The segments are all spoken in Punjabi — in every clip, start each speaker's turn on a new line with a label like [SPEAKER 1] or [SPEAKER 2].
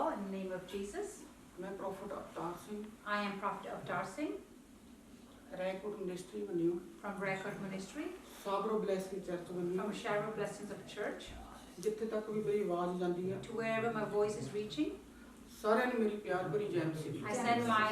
[SPEAKER 1] all in the name of Jesus.
[SPEAKER 2] मैं prophet Avtar Singh
[SPEAKER 1] I am Prophet Avtar Singh
[SPEAKER 2] Raikot ministry बनी हूँ
[SPEAKER 1] from Record Ministry,
[SPEAKER 2] साबरो ब्लेसिंग चर्च बनी
[SPEAKER 1] from
[SPEAKER 2] हूँ
[SPEAKER 1] Shallow Blessings of Church,
[SPEAKER 2] जिथे तक भी मेरी आवाज जाती है
[SPEAKER 1] to wherever my voice is reaching.
[SPEAKER 2] सारे ने मेरी प्यार भरी जय मसीह
[SPEAKER 1] I send my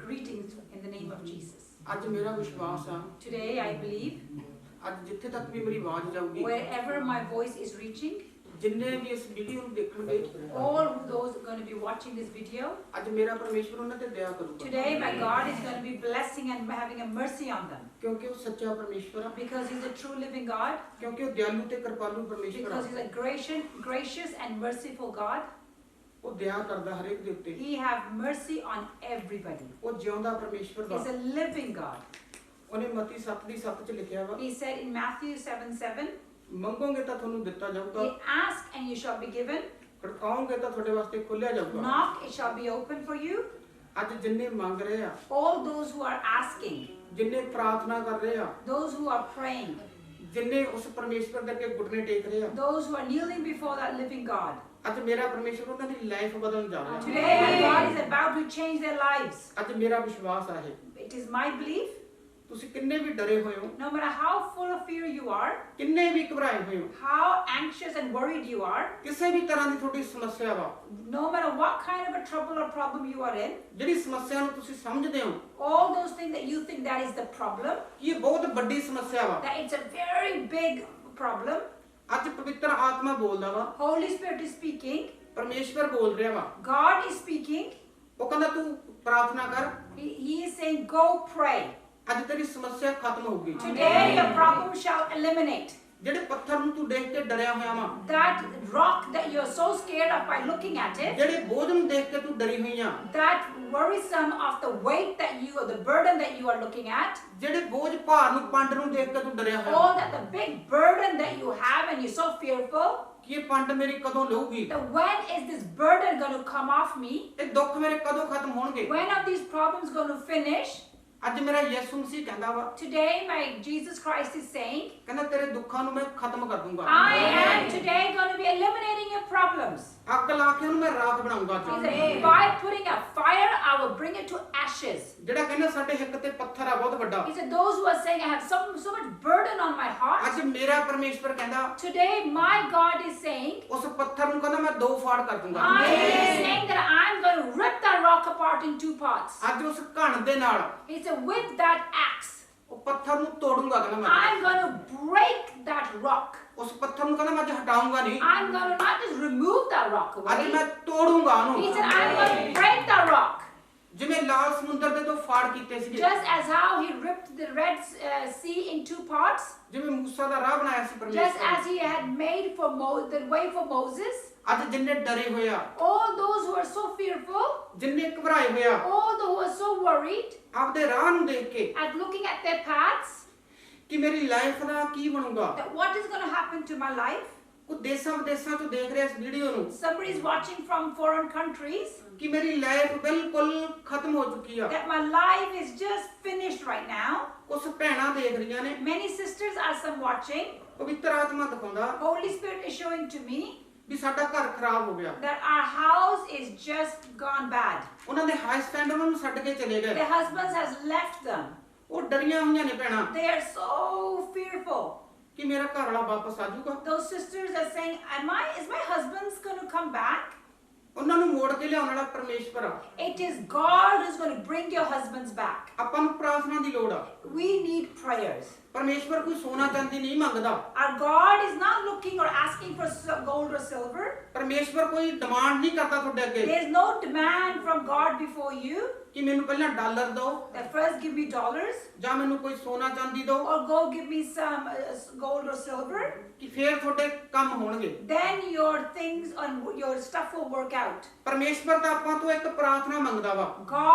[SPEAKER 1] greetings in the name of Jesus.
[SPEAKER 2] आज मेरा विश्वास है
[SPEAKER 1] Today I believe
[SPEAKER 2] आज जिथे तक भी मेरी आवाज जाऊगी
[SPEAKER 1] wherever my voice is reaching,
[SPEAKER 2] जिन्ने भी इस वीडियो ਨੂੰ ਦੇਖਣਗੇ
[SPEAKER 1] all those who are going to be watching this video,
[SPEAKER 2] ਅੱਜ ਮੇਰਾ ਪਰਮੇਸ਼ਵਰ ਉਹਨਾਂ ਤੇ ਦਇਆ ਕਰੂਗਾ
[SPEAKER 1] today my God is going to be blessing and having a mercy on them.
[SPEAKER 2] ਕਿਉਂਕਿ ਉਹ ਸੱਚਾ ਪਰਮੇਸ਼ਵਰ ਹੈ
[SPEAKER 1] Because He's a true living God,
[SPEAKER 2] ਕਿਉਂਕਿ ਉਹ ਦਿਆਲੂ ਤੇ ਕਿਰਪਾਲੂ ਪਰਮੇਸ਼ਵਰ
[SPEAKER 1] because
[SPEAKER 2] ਹੈ
[SPEAKER 1] He's a gracious and merciful God.
[SPEAKER 2] ਉਹ ਦਇਆ ਕਰਦਾ ਹਰੇਕ ਦੇ ਉੱਤੇ
[SPEAKER 1] He have mercy on everybody.
[SPEAKER 2] ਉਹ ਜਿਉਂਦਾ ਪਰਮੇਸ਼ਵਰ
[SPEAKER 1] He's
[SPEAKER 2] the
[SPEAKER 1] a living God.
[SPEAKER 2] ਉਹਨੇ ਮਤੀ 7:7 ਚ ਲਿਖਿਆ ਵਾ
[SPEAKER 1] He said in Matthew 7:7,
[SPEAKER 2] ਮੰਗੋਗੇ ਤਾਂ ਤੁਹਾਨੂੰ ਦਿੱਤਾ ਜਾਊਗਾ
[SPEAKER 1] "You ask and you shall be given;
[SPEAKER 2] ਖੜਕਾਓਗੇ ਤਾਂ ਤੁਹਾਡੇ ਵਾਸਤੇ ਖੋਲਿਆ ਜਾਊਗਾ
[SPEAKER 1] knock, it shall be open for you."
[SPEAKER 2] ਅੱਜ ਜਿੰਨੇ ਮੰਗ ਰਹੇ ਆ
[SPEAKER 1] All those who are asking,
[SPEAKER 2] ਜਿੰਨੇ ਪ੍ਰਾਰਥਨਾ ਕਰ ਰਹੇ ਆ
[SPEAKER 1] those who are praying,
[SPEAKER 2] ਜਿੰਨੇ ਉਸ ਪਰਮੇਸ਼ਵਰ ਦੇ ਅੱਗੇ ਘੁਟਨੇ ਟੇਕ ਰਹੇ ਆ
[SPEAKER 1] those who are kneeling before that living God,
[SPEAKER 2] ਅੱਜ ਮੇਰਾ ਪਰਮੇਸ਼ਵਰ ਉਹਨਾਂ ਦੀ ਲਾਈਫ ਬਦਲਣ ਜਾ ਰਿਹਾ
[SPEAKER 1] today my God is about to change their lives.
[SPEAKER 2] ਅੱਜ ਮੇਰਾ ਵਿਸ਼ਵਾਸ ਹੈ
[SPEAKER 1] It is my belief,
[SPEAKER 2] ਤੁਸੀਂ ਕਿੰਨੇ ਵੀ ਡਰੇ ਹੋਏ ਹੋ
[SPEAKER 1] no matter how full of fear you are,
[SPEAKER 2] ਕਿੰਨੇ ਵੀ ਘਬਰਾਏ ਹੋਏ ਹੋ
[SPEAKER 1] how anxious and worried you are,
[SPEAKER 2] ਕਿਸੇ ਵੀ ਤਰ੍ਹਾਂ ਦੀ ਤੁਹਾਡੀ ਸਮੱਸਿਆ ਵਾ
[SPEAKER 1] no matter what kind of a trouble or problem you are in,
[SPEAKER 2] ਜਿਹੜੀ ਸਮੱਸਿਆ ਨੂੰ ਤੁਸੀਂ ਸਮਝਦੇ ਹੋ
[SPEAKER 1] all those things that you think that is the problem,
[SPEAKER 2] ਕਿ ਇਹ ਬਹੁਤ ਵੱਡੀ ਸਮੱਸਿਆ ਵਾ
[SPEAKER 1] that it's a very big problem,
[SPEAKER 2] ਅੱਜ ਪਵਿੱਤਰ ਆਤਮਾ ਬੋਲਦਾ ਵਾ
[SPEAKER 1] Holy Spirit is speaking,
[SPEAKER 2] ਪਰਮੇਸ਼ਵਰ ਬੋਲ ਰਿਹਾ ਵਾ
[SPEAKER 1] God is speaking,
[SPEAKER 2] ਉਹ ਕਹਿੰਦਾ ਤੂੰ ਪ੍ਰਾਰਥਨਾ ਕਰ
[SPEAKER 1] He is saying, go pray.
[SPEAKER 2] ਅੱਜ ਤੇਰੀ ਸਮੱਸਿਆ ਖਤਮ ਹੋਊਗੀ
[SPEAKER 1] Today your problem shall eliminate.
[SPEAKER 2] ਜਿਹੜੇ ਪੱਥਰ ਨੂੰ ਤੂੰ ਦੇਖ ਕੇ ਡਰਿਆ ਹੋਇਆ ਵਾ
[SPEAKER 1] That rock that you're so scared of by looking at it,
[SPEAKER 2] ਜਿਹੜੇ ਬੋਝ ਨੂੰ ਦੇਖ ਕੇ ਤੂੰ ਡਰੀ ਹੋਈ ਆ
[SPEAKER 1] that worrisome of the weight that you, or the burden that you are looking at,
[SPEAKER 2] ਜਿਹੜੇ ਬੋਝ ਭਾਰ ਨੂੰ ਪੰਡ ਨੂੰ ਦੇਖ ਕੇ ਤੂੰ ਡਰਿਆ ਹੋਇਆ
[SPEAKER 1] all that the big burden that you have and you're so fearful,
[SPEAKER 2] ਕਿ ਇਹ ਪੰਡ ਮੇਰੀ ਕਦੋਂ ਲਊਗੀ
[SPEAKER 1] that when is this burden going to come off me?
[SPEAKER 2] ਇਹ ਦੁੱਖ ਮੇਰੇ ਕਦੋਂ ਖਤਮ ਹੋਣਗੇ
[SPEAKER 1] When are these problems going to finish?
[SPEAKER 2] ਅੱਜ ਮੇਰਾ ਯਿਸੂ ਮਸੀਹ ਕਹਿੰਦਾ ਵਾ
[SPEAKER 1] Today my Jesus Christ is saying,
[SPEAKER 2] ਕਹਿੰਦਾ ਤੇਰੇ ਦੁੱਖਾਂ ਨੂੰ ਮੈਂ ਖਤਮ ਕਰ ਦੂੰਗਾ
[SPEAKER 1] I am today going to be eliminating your problems.
[SPEAKER 2] ਅੱਗ ਲਾ ਕੇ ਉਹਨੂੰ ਮੈਂ ਰਾਖ ਬਣਾਉਂਗਾ
[SPEAKER 1] He
[SPEAKER 2] ਅੱਜ
[SPEAKER 1] said, by putting a fire, I will bring it to ashes.
[SPEAKER 2] ਜਿਹੜਾ ਕਹਿੰਦਾ ਸਾਡੇ ਹਿੱਕ ਤੇ ਪੱਥਰ ਆ ਬਹੁਤ ਵੱਡਾ
[SPEAKER 1] He said, those who are saying, I have so much burden on my heart.
[SPEAKER 2] ਅੱਜ ਮੇਰਾ ਪਰਮੇਸ਼ਵਰ ਕਹਿੰਦਾ
[SPEAKER 1] Today my God is saying,
[SPEAKER 2] ਉਸ ਪੱਥਰ ਨੂੰ ਕਹਿੰਦਾ ਮੈਂ ਦੋ ਫਾੜ ਕਰ ਦੂੰਗਾ
[SPEAKER 1] I am saying that I'm going to rip that rock apart in two parts.
[SPEAKER 2] ਅੱਜ ਉਸ ਘਣ ਦੇ ਨਾਲ
[SPEAKER 1] He said, with that axe,
[SPEAKER 2] ਉਹ ਪੱਥਰ ਨੂੰ ਤੋੜੂੰਗਾ ਕਹਿੰਦਾ ਮੈਂ
[SPEAKER 1] I'm going to break that rock.
[SPEAKER 2] ਉਸ ਪੱਥਰ ਨੂੰ ਕਹਿੰਦਾ ਮੈਂ ਅੱਜ ਹਟਾਉਂਗਾ ਨਹੀਂ
[SPEAKER 1] I'm going to not just remove that rock
[SPEAKER 2] ਅੱਜ
[SPEAKER 1] away.
[SPEAKER 2] ਮੈਂ ਤੋੜੂੰਗਾ
[SPEAKER 1] He
[SPEAKER 2] ਉਹਨੂੰ
[SPEAKER 1] said, I'm going to break that rock.
[SPEAKER 2] ਜਿਵੇਂ ਲਾਲ ਸਮੁੰਦਰ ਦੇ ਤੋਂ ਫਾੜ ਕੀਤੇ ਸੀਗੇ
[SPEAKER 1] Just as how he ripped the Red Sea in two parts,
[SPEAKER 2] ਜਿਵੇਂ ਮੂਸਾ ਦਾ ਰਾਹ ਬਣਾਇਆ ਸੀ
[SPEAKER 1] just
[SPEAKER 2] ਪਰਮੇਸ਼ਵਰ
[SPEAKER 1] as he had made for the way for Moses,
[SPEAKER 2] ਅੱਜ ਜਿੰਨੇ ਡਰੇ ਹੋਏ ਆ
[SPEAKER 1] all those who are so fearful,
[SPEAKER 2] ਜਿੰਨੇ ਘਬਰਾਏ ਹੋਏ ਆ
[SPEAKER 1] all those who are so worried
[SPEAKER 2] ਆਪਦੇ ਰਾਹ ਨੂੰ ਦੇਖ ਕੇ
[SPEAKER 1] at looking at their paths,
[SPEAKER 2] ਕਿ ਮੇਰੀ ਲਾਈਫ ਦਾ ਕੀ ਬਣੂਗਾ
[SPEAKER 1] that what is going to happen to my life?
[SPEAKER 2] ਉਹ ਦੇਸ਼ਾਂ ਵਿਦੇਸ਼ਾਂ ਤੋਂ ਦੇਖ ਰਿਹਾ ਇਸ ਵੀਡੀਓ ਨੂੰ
[SPEAKER 1] Somebody is watching from foreign countries,
[SPEAKER 2] ਕਿ ਮੇਰੀ ਲਾਈਫ ਬਿਲਕੁਲ ਖਤਮ ਹੋ ਚੁੱਕੀ ਆ
[SPEAKER 1] that my life is just finished right now.
[SPEAKER 2] ਕੁਝ ਭੈਣਾਂ ਦੇਖ ਰਹੀਆਂ ਨੇ
[SPEAKER 1] Many sisters are some watching.
[SPEAKER 2] ਪਵਿੱਤਰ ਆਤਮਾ ਦਿਖਾਉਂਦਾ
[SPEAKER 1] Holy Spirit is showing to me
[SPEAKER 2] ਵੀ ਸਾਡਾ ਘਰ ਖਰਾਬ ਹੋ ਗਿਆ
[SPEAKER 1] that our house is just gone bad.
[SPEAKER 2] ਉਹਨਾਂ ਦੇ ਹਾਈ ਸਟੈਂਡ ਉਹਨਾਂ ਨੂੰ ਛੱਡ ਕੇ ਚਲੇ ਗਏ
[SPEAKER 1] Their husbands has left them.
[SPEAKER 2] ਉਹ ਡਰੀਆਂ ਹੋਈਆਂ ਨੇ ਭੈਣਾਂ
[SPEAKER 1] They are so fearful.
[SPEAKER 2] ਕਿ ਮੇਰਾ ਘਰ ਵਾਲਾ ਵਾਪਸ ਆ ਜਾਊਗਾ
[SPEAKER 1] Those sisters are saying, is my husband's going to come back?
[SPEAKER 2] ਉਹਨਾਂ ਨੂੰ ਮੋੜ ਕੇ ਲਿਆਉਣ ਵਾਲਾ ਪਰਮੇਸ਼ਵਰ ਆ
[SPEAKER 1] It is God who's going to bring your husbands back.
[SPEAKER 2] ਆਪਾਂ ਨੂੰ ਪ੍ਰਾਰਥਨਾ ਦੀ ਲੋੜ ਆ
[SPEAKER 1] We need prayers.
[SPEAKER 2] ਪਰਮੇਸ਼ਵਰ ਕੋਈ ਸੋਨਾ ਚਾਂਦੀ ਨਹੀਂ ਮੰਗਦਾ
[SPEAKER 1] Our God is not looking or asking for gold or silver.
[SPEAKER 2] ਪਰਮੇਸ਼ਵਰ ਕੋਈ ਡਿਮਾਂਡ ਨਹੀਂ ਕਰਦਾ ਤੁਹਾਡੇ ਅੱਗੇ
[SPEAKER 1] There is no demand from God before you
[SPEAKER 2] ਕਿ ਮੈਨੂੰ ਪਹਿਲਾਂ ਡਾਲਰ ਦਿਓ
[SPEAKER 1] that first give me dollars
[SPEAKER 2] ਜਾਂ ਮੈਨੂੰ ਕੋਈ ਸੋਨਾ ਚਾਂਦੀ ਦਿਓ
[SPEAKER 1] or go give me some gold or silver.
[SPEAKER 2] ਕਿ ਫੇਰ ਤੁਹਾਡੇ ਕੰਮ ਹੋਣਗੇ
[SPEAKER 1] Then your things and your stuff will work out.
[SPEAKER 2] ਪਰਮੇਸ਼ਵਰ ਤਾਂ ਆਪਾਂ ਤੋਂ ਇੱਕ ਪ੍ਰਾਰਥਨਾ ਮੰਗਦਾ ਵਾ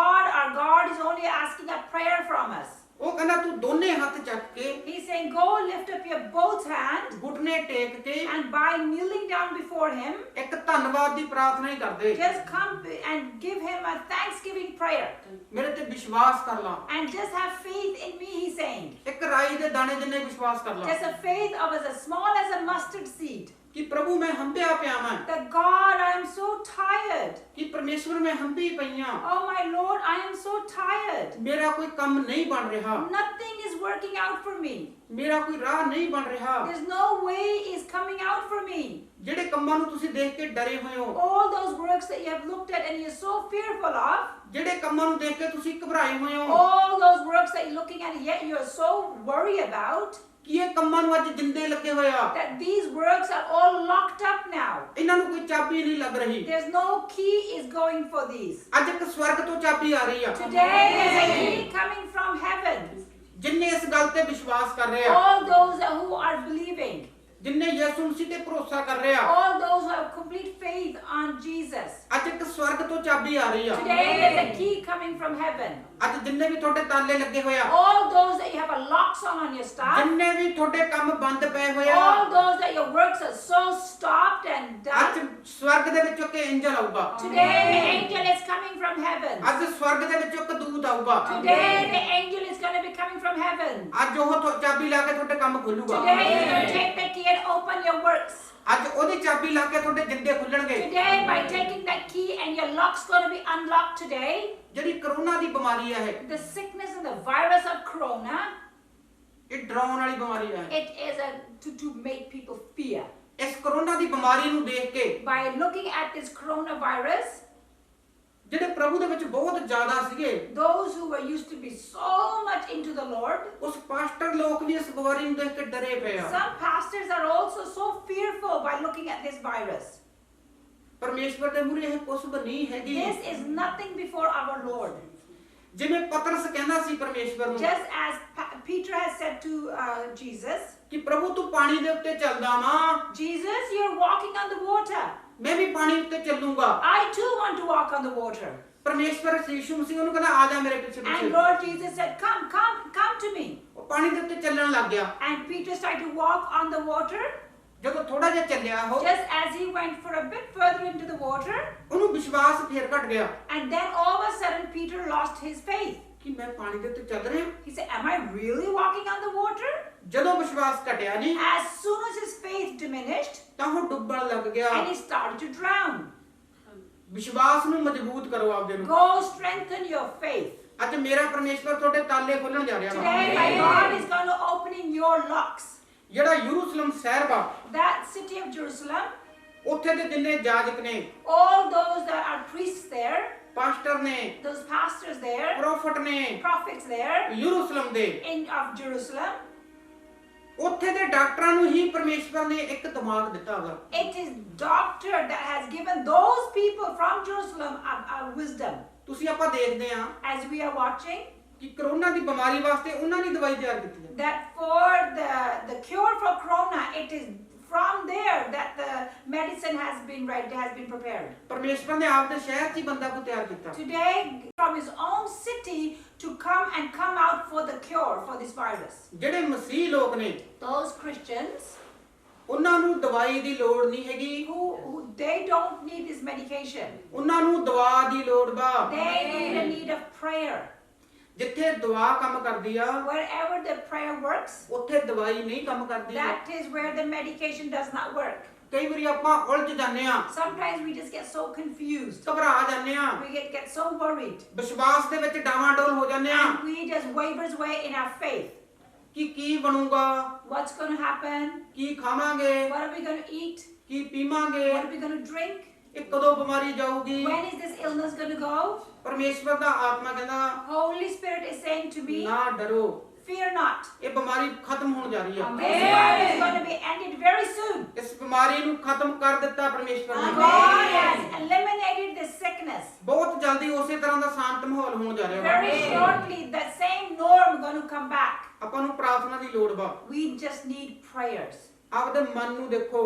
[SPEAKER 1] Our God is only asking a prayer from us.
[SPEAKER 2] ਉਹ ਕਹਿੰਦਾ ਤੂੰ ਦੋਨੇ ਹੱਥ ਚੱਕ ਕੇ
[SPEAKER 1] He's saying, go lift up your both hands
[SPEAKER 2] ਘੁਟਨੇ take K
[SPEAKER 1] and by kneeling down before him,
[SPEAKER 2] ਇੱਕ ਧੰਨਵਾਦ ਦੀ ਪ੍ਰਾਰਥਨਾ ਹੀ ਕਰਦੇ
[SPEAKER 1] just come and give him a thanksgiving prayer.
[SPEAKER 2] ਮੇਰੇ ਤੇ ਵਿਸ਼ਵਾਸ ਕਰ ਲਾ
[SPEAKER 1] And just have faith in me, he's saying.
[SPEAKER 2] ਇੱਕ ਰਾਈ ਦੇ ਦਾਣੇ ਜਿੰਨੇ ਵਿਸ਼ਵਾਸ ਕਰ ਲਾ
[SPEAKER 1] Just a faith of as small as a mustard seed.
[SPEAKER 2] ਕਿ ਪ੍ਰਭੂ ਮੈਂ ਹੰਭਿਆ ਪਿਆ ਵਾਂ,
[SPEAKER 1] that God, I am so tired.
[SPEAKER 2] ਕਿ ਪਰਮੇਸ਼ਵਰ ਮੈਂ ਹੰਭੀ ਪਈਆਂ,
[SPEAKER 1] Oh my Lord, I am so tired.
[SPEAKER 2] ਮੇਰਾ ਕੋਈ ਕੰਮ ਨਹੀਂ ਬਣ ਰਿਹਾ,
[SPEAKER 1] Nothing is working out for me.
[SPEAKER 2] ਮੇਰਾ ਕੋਈ ਰਾਹ ਨਹੀਂ ਬਣ ਰਿਹਾ।
[SPEAKER 1] There's no way is coming out for me.
[SPEAKER 2] ਜਿਹੜੇ ਕੰਮਾਂ ਨੂੰ ਤੁਸੀਂ ਦੇਖ ਕੇ ਡਰੇ ਹੋਏ ਹੋ,
[SPEAKER 1] All those works that you have looked at and you're so fearful of,
[SPEAKER 2] ਜਿਹੜੇ ਕੰਮਾਂ ਨੂੰ ਦੇਖ ਕੇ ਤੁਸੀਂ ਘਬਰਾਏ ਹੋਏ ਹੋ,
[SPEAKER 1] all those works that you're looking at yet you're so worried about,
[SPEAKER 2] ਕਿ ਇਹ ਕੰਮਾਂ ਨੂੰ ਅੱਜ ਜਿੰਦੇ ਲੱਗੇ ਹੋਏ ਆ,
[SPEAKER 1] that these works are all locked up now.
[SPEAKER 2] ਇਹਨਾਂ ਨੂੰ ਕੋਈ ਚਾਬੀ ਨਹੀਂ ਲੱਗ ਰਹੀ।
[SPEAKER 1] There's no key is going for these.
[SPEAKER 2] ਅੱਜ ਇੱਕ ਸਵਰਗ ਤੋਂ ਚਾਬੀ ਆ ਰਹੀ ਆ।
[SPEAKER 1] Today there's a key coming from heaven.
[SPEAKER 2] ਜਿਨਨੇ ਇਸ ਗੱਲ ਤੇ ਵਿਸ਼ਵਾਸ ਕਰ ਰਹੇ ਆ,
[SPEAKER 1] All those who are believing,
[SPEAKER 2] ਜਿਨਨੇ ਯਿਸੂ ਮਸੀਹ ਤੇ ਭਰੋਸਾ ਕਰ ਰਹੇ ਆ,
[SPEAKER 1] all those who have complete faith on Jesus.
[SPEAKER 2] ਅੱਜ ਇੱਕ ਸਵਰਗ ਤੋਂ ਚਾਬੀ ਆ ਰਹੀ ਆ।
[SPEAKER 1] Today there's a key coming from heaven.
[SPEAKER 2] ਅੱਜ ਜਿੰਨੇ ਵੀ ਤੁਹਾਡੇ ਤਾਲੇ ਲੱਗੇ ਹੋਏ ਆ,
[SPEAKER 1] All those that you have a locks on your stuff,
[SPEAKER 2] ਜਿੰਨੇ ਵੀ ਤੁਹਾਡੇ ਕੰਮ ਬੰਦ ਪਏ ਹੋਏ ਆ,
[SPEAKER 1] all those that your works are so stopped and
[SPEAKER 2] ਅੱਜ
[SPEAKER 1] done.
[SPEAKER 2] ਸਵਰਗ ਦੇ ਵਿੱਚੋਂ ਇੱਕ ਐਂਜਲ ਆਊਗਾ।
[SPEAKER 1] Today the angel is coming from heaven.
[SPEAKER 2] ਅੱਜ ਸਵਰਗ ਦੇ ਵਿੱਚੋਂ ਇੱਕ ਦੂਤ ਆਊਗਾ।
[SPEAKER 1] Today the angel is going to be coming from heaven.
[SPEAKER 2] ਅੱਜ ਉਹ ਚਾਬੀ ਲਾ ਕੇ ਤੁਹਾਡੇ ਕੰਮ ਖੋਲੂਗਾ।
[SPEAKER 1] Today he's going to take the key and open your works.
[SPEAKER 2] ਅੱਜ ਉਹਦੀ ਚਾਬੀ ਲਾ ਕੇ ਤੁਹਾਡੇ ਜਿੰਦੇ ਖੁੱਲਣਗੇ।
[SPEAKER 1] Today by taking that key and your lock's going to be unlocked today.
[SPEAKER 2] ਜਿਹੜੀ ਕਰੋਨਾ ਦੀ ਬਿਮਾਰੀ ਹੈ,
[SPEAKER 1] The sickness and the virus of corona,
[SPEAKER 2] ਇਹ ਡਰਾਉਣ ਵਾਲੀ ਬਿਮਾਰੀ ਹੈ।
[SPEAKER 1] it is to make people fear.
[SPEAKER 2] ਇਸ ਕਰੋਨਾ ਦੀ ਬਿਮਾਰੀ ਨੂੰ ਦੇਖ ਕੇ
[SPEAKER 1] By looking at this coronavirus,
[SPEAKER 2] ਜਿਹੜੇ ਪ੍ਰਭੂ ਦੇ ਵਿੱਚ ਬਹੁਤ ਜ਼ਿਆਦਾ ਸੀਗੇ,
[SPEAKER 1] those who were used to be so much into the Lord,
[SPEAKER 2] ਉਸ ਪਾਸਟਰ ਲੋਕ ਵੀ ਇਸ ਬਿਮਾਰੀ ਨੂੰ ਦੇਖ ਕੇ ਡਰੇ ਪਏ ਆ।
[SPEAKER 1] some pastors are also so fearful by looking at this virus.
[SPEAKER 2] ਪਰਮੇਸ਼ਵਰ ਦੇ ਮੂਹਰੇ ਇਹ ਕੁਝ ਵੀ ਨਹੀਂ ਹੈਗੀ।
[SPEAKER 1] This is nothing before our Lord.
[SPEAKER 2] ਜਿਵੇਂ ਪਤਰਸ ਕਹਿੰਦਾ ਸੀ ਪਰਮੇਸ਼ਵਰ ਨੂੰ
[SPEAKER 1] Just as Peter has said to Jesus,
[SPEAKER 2] ਕਿ ਪ੍ਰਭੂ ਤੂੰ ਪਾਣੀ ਦੇ ਉੱਤੇ ਚੱਲਦਾ ਵਾਂ,
[SPEAKER 1] Jesus, you're walking on the water.
[SPEAKER 2] ਮੈਂ ਵੀ ਪਾਣੀ ਉੱਤੇ ਚੱਲੂਗਾ।
[SPEAKER 1] I too want to walk on the water.
[SPEAKER 2] ਪਰਮੇਸ਼ਵਰ ਯਿਸੂ ਮਸੀਹ ਉਹਨੂੰ ਕਹਿੰਦਾ ਆ ਜਾ ਮੇਰੇ ਪਿੱਛੇ
[SPEAKER 1] And
[SPEAKER 2] ਪਿੱਛੇ।
[SPEAKER 1] Lord Jesus said, come to me.
[SPEAKER 2] ਉਹ ਪਾਣੀ ਦੇ ਉੱਤੇ ਚੱਲਣ ਲੱਗ ਗਿਆ।
[SPEAKER 1] And Peter started to walk on the water.
[SPEAKER 2] ਜਦੋਂ ਥੋੜਾ ਜਿਹਾ ਚੱਲਿਆ ਉਹ,
[SPEAKER 1] Just as he went for a bit further into the water,
[SPEAKER 2] ਉਹਨੂੰ ਵਿਸ਼ਵਾਸ ਫੇਰ ਘਟ ਗਿਆ
[SPEAKER 1] and then all of a sudden Peter lost his faith.
[SPEAKER 2] ਕਿ ਮੈਂ ਪਾਣੀ ਦੇ ਉੱਤੇ ਚੱਲ ਰਿਹਾ।
[SPEAKER 1] He said, am I really walking on the water?
[SPEAKER 2] ਜਦੋਂ ਵਿਸ਼ਵਾਸ ਘਟਿਆ ਨਹੀਂ,
[SPEAKER 1] As soon as his faith diminished,
[SPEAKER 2] ਤਾਂ ਉਹ ਡੁੱਬਣ ਲੱਗ ਗਿਆ।
[SPEAKER 1] and he started to drown.
[SPEAKER 2] ਵਿਸ਼ਵਾਸ ਨੂੰ ਮਜ਼ਬੂਤ ਕਰੋ ਆਪਦੇ ਨੂੰ।
[SPEAKER 1] Go strengthen your faith.
[SPEAKER 2] ਅੱਜ ਮੇਰਾ ਪਰਮੇਸ਼ਵਰ ਤੁਹਾਡੇ ਤਾਲੇ ਖੋਲਣ ਜਾ ਰਿਹਾ
[SPEAKER 1] Today my God is going to opening your locks.
[SPEAKER 2] ਜਿਹੜਾ ਯਰੂਸ਼ਲਮ ਸ਼ਹਿਰ ਵਾ,
[SPEAKER 1] That city of Jerusalem,
[SPEAKER 2] ਉੱਥੇ ਦੇ ਜਿੰਨੇ ਜਾਜਕ ਨੇ,
[SPEAKER 1] all those that are priests there,
[SPEAKER 2] pastor ਨੇ,
[SPEAKER 1] those pastors there,
[SPEAKER 2] ਪ੍ਰੋਫਟ ਨੇ,
[SPEAKER 1] prophets there
[SPEAKER 2] ਯਰੂਸ਼ਲਮ ਦੇ,
[SPEAKER 1] of Jerusalem,
[SPEAKER 2] ਉੱਥੇ ਦੇ ਡਾਕਟਰਾਂ ਨੂੰ ਹੀ ਪਰਮੇਸ਼ਵਰ ਨੇ ਇੱਕ ਦਿਮਾਗ ਦਿੱਤਾ ਵਾ।
[SPEAKER 1] it is doctor that has given those people from Jerusalem a wisdom.
[SPEAKER 2] ਤੁਸੀਂ ਆਪਾਂ ਦੇਖਦੇ ਆ
[SPEAKER 1] As we are watching,
[SPEAKER 2] ਕਿ ਕਰੋਨਾ ਦੀ ਬਿਮਾਰੀ ਵਾਸਤੇ ਉਹਨਾਂ ਨੇ ਦਵਾਈ ਤਿਆਰ ਕੀਤੀ ਹੈ।
[SPEAKER 1] that for the cure for corona, it is from there that the medicine has been prepared.
[SPEAKER 2] ਪਰਮੇਸ਼ਵਰ ਨੇ ਆਪਦੇ ਸ਼ਹਿਰ 'ਚ ਹੀ ਬੰਦਾ ਕੋ ਤਿਆਰ ਕੀਤਾ।
[SPEAKER 1] Today, from his own city to come out for the cure for this virus.
[SPEAKER 2] ਜਿਹੜੇ ਮਸੀਹ ਲੋਕ ਨੇ,
[SPEAKER 1] Those Christians
[SPEAKER 2] ਉਹਨਾਂ ਨੂੰ ਦਵਾਈ ਦੀ ਲੋੜ ਨਹੀਂ ਹੈਗੀ,
[SPEAKER 1] who they don't need this medication.
[SPEAKER 2] ਉਹਨਾਂ ਨੂੰ ਦਵਾ ਦੀ ਲੋੜ ਵਾ।
[SPEAKER 1] They need a need of prayer.
[SPEAKER 2] ਜਿੱਥੇ ਦਵਾ ਕੰਮ ਕਰਦੀ ਆ,
[SPEAKER 1] Wherever the prayer works,
[SPEAKER 2] ਉੱਥੇ ਦਵਾਈ ਨਹੀਂ ਕੰਮ ਕਰਦੀ।
[SPEAKER 1] that is where the medication does not work.
[SPEAKER 2] ਕਈ ਵਾਰੀ ਆਪਾਂ ਉਲਝ ਜਾਂਦੇ ਆ,
[SPEAKER 1] Sometimes we just get so confused.
[SPEAKER 2] ਘਬਰਾ ਜਾਂਦੇ ਆ,
[SPEAKER 1] We get so worried.
[SPEAKER 2] ਵਿਸ਼ਵਾਸ ਦੇ ਵਿੱਚ ਡਾਵਾਂਡੋਲ ਹੋ ਜਾਂਦੇ ਆ
[SPEAKER 1] And we just wavers away in our faith.
[SPEAKER 2] ਕਿ ਕੀ ਬਣੂਗਾ,
[SPEAKER 1] What's going to happen?
[SPEAKER 2] ਕੀ ਖਾਵਾਂਗੇ,
[SPEAKER 1] What are we going to eat?
[SPEAKER 2] ਕੀ ਪੀਵਾਂਗੇ,
[SPEAKER 1] What are we going to drink?
[SPEAKER 2] ਇਹ ਕਦੋਂ ਬਿਮਾਰੀ ਜਾਊਗੀ।
[SPEAKER 1] When is this illness going to go?
[SPEAKER 2] ਪਰਮੇਸ਼ਵਰ ਦਾ ਆਤਮਾ ਕਹਿੰਦਾ
[SPEAKER 1] Holy Spirit is saying to me,
[SPEAKER 2] ਨਾ ਡਰੋ,
[SPEAKER 1] fear not.
[SPEAKER 2] ਇਹ ਬਿਮਾਰੀ ਖਤਮ ਹੋਣ ਜਾ ਰਹੀ ਆ।
[SPEAKER 1] This virus is going to be ended very soon.
[SPEAKER 2] ਇਸ ਬਿਮਾਰੀ ਨੂੰ ਖਤਮ ਕਰ ਦਿੱਤਾ ਪਰਮੇਸ਼ਵਰ ਨੇ।
[SPEAKER 1] God has eliminated this sickness.
[SPEAKER 2] ਬਹੁਤ ਜਲਦੀ ਉਸੇ ਤਰ੍ਹਾਂ ਦਾ ਸ਼ਾਂਤ ਮਾਹੌਲ ਹੋਣ ਜਾ ਰਿਹਾ
[SPEAKER 1] Very
[SPEAKER 2] ਵਾ।
[SPEAKER 1] shortly, that same norm going to come back.
[SPEAKER 2] ਆਪਾਂ ਨੂੰ ਪ੍ਰਾਰਥਨਾ ਦੀ ਲੋੜ ਵਾ।
[SPEAKER 1] We just need prayers.
[SPEAKER 2] ਆਪਦੇ ਮਨ ਨੂੰ ਦੇਖੋ,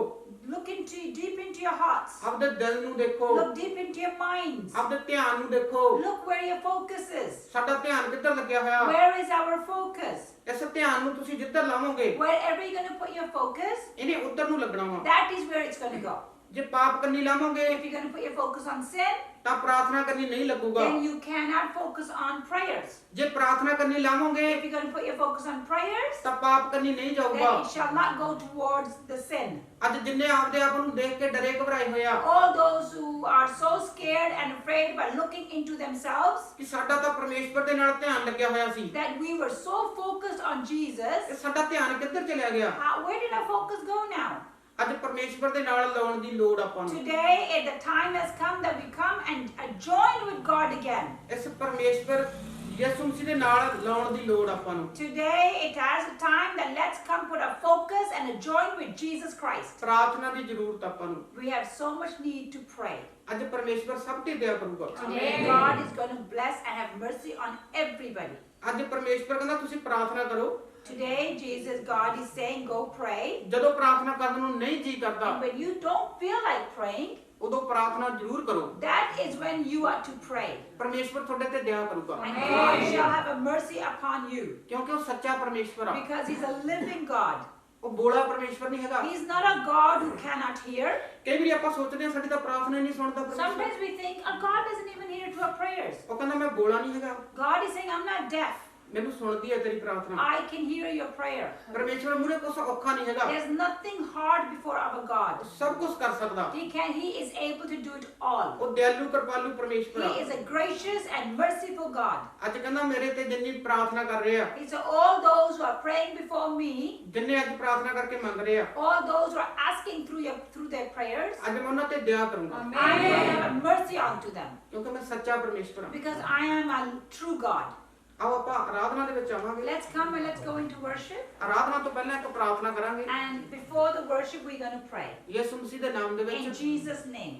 [SPEAKER 1] Look deep into your hearts.
[SPEAKER 2] ਆਪਦੇ ਦਿਲ ਨੂੰ ਦੇਖੋ,
[SPEAKER 1] Look deep into your minds.
[SPEAKER 2] ਆਪਦੇ ਧਿਆਨ ਨੂੰ ਦੇਖੋ।
[SPEAKER 1] Look where your focus is.
[SPEAKER 2] ਸਾਡਾ ਧਿਆਨ ਕਿੱਧਰ ਲੱਗਿਆ ਹੋਇਆ?
[SPEAKER 1] Where is our focus?
[SPEAKER 2] ਇਸ ਧਿਆਨ ਨੂੰ ਤੁਸੀਂ ਜਿੱਧਰ ਲਾਵੋਗੇ,
[SPEAKER 1] Wherever you're going to put your focus,
[SPEAKER 2] ਇਹਨੇ ਉੱਧਰ ਨੂੰ ਲੱਗਣਾ ਵਾ।
[SPEAKER 1] that is where it's going to go.
[SPEAKER 2] ਜੇ ਪਾਪ ਕਰਨੀ ਲਾਵਾਂਗੇ
[SPEAKER 1] If you're going to put your focus on sin,
[SPEAKER 2] ਤਾਂ ਪ੍ਰਾਰਥਨਾ ਕਰਨੀ ਨਹੀਂ ਲੱਗੂਗਾ।
[SPEAKER 1] then you cannot focus on prayers.
[SPEAKER 2] ਜੇ ਪ੍ਰਾਰਥਨਾ ਕਰਨੀ ਲਾਵਾਂਗੇ
[SPEAKER 1] If you're going to put your focus on prayers,
[SPEAKER 2] ਤਾਂ ਪਾਪ ਕਰਨੀ ਨਹੀਂ
[SPEAKER 1] then
[SPEAKER 2] ਜਾਊਗਾ।
[SPEAKER 1] it shall not go towards the sin.
[SPEAKER 2] ਅੱਜ ਜਿੰਨੇ ਆਪਦੇ ਆਪ ਨੂੰ ਦੇਖ ਕੇ ਡਰੇ ਘਬਰਾਏ ਹੋਏ ਆ
[SPEAKER 1] All those who are so scared and afraid by looking into themselves,
[SPEAKER 2] ਕਿ ਸਾਡਾ ਤਾਂ ਪਰਮੇਸ਼ਵਰ ਦੇ ਨਾਲ ਧਿਆਨ ਲੱਗਿਆ ਹੋਇਆ ਸੀ,
[SPEAKER 1] that we were so focused on Jesus,
[SPEAKER 2] ਤੇ ਸਾਡਾ ਧਿਆਨ ਕਿੱਧਰ ਚਲਿਆ ਗਿਆ?
[SPEAKER 1] where did our focus go now?
[SPEAKER 2] ਅੱਜ ਪਰਮੇਸ਼ਵਰ ਦੇ ਨਾਲ ਲਾਉਣ ਦੀ ਲੋੜ ਆਪਾਂ ਨੂੰ।
[SPEAKER 1] Today, the time has come that we come and join with God again.
[SPEAKER 2] ਇਸ ਪਰਮੇਸ਼ਵਰ ਯਿਸੂ ਮਸੀਹ ਦੇ ਨਾਲ ਲਾਉਣ ਦੀ ਲੋੜ ਆਪਾਂ ਨੂੰ।
[SPEAKER 1] Today, it has a time that let's come put our focus and join with Jesus Christ.
[SPEAKER 2] ਪ੍ਰਾਰਥਨਾ ਦੀ ਜ਼ਰੂਰਤ ਆਪਾਂ ਨੂੰ।
[SPEAKER 1] We have so much need to pray.
[SPEAKER 2] ਅੱਜ ਪਰਮੇਸ਼ਵਰ ਸਭ ਤੇ ਦਇਆ ਕਰੂਗਾ।
[SPEAKER 1] Today, God is going to bless and have mercy on everybody.
[SPEAKER 2] ਅੱਜ ਪਰਮੇਸ਼ਵਰ ਕਹਿੰਦਾ ਤੁਸੀਂ ਪ੍ਰਾਰਥਨਾ ਕਰੋ।
[SPEAKER 1] Today, Jesus, God is saying, go pray.
[SPEAKER 2] ਜਦੋਂ ਪ੍ਰਾਰਥਨਾ ਕਰਨ ਨੂੰ ਨਹੀਂ ਜੀ ਕਰਦਾ,
[SPEAKER 1] And when you don't feel like praying,
[SPEAKER 2] ਉਦੋਂ ਪ੍ਰਾਰਥਨਾ ਜ਼ਰੂਰ ਕਰੋ।
[SPEAKER 1] that is when you are to pray.
[SPEAKER 2] ਪਰਮੇਸ਼ਵਰ ਤੁਹਾਡੇ ਤੇ ਦਇਆ ਕਰੂਗਾ।
[SPEAKER 1] And God shall have a mercy upon you.
[SPEAKER 2] ਕਿਉਂਕਿ ਉਹ ਸੱਚਾ ਪਰਮੇਸ਼ਵਰ ਆ।
[SPEAKER 1] Because He's a living God.
[SPEAKER 2] ਉਹ ਬੋਲਾ ਪਰਮੇਸ਼ਵਰ ਨਹੀਂ ਹੈਗਾ।
[SPEAKER 1] He's not a God who cannot hear.
[SPEAKER 2] ਕਈ ਵਾਰੀ ਆਪਾਂ ਸੋਚਦੇ ਹਾਂ ਸਾਡੀ ਤਾਂ ਪ੍ਰਾਰਥਨਾ ਹੀ ਨਹੀਂ ਸੁਣਦਾ ਪਰਮੇਸ਼ਵਰ।
[SPEAKER 1] Sometimes we think, oh, God doesn't even hear to our prayers.
[SPEAKER 2] ਉਹ ਕਹਿੰਦਾ ਮੈਂ ਬੋਲਾ ਨਹੀਂ ਹੈਗਾ,
[SPEAKER 1] God is saying, I'm not deaf.
[SPEAKER 2] ਮੈਨੂੰ ਸੁਣਦੀ ਹੈ ਤੇਰੀ ਪ੍ਰਾਰਥਨਾ।
[SPEAKER 1] I can hear your prayer.
[SPEAKER 2] ਪਰਮੇਸ਼ਵਰ ਮੂਹਰੇ ਕੁਛ ਔਖਾ ਨਹੀਂ ਹੈਗਾ।
[SPEAKER 1] There's nothing hard before our God.
[SPEAKER 2] ਸਭ ਕੁਝ ਕਰ ਸਕਦਾ।
[SPEAKER 1] He is able to do it all.
[SPEAKER 2] ਉਹ ਦਿਆਲੂ ਕਿਰਪਾਲੂ ਪਰਮੇਸ਼ਵਰ ਆ।
[SPEAKER 1] He is a gracious and merciful God.
[SPEAKER 2] ਅੱਜ ਕਹਿੰਦਾ ਮੇਰੇ ਤੇ ਜਿੰਨੀ ਪ੍ਰਾਰਥਨਾ ਕਰ ਰਹੇ ਆ,
[SPEAKER 1] He said, all those who are praying before me,
[SPEAKER 2] ਜਿੰਨੇ ਅੱਜ ਪ੍ਰਾਰਥਨਾ ਕਰਕੇ ਮੰਗ ਰਹੇ ਆ,
[SPEAKER 1] all those who are asking through their prayers,
[SPEAKER 2] ਅੱਜ ਮੈਂ ਉਹਨਾਂ ਤੇ ਦਇਆ ਕਰੂੰਗਾ।
[SPEAKER 1] I will have mercy unto them.
[SPEAKER 2] ਕਿਉਂਕਿ ਮੈਂ ਸੱਚਾ ਪਰਮੇਸ਼ਵਰ ਹਾਂ।
[SPEAKER 1] Because I am a true God.
[SPEAKER 2] ਆਓ ਆਪਾਂ ਆਰਾਧਨਾ ਦੇ ਵਿੱਚ ਆਵਾਂਗੇ।
[SPEAKER 1] Let's come and let's go into worship.
[SPEAKER 2] ਆਰਾਧਨਾ ਤੋਂ ਪਹਿਲਾਂ ਇੱਕ ਪ੍ਰਾਰਥਨਾ ਕਰਾਂਗੇ।
[SPEAKER 1] And before the worship, we're going to pray.
[SPEAKER 2] ਯਿਸੂ ਮਸੀਹ ਦੇ ਨਾਮ ਦੇ
[SPEAKER 1] In
[SPEAKER 2] ਵਿੱਚ
[SPEAKER 1] Jesus' name.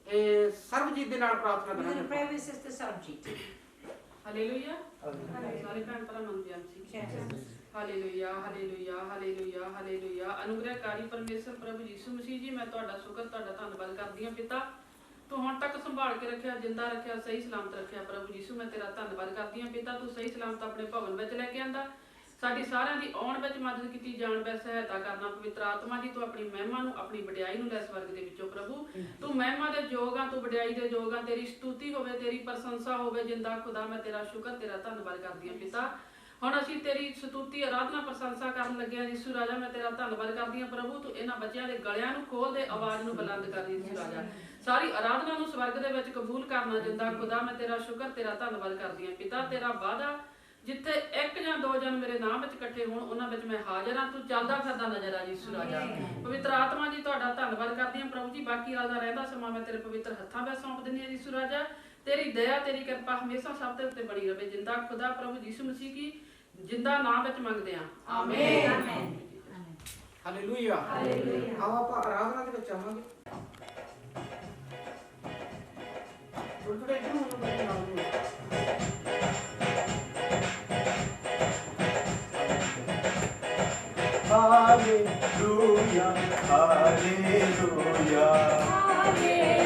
[SPEAKER 2] ਇਹ ਸਰਬਜੀਤ ਦੇ ਨਾਲ ਪ੍ਰਾਰਥਨਾ
[SPEAKER 1] We're going to
[SPEAKER 2] ਕਰਾਂਗੇ।
[SPEAKER 1] pray with Sister Sarabjit.
[SPEAKER 3] Hallelujah ਸਾਰੇ ਭੈਣ ਭਰਾ ਨੂੰ ਬੇਨਤੀ
[SPEAKER 1] Yes.
[SPEAKER 3] Hallelujah hallelujah hallelujah hallelujah ਅਨੁਗ੍ਰਹਕਾਰੀ ਪਰਮੇਸ਼ਰ ਪ੍ਰਭੂ ਯਿਸੂ ਮਸੀਹ ਜੀ, ਮੈਂ ਤੁਹਾਡਾ ਸ਼ੁਕਰ ਤੁਹਾਡਾ ਧੰਨਵਾਦ ਕਰਦੀ ਹਾਂ ਪਿਤਾ, ਤੂੰ ਹੁਣ ਤੱਕ ਸੰਭਾਲ ਕੇ ਰੱਖਿਆ, ਜਿੰਦਾ ਰੱਖਿਆ, ਸਹੀ ਸਲਾਮਤ ਰੱਖਿਆ। ਪ੍ਰਭੂ ਯਿਸੂ ਮੈਂ ਤੇਰਾ ਧੰਨਵਾਦ ਕਰਦੀ ਹਾਂ ਪਿਤਾ, ਤੂੰ ਸਹੀ ਸਲਾਮਤ ਆਪਣੇ ਭਵਨ ਵਿੱਚ ਲੈ ਕੇ ਆਂਦਾ, ਸਾਡੀ ਸਾਰਿਆਂ ਦੀ ਆਉਣ ਵਿੱਚ ਮਦਦ ਕੀਤੀ, ਜਾਣ ਵਿੱਚ ਸਹਾਇਤਾ ਕਰਨਾ। ਪਵਿੱਤਰ ਆਤਮਾ ਜੀ, ਤੂੰ ਆਪਣੀ ਮਹਿਮਾ ਨੂੰ, ਆਪਣੀ ਵਡਿਆਈ ਨੂੰ ਲੈ ਸਵਰਗ ਦੇ ਵਿੱਚੋਂ। ਪ੍ਰਭੂ ਤੂੰ ਮਹਿਮਾ ਦੇ ਯੋਗ ਆ, ਤੂੰ ਵਡਿਆਈ ਦੇ ਯੋਗ ਆ, ਤੇਰੀ ਸਤੂਤੀ ਹੋਵੇ, ਤੇਰੀ ਪ੍ਰਸ਼ੰਸਾ ਹੋਵੇ। ਜਿੰਦਾ ਖੁਦਾ ਮੈਂ ਤੇਰਾ ਸ਼ੁਕਰ ਤੇਰਾ ਧੰਨਵਾਦ ਕਰਦੀ ਹਾਂ ਪਿਤਾ। ਹੁਣ ਅਸੀਂ ਤੇਰੀ ਸਤੂਤੀ ਆਰਾਧਨਾ ਪ੍ਰਸ਼ੰਸਾ ਕਰਨ ਲੱਗੇ ਹਾਂ ਯਿਸੂ ਰਾਜਾ, ਮੈਂ ਤੇਰਾ ਧੰਨਵਾਦ ਕਰਦੀ ਹਾਂ ਪ੍ਰਭੂ, ਤੂੰ ਇਹਨਾਂ ਬੱਚਿਆਂ ਦੇ ਗਲਿਆਂ ਨੂੰ ਖੋਲ ਦੇ, ਆਵਾਜ਼ ਨੂੰ ਬੁਲੰਦ ਕਰ ਯਿਸੂ ਰਾਜਾ, ਸਾਰੀ ਆਰਾਧਨਾ ਨੂੰ ਸਵਰਗ ਦੇ ਵਿੱਚ ਕਬੂਲ ਕਰਨਾ। ਜਿੰਦਾ ਖੁਦਾ ਮੈਂ ਤੇਰਾ ਸ਼ੁਕਰ ਤੇਰਾ ਧੰਨਵਾਦ ਕਰਦੀ ਹਾਂ ਪਿਤਾ। ਤੇਰਾ ਵਾਅਦਾ ਜਿੱਥੇ ਇੱਕ ਜਾਂ ਦੋ ਜਨ ਮੇਰੇ ਨਾਮ ਵਿੱਚ ਇਕੱਠੇ ਹੋਣ, ਉਹਨਾਂ ਵਿੱਚ ਮੈਂ ਹਾਜ਼ਰ ਹਾਂ। ਤੂੰ ਚੱਲਦਾ ਫਿਰਦਾ ਨਜ਼ਰ ਆ ਯਿਸੂ ਰਾਜਾ। ਪਵਿੱਤਰ ਆਤਮਾ ਜੀ, ਤੁਹਾਡਾ ਧੰਨਵਾਦ ਕਰਦੀ ਹਾਂ ਪ੍ਰਭੂ ਜੀ। ਬਾਕੀ ਰਾਤ ਦਾ ਰਹਿੰਦਾ ਸਮਾਂ ਮੈਂ ਤੇਰੇ ਪਵਿੱਤਰ ਹੱਥਾਂ ਵਿੱਚ ਸੌਂਪ ਦਿੰਦੀ ਹਾਂ ਯਿਸੂ ਰਾਜਾ। ਤੇਰੀ ਦਇਆ ਤੇਰੀ ਕਿਰਪਾ ਹਮੇਸ਼ਾ ਸਭ ਦੇ ਉੱਤੇ ਬਣੀ ਰਹੇ। ਜਿੰਦਾ ਖੁਦਾ ਪ੍ਰਭੂ ਯਿਸੂ ਮਸੀਹ ਕੀ ਜਿੰਦਾ ਨਾਮ ਵਿੱਚ ਮੰਗਦੇ ਹਾਂ, ਆਮੀਨ।
[SPEAKER 2] Hallelujah
[SPEAKER 1] Hallelujah.
[SPEAKER 2] ਆਓ ਆਪਾਂ ਆਰਾਧਨਾ ਦੇ ਵਿੱਚ ਆਵਾਂਗੇ। ਥੋੜੇ ਇੱਧਰ ਨੂੰ ਮੇਰੇ ਨਾਲ ਨੂੰ।
[SPEAKER 4] Hallelujah, hallelujah, hallelujah,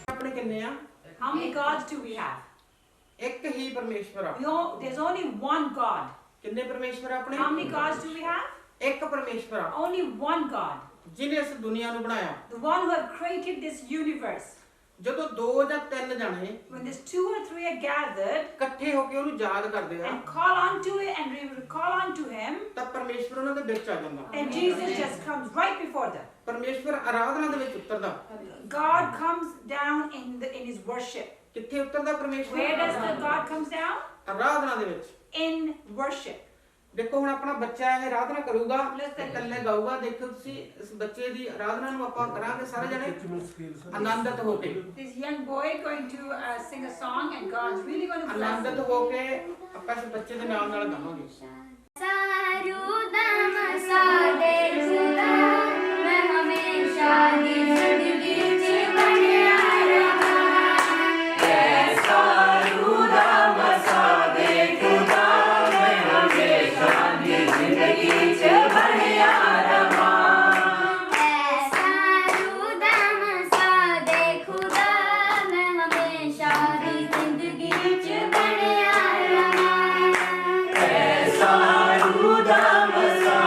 [SPEAKER 2] ਆਪਣੇ ਕਿੰਨੇ ਆ?
[SPEAKER 1] How many gods do we have?
[SPEAKER 2] ਇੱਕ ਹੀ ਪਰਮੇਸ਼ਵਰ ਆ।
[SPEAKER 1] There's only one God.
[SPEAKER 2] ਕਿੰਨੇ ਪਰਮੇਸ਼ਵਰ ਆ ਆਪਣੇ?
[SPEAKER 1] How many gods do we have?
[SPEAKER 2] ਇੱਕ ਪਰਮੇਸ਼ਵਰ ਆ
[SPEAKER 1] Only one God.
[SPEAKER 2] ਜਿਹਨੇ ਇਸ ਦੁਨੀਆ ਨੂੰ ਬਣਾਇਆ।
[SPEAKER 1] The one who have created this universe.
[SPEAKER 2] ਜਦੋਂ 2 ਜਾਂ 3 ਜਣੇ
[SPEAKER 1] When there's 2 or 3 are gathered
[SPEAKER 2] ਇਕੱਠੇ ਹੋ ਕੇ ਉਹਨੂੰ ਯਾਦ ਕਰਦੇ ਆ
[SPEAKER 1] and call on to it and call on to him,
[SPEAKER 2] ਤਾਂ ਪਰਮੇਸ਼ਵਰ ਉਹਨਾਂ ਦੇ ਵਿੱਚ ਆ ਜਾਂਦਾ।
[SPEAKER 1] and Jesus just comes right before them.
[SPEAKER 2] ਪਰਮੇਸ਼ਵਰ ਆਰਾਧਨਾ ਦੇ ਵਿੱਚ ਉਤਰਦਾ।
[SPEAKER 1] God comes down in his worship.
[SPEAKER 2] ਕਿੱਥੇ ਉਤਰਦਾ ਪਰਮੇਸ਼ਵਰ?
[SPEAKER 1] Where does the God comes down?
[SPEAKER 2] ਆਰਾਧਨਾ ਦੇ ਵਿੱਚ।
[SPEAKER 1] In worship.
[SPEAKER 2] ਦੇਖੋ ਹੁਣ ਆਪਣਾ ਬੱਚਾ ਇਹ ਆਰਾਧਨਾ ਕਰੂਗਾ ਤੇ ਇਕੱਲੇ ਗਾਊਗਾ। ਦੇਖੋ ਤੁਸੀਂ ਇਸ ਬੱਚੇ ਦੀ ਆਰਾਧਨਾ ਨੂੰ ਆਪਾਂ ਕਰਾਂਗੇ ਸਾਰੇ ਜਣੇ ਆਨੰਦਿਤ ਹੋ ਕੇ।
[SPEAKER 1] This young boy going to sing a song and God's really going to bless
[SPEAKER 2] ਆਨੰਦਿਤ
[SPEAKER 1] him.
[SPEAKER 2] ਹੋ ਕੇ ਆਪਾਂ ਇਸ ਬੱਚੇ ਦੇ ਨਾਲ ਨਾਲ ਗਾਵਾਂਗੇ।
[SPEAKER 5] सारूदम सादे खुदा मैं हमेशा दी जिंदगी च बनया रहा। सारूदम सादे खुदा मैं हमेशा दी जिंदगी च बनया रहा। सारूदम सादे खुदा मैं हमेशा दी जिंदगी च बनया रहा।
[SPEAKER 4] सारूदम सा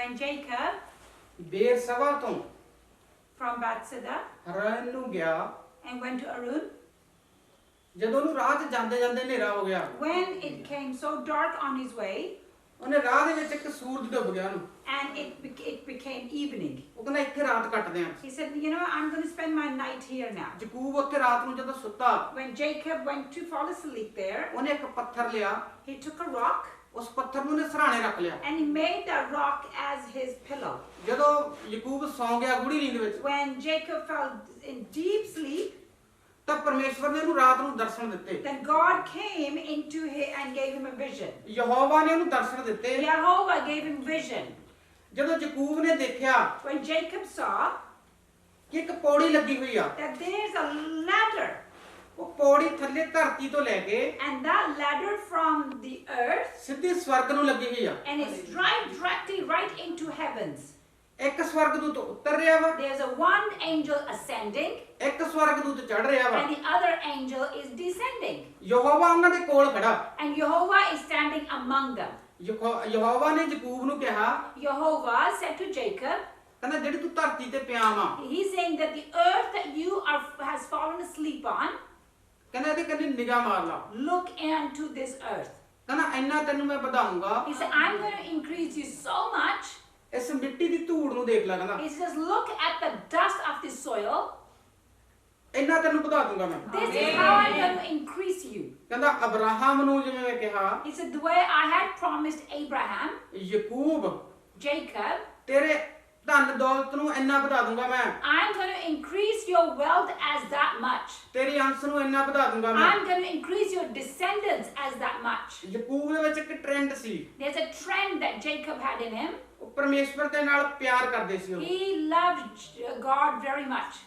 [SPEAKER 1] when Jacob
[SPEAKER 2] ਬੇਰਸਵਾ ਤੋਂ
[SPEAKER 1] from Bathsheba
[SPEAKER 2] ਹਰਨ ਨੂੰ ਗਿਆ,
[SPEAKER 1] and went to Arun,
[SPEAKER 2] ਜਦੋਂ ਉਹਨੂੰ ਰਾਹ 'ਚ ਜਾਂਦੇ ਜਾਂਦੇ ਹਨੇਰਾ ਹੋ ਗਿਆ,
[SPEAKER 1] when it came so dark on his way
[SPEAKER 2] ਉਹਨੇ ਰਾਹ ਦੇ ਵਿੱਚ ਇੱਕ ਸੂਰਜ ਡੁੱਬ ਗਿਆ ਉਹਨੂੰ,
[SPEAKER 1] and it became evening,
[SPEAKER 2] ਉਹ ਕਹਿੰਦਾ ਇੱਥੇ ਰਾਤ ਕੱਟਦੇ ਆਂ।
[SPEAKER 1] he said, you know, I'm going to spend my night here now.
[SPEAKER 2] Yakub ਉੱਥੇ ਰਾਤ ਨੂੰ ਜਦੋਂ ਸੁੱਤਾ,
[SPEAKER 1] When Jacob went to fall asleep there,
[SPEAKER 2] ਉਹਨੇ ਇੱਕ ਪੱਥਰ ਲਿਆ,
[SPEAKER 1] he took a rock
[SPEAKER 2] ਉਸ ਪੱਥਰ ਨੂੰ ਉਹਨੇ ਸਰਾਣੇ ਰੱਖ ਲਿਆ।
[SPEAKER 1] and he made that rock as his pillow.
[SPEAKER 2] ਜਦੋਂ ਯਕੂਬ ਸੌਂ ਗਿਆ ਗੂੜੀ ਨੀਂਦ ਵਿੱਚ,
[SPEAKER 1] When Jacob fell in deep sleep,
[SPEAKER 2] ਤਾਂ ਪਰਮੇਸ਼ਵਰ ਨੇ ਉਹਨੂੰ ਰਾਤ ਨੂੰ ਦਰਸ਼ਨ ਦਿੱਤੇ।
[SPEAKER 1] then God came into him and gave him a vision.
[SPEAKER 2] Jehovah ਨੇ ਉਹਨੂੰ ਦਰਸ਼ਨ ਦਿੱਤੇ।
[SPEAKER 1] Jehovah gave him vision.
[SPEAKER 2] ਜਦੋਂ ਯਕੂਬ ਨੇ ਦੇਖਿਆ
[SPEAKER 1] When Jacob saw
[SPEAKER 2] ਕਿ ਇੱਕ ਪੌੜੀ ਲੱਗੀ ਹੋਈ ਆ,
[SPEAKER 1] that there's a ladder,
[SPEAKER 2] ਉਹ ਪੌੜੀ ਥੱਲੇ ਧਰਤੀ ਤੋਂ ਲੈ ਕੇ
[SPEAKER 1] and that ladder from the earth,
[SPEAKER 2] ਸਿੱਧੀ ਸਵਰਗ ਨੂੰ ਲੱਗੀ ਹੋਈ ਆ।
[SPEAKER 1] and it's directly right into heavens.
[SPEAKER 2] ਇੱਕ ਸਵਰਗਦੂਤ ਉੱਤਰ ਰਿਹਾ ਵਾ,
[SPEAKER 1] There's a one angel ascending,
[SPEAKER 2] ਇੱਕ ਸਵਰਗਦੂਤ ਚੜ ਰਿਹਾ ਵਾ।
[SPEAKER 1] and the other angel is descending.
[SPEAKER 2] Jehovah ਉਹਨਾਂ ਦੇ ਕੋਲ ਖੜਾ।
[SPEAKER 1] And Jehovah is standing among them.
[SPEAKER 2] Jehovah ਨੇ ਯਕੂਬ ਨੂੰ ਕਿਹਾ,
[SPEAKER 1] Jehovah said to Jacob,
[SPEAKER 2] ਕਹਿੰਦਾ ਜਿਹੜੀ ਤੂੰ ਧਰਤੀ ਤੇ ਪਿਆ ਵਾ,
[SPEAKER 1] he's saying that the earth that you has fallen asleep on,
[SPEAKER 2] ਕਹਿੰਦਾ ਇਹਦੇ ਕੰਨੀ ਨਿਗਾਹ ਮਾਰ ਲਾ।
[SPEAKER 1] look into this earth.
[SPEAKER 2] ਕਹਿੰਦਾ ਇੰਨਾ ਤੈਨੂੰ ਮੈਂ ਵਧਾਉਂਗਾ,
[SPEAKER 1] He said, I'm going to increase you so much.
[SPEAKER 2] ਇਸ ਮਿੱਟੀ ਦੀ ਧੂੜ ਨੂੰ ਦੇਖ ਲੈ, ਕਹਿੰਦਾ
[SPEAKER 1] He says, look at the dust of the soil.
[SPEAKER 2] ਇੰਨਾ ਤੈਨੂੰ ਵਧਾ ਦੂੰਗਾ ਮੈਂ।
[SPEAKER 1] This is how I'm going to increase you.
[SPEAKER 2] ਕਹਿੰਦਾ ਅਬਰਾਹਮ ਨੂੰ ਜਿਵੇਂ ਮੈਂ ਕਿਹਾ,
[SPEAKER 1] He said, the way I had promised Abraham,
[SPEAKER 2] Yakub
[SPEAKER 1] Jacob,
[SPEAKER 2] ਤੇਰੇ ਧਨ ਦੌਲਤ ਨੂੰ ਇੰਨਾ ਵਧਾ ਦੂੰਗਾ ਮੈਂ,
[SPEAKER 1] I'm going to increase your wealth as that much.
[SPEAKER 2] ਤੇਰੀ ਅੰਸ਼ ਨੂੰ ਇੰਨਾ ਵਧਾ ਦੂੰਗਾ ਮੈਂ।
[SPEAKER 1] I'm going to increase your descendants as that much.
[SPEAKER 2] Yakub ਦੇ ਵਿੱਚ ਇੱਕ trend C,
[SPEAKER 1] There's a trend that Jacob had in him.
[SPEAKER 2] ਉਹ ਪਰਮੇਸ਼ਵਰ ਦੇ ਨਾਲ ਪਿਆਰ ਕਰਦੇ ਸੀ ਉਹ।
[SPEAKER 1] He loved God very much.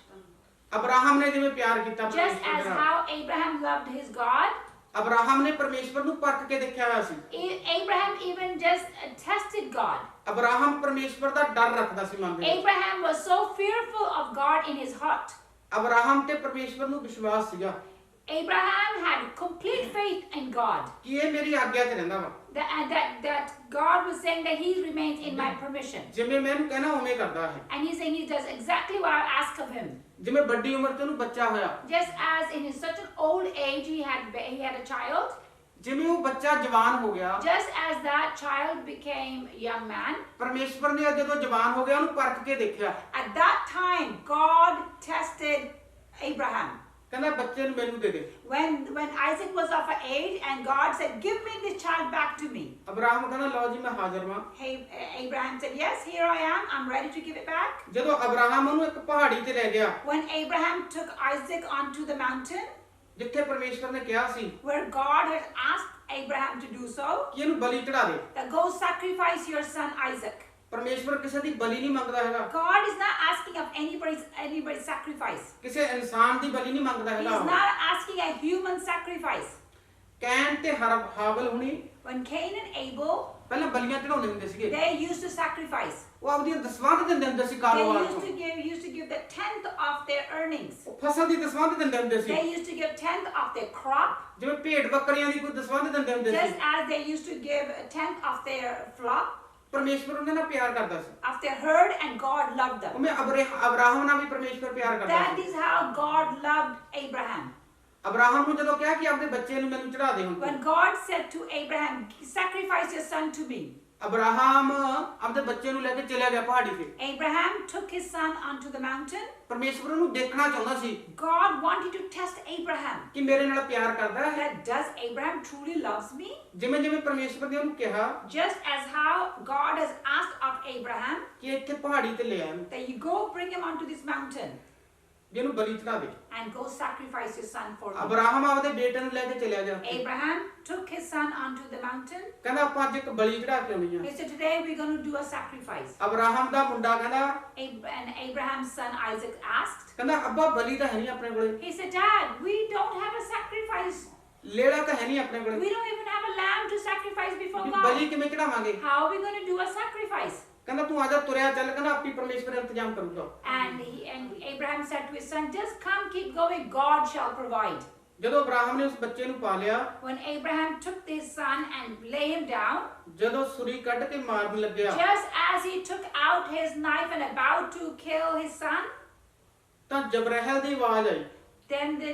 [SPEAKER 2] Abraham ਨੇ ਜਿਵੇਂ ਪਿਆਰ ਕੀਤਾ
[SPEAKER 1] Just
[SPEAKER 2] ਪਰਮੇਸ਼ਵਰ
[SPEAKER 1] as
[SPEAKER 2] ਦੇ ਨਾਲ,
[SPEAKER 1] how Abraham loved his God,
[SPEAKER 2] Abraham ਨੇ ਪਰਮੇਸ਼ਵਰ ਨੂੰ ਪਰਖ ਕੇ ਦੇਖਿਆ ਹੋਇਆ ਸੀ।
[SPEAKER 1] Abraham even just tested God.
[SPEAKER 2] Abraham ਪਰਮੇਸ਼ਵਰ ਦਾ ਡਰ ਰੱਖਦਾ ਸੀ ਮਨ ਦੇ ਵਿੱਚ।
[SPEAKER 1] Abraham was so fearful of God in his heart.
[SPEAKER 2] Abraham ਤੇ ਪਰਮੇਸ਼ਵਰ ਨੂੰ ਵਿਸ਼ਵਾਸ ਸੀਗਾ
[SPEAKER 1] Abraham had complete faith in God.
[SPEAKER 2] ਕਿ ਇਹ ਮੇਰੀ ਆਗਿਆ 'ਚ ਰਹਿੰਦਾ ਵਾ,
[SPEAKER 1] That God was saying that he remains in my permission.
[SPEAKER 2] ਜਿਵੇਂ ਮੈਂ ਇਹਨੂੰ ਕਹਿਣਾ ਉਵੇਂ ਕਰਦਾ ਹੈ।
[SPEAKER 1] And he's saying he does exactly what I ask of him.
[SPEAKER 2] ਜਿਵੇਂ ਵੱਡੀ ਉਮਰ 'ਚ ਉਹਨੂੰ ਬੱਚਾ ਹੋਇਆ,
[SPEAKER 1] Just as in his such an old age he had a child,
[SPEAKER 2] ਜਿਵੇਂ ਉਹ ਬੱਚਾ ਜਵਾਨ ਹੋ ਗਿਆ,
[SPEAKER 1] just as that child became a young man,
[SPEAKER 2] ਪਰਮੇਸ਼ਵਰ ਨੇ ਜਦੋਂ ਜਵਾਨ ਹੋ ਗਿਆ ਉਹਨੂੰ ਪਰਖ ਕੇ ਦੇਖਿਆ,
[SPEAKER 1] at that time God tested Abraham.
[SPEAKER 2] ਕਹਿੰਦਾ ਬੱਚੇ ਨੂੰ ਮੈਨੂੰ ਦੇ ਦੇ।
[SPEAKER 1] When Isaac was of age and God said, give me this child back to me.
[SPEAKER 2] Abraham ਕਹਿੰਦਾ ਲਓ ਜੀ ਮੈਂ ਹਾਜ਼ਰ ਹਾਂ।
[SPEAKER 1] Abraham said, yes, here I am, I'm ready to give it back.
[SPEAKER 2] ਜਦੋਂ ਅਬਰਾਹਮ ਉਹਨੂੰ ਇੱਕ ਪਹਾੜੀ ਤੇ ਲੈ ਗਿਆ,
[SPEAKER 1] When Abraham took Isaac onto the mountain,
[SPEAKER 2] ਜਿੱਥੇ ਪਰਮੇਸ਼ਵਰ ਨੇ ਕਿਹਾ ਸੀ
[SPEAKER 1] where God had asked Abraham to do so,
[SPEAKER 2] ਕਿ ਇਹਨੂੰ ਬਲੀ ਚੜਾ ਦੇ,
[SPEAKER 1] that go sacrifice your son Isaac.
[SPEAKER 2] ਪਰਮੇਸ਼ਵਰ ਕਿਸੇ ਦੀ ਬਲੀ ਨਹੀਂ ਮੰਗਦਾ ਹੈਗਾ,
[SPEAKER 1] God is not asking of anybody's sacrifice.
[SPEAKER 2] ਕਿਸੇ ਇਨਸਾਨ ਦੀ ਬਲੀ ਨਹੀਂ ਮੰਗਦਾ
[SPEAKER 1] He is
[SPEAKER 2] ਹੈਗਾ।
[SPEAKER 1] not asking a human sacrifice.
[SPEAKER 2] Can ਤੇ ਹਾਬਲ ਹੁਣੀ
[SPEAKER 1] When Cain and Abel,
[SPEAKER 2] ਪਹਿਲਾਂ ਬਲੀਆਂ ਚੜਾਉਂਦੇ ਹੁੰਦੇ ਸੀਗੇ,
[SPEAKER 1] they used to sacrifice.
[SPEAKER 2] ਉਹ ਆਪਦੀਆਂ ਦਸਵੰਧ ਦਿੰਦੇ ਹੁੰਦੇ ਸੀ
[SPEAKER 1] They
[SPEAKER 2] ਕਾਰੋਬਾਰ
[SPEAKER 1] used
[SPEAKER 2] ਤੋਂ,
[SPEAKER 1] to give the 10th of their earnings.
[SPEAKER 2] ਉਹ ਫਸਲ ਦੀ ਦਸਵੰਧ ਦਿੰਦੇ ਹੁੰਦੇ ਸੀ,
[SPEAKER 1] They used to give 10th of their crop,
[SPEAKER 2] ਜਿਵੇਂ ਭੇਡ ਬੱਕਰੀਆਂ ਦੀ ਕੋਈ ਦਸਵੰਧ ਦਿੰਦੇ ਹੁੰਦੇ
[SPEAKER 1] just
[SPEAKER 2] C.
[SPEAKER 1] as they used to give a 10th of their flock,
[SPEAKER 2] ਪਰਮੇਸ਼ਵਰ ਉਹਨਾਂ ਨਾਲ ਪਿਆਰ ਕਰਦਾ ਸੀ,
[SPEAKER 1] of their herd, and God loved them.
[SPEAKER 2] ਉਵੇਂ ਅਬਰਾਹਮ ਨਾਲ ਵੀ ਪਰਮੇਸ਼ਵਰ ਪਿਆਰ ਕਰਦਾ
[SPEAKER 1] That
[SPEAKER 2] C.
[SPEAKER 1] is how God loved Abraham.
[SPEAKER 2] Abraham ਨੂੰ ਜਦੋਂ ਕਿਹਾ ਕਿ ਆਪਣੇ ਬੱਚੇ ਨੂੰ ਮੈਨੂੰ ਚੜਾ ਦੇ ਹੁਣ
[SPEAKER 1] When God said to Abraham, sacrifice your son to me,
[SPEAKER 2] Abraham ਆਪਣੇ ਬੱਚੇ ਨੂੰ ਲੈ ਕੇ ਚਲਿਆ ਗਿਆ ਪਹਾੜੀ ਤੇ।
[SPEAKER 1] Abraham took his son onto the mountain.
[SPEAKER 2] ਪਰਮੇਸ਼ਵਰ ਨੂੰ ਦੇਖਣਾ ਚਾਹੁੰਦਾ ਸੀ
[SPEAKER 1] God wanted to test Abraham.
[SPEAKER 2] ਕਿ ਮੇਰੇ ਨਾਲ ਪਿਆਰ ਕਰਦਾ ਹੈ,
[SPEAKER 1] That does Abraham truly loves me?
[SPEAKER 2] ਜਿਵੇਂ ਜਿਵੇਂ ਪਰਮੇਸ਼ਵਰ ਨੇ ਉਹਨੂੰ ਕਿਹਾ
[SPEAKER 1] Just as how God has asked of Abraham
[SPEAKER 2] ਕਿ ਇੱਥੇ ਪਹਾੜੀ ਤੇ ਲੈ ਆ ਇਹਨੂੰ,
[SPEAKER 1] that you go bring him onto this mountain
[SPEAKER 2] ਵੀ ਇਹਨੂੰ ਬਲੀ ਚੜਾ ਦੇ।
[SPEAKER 1] and go sacrifice your son for me.
[SPEAKER 2] Abraham ਆਪਦੇ ਬੇਟੇ ਨੂੰ ਲੈ ਕੇ ਚਲਿਆ ਗਿਆ,
[SPEAKER 1] Abraham took his son onto the mountain.
[SPEAKER 2] ਕਹਿੰਦਾ ਆਪਾਂ ਅੱਜ ਇੱਕ ਬਲੀ ਚੜਾ ਕੇ ਆਉਣੀ ਆ।
[SPEAKER 1] He said, today we're going to do a sacrifice.
[SPEAKER 2] Abraham ਦਾ ਮੁੰਡਾ ਕਹਿੰਦਾ
[SPEAKER 1] And Abraham's son Isaac asked,
[SPEAKER 2] ਕਹਿੰਦਾ ਅੱਬਾ ਬਲੀ ਤਾਂ ਹੈ ਨਹੀਂ ਆਪਣੇ ਕੋਲੇ,
[SPEAKER 1] he said, Dad, we don't have a sacrifice.
[SPEAKER 2] ਲੇੜਾ ਤਾਂ ਹੈ ਨਹੀਂ ਆਪਣੇ ਕੋਲੇ,
[SPEAKER 1] We don't even have a lamb to sacrifice before
[SPEAKER 2] we
[SPEAKER 1] God.
[SPEAKER 2] ਬਲੀ ਕਿਵੇਂ ਚੜਾਵਾਂਗੇ?
[SPEAKER 1] How are we going to do a sacrifice?
[SPEAKER 2] ਕਹਿੰਦਾ ਤੂੰ ਆਜਾ ਤੁਰਿਆ ਚੱਲ, ਕਹਿੰਦਾ ਆਪੀ ਪਰਮੇਸ਼ਵਰ ਇੰਤਜ਼ਾਮ ਕਰੂਗਾ।
[SPEAKER 1] And Abraham said to his son, just come, keep going, God shall provide.
[SPEAKER 2] ਜਦੋਂ ਅਬਰਾਹਮ ਨੇ ਉਸ ਬੱਚੇ ਨੂੰ ਪਾ ਲਿਆ,
[SPEAKER 1] when Abraham took his son and lay him down,
[SPEAKER 2] ਜਦੋਂ ਛੁਰੀ ਕੱਢ ਕੇ ਮਾਰਨ ਲੱਗਿਆ,
[SPEAKER 1] just as he took out his knife and about to kill his son,
[SPEAKER 2] ਤਾਂ ਜਬਰਾਇਲ ਦੀ ਆਵਾਜ਼ ਆਈ,
[SPEAKER 1] then the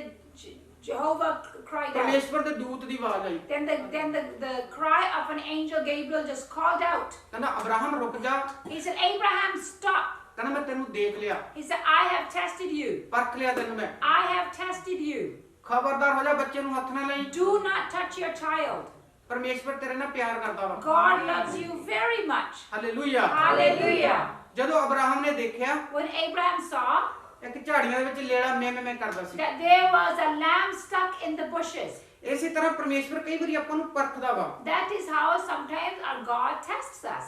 [SPEAKER 1] Jehovah cried out.
[SPEAKER 2] ਪਰਮੇਸ਼ਵਰ ਦੇ ਦੂਤ ਦੀ ਆਵਾਜ਼ ਆਈ,
[SPEAKER 1] Then the cry of an angel Gabriel just called out.
[SPEAKER 2] ਕਹਿੰਦਾ ਅਬਰਾਹਮ ਰੁਕ ਜਾ,
[SPEAKER 1] He said, Abraham, stop.
[SPEAKER 2] ਕਹਿੰਦਾ ਮੈਂ ਤੈਨੂੰ ਦੇਖ ਲਿਆ,
[SPEAKER 1] He said, I have tested you.
[SPEAKER 2] ਪਰਖ ਲਿਆ ਤੈਨੂੰ ਮੈਂ,
[SPEAKER 1] I have tested you.
[SPEAKER 2] ਖਬਰਦਾਰ ਹੋ ਜਾ, ਬੱਚੇ ਨੂੰ ਹੱਥ ਨਾ ਲਾਈ,
[SPEAKER 1] Do not touch your child.
[SPEAKER 2] ਪਰਮੇਸ਼ਵਰ ਤੇਰੇ ਨਾਲ ਪਿਆਰ ਕਰਦਾ ਵਾ।
[SPEAKER 1] God loves you very much.
[SPEAKER 2] Hallelujah.
[SPEAKER 1] Hallelujah.
[SPEAKER 2] ਜਦੋਂ ਅਬਰਾਹਮ ਨੇ ਦੇਖਿਆ
[SPEAKER 1] When Abraham saw
[SPEAKER 2] ਇੱਕ ਝਾੜੀਆਂ ਦੇ ਵਿੱਚ ਲੇਲਾ ਮੈਂ ਕਰਦਾ ਸੀ,
[SPEAKER 1] that there was a lamb stuck in the bushes,
[SPEAKER 2] ਇਸੇ ਤਰ੍ਹਾਂ ਪਰਮੇਸ਼ਵਰ ਕਈ ਵਾਰੀ ਆਪਾਂ ਨੂੰ ਪਰਖਦਾ ਵਾ।
[SPEAKER 1] that is how sometimes our God tests us.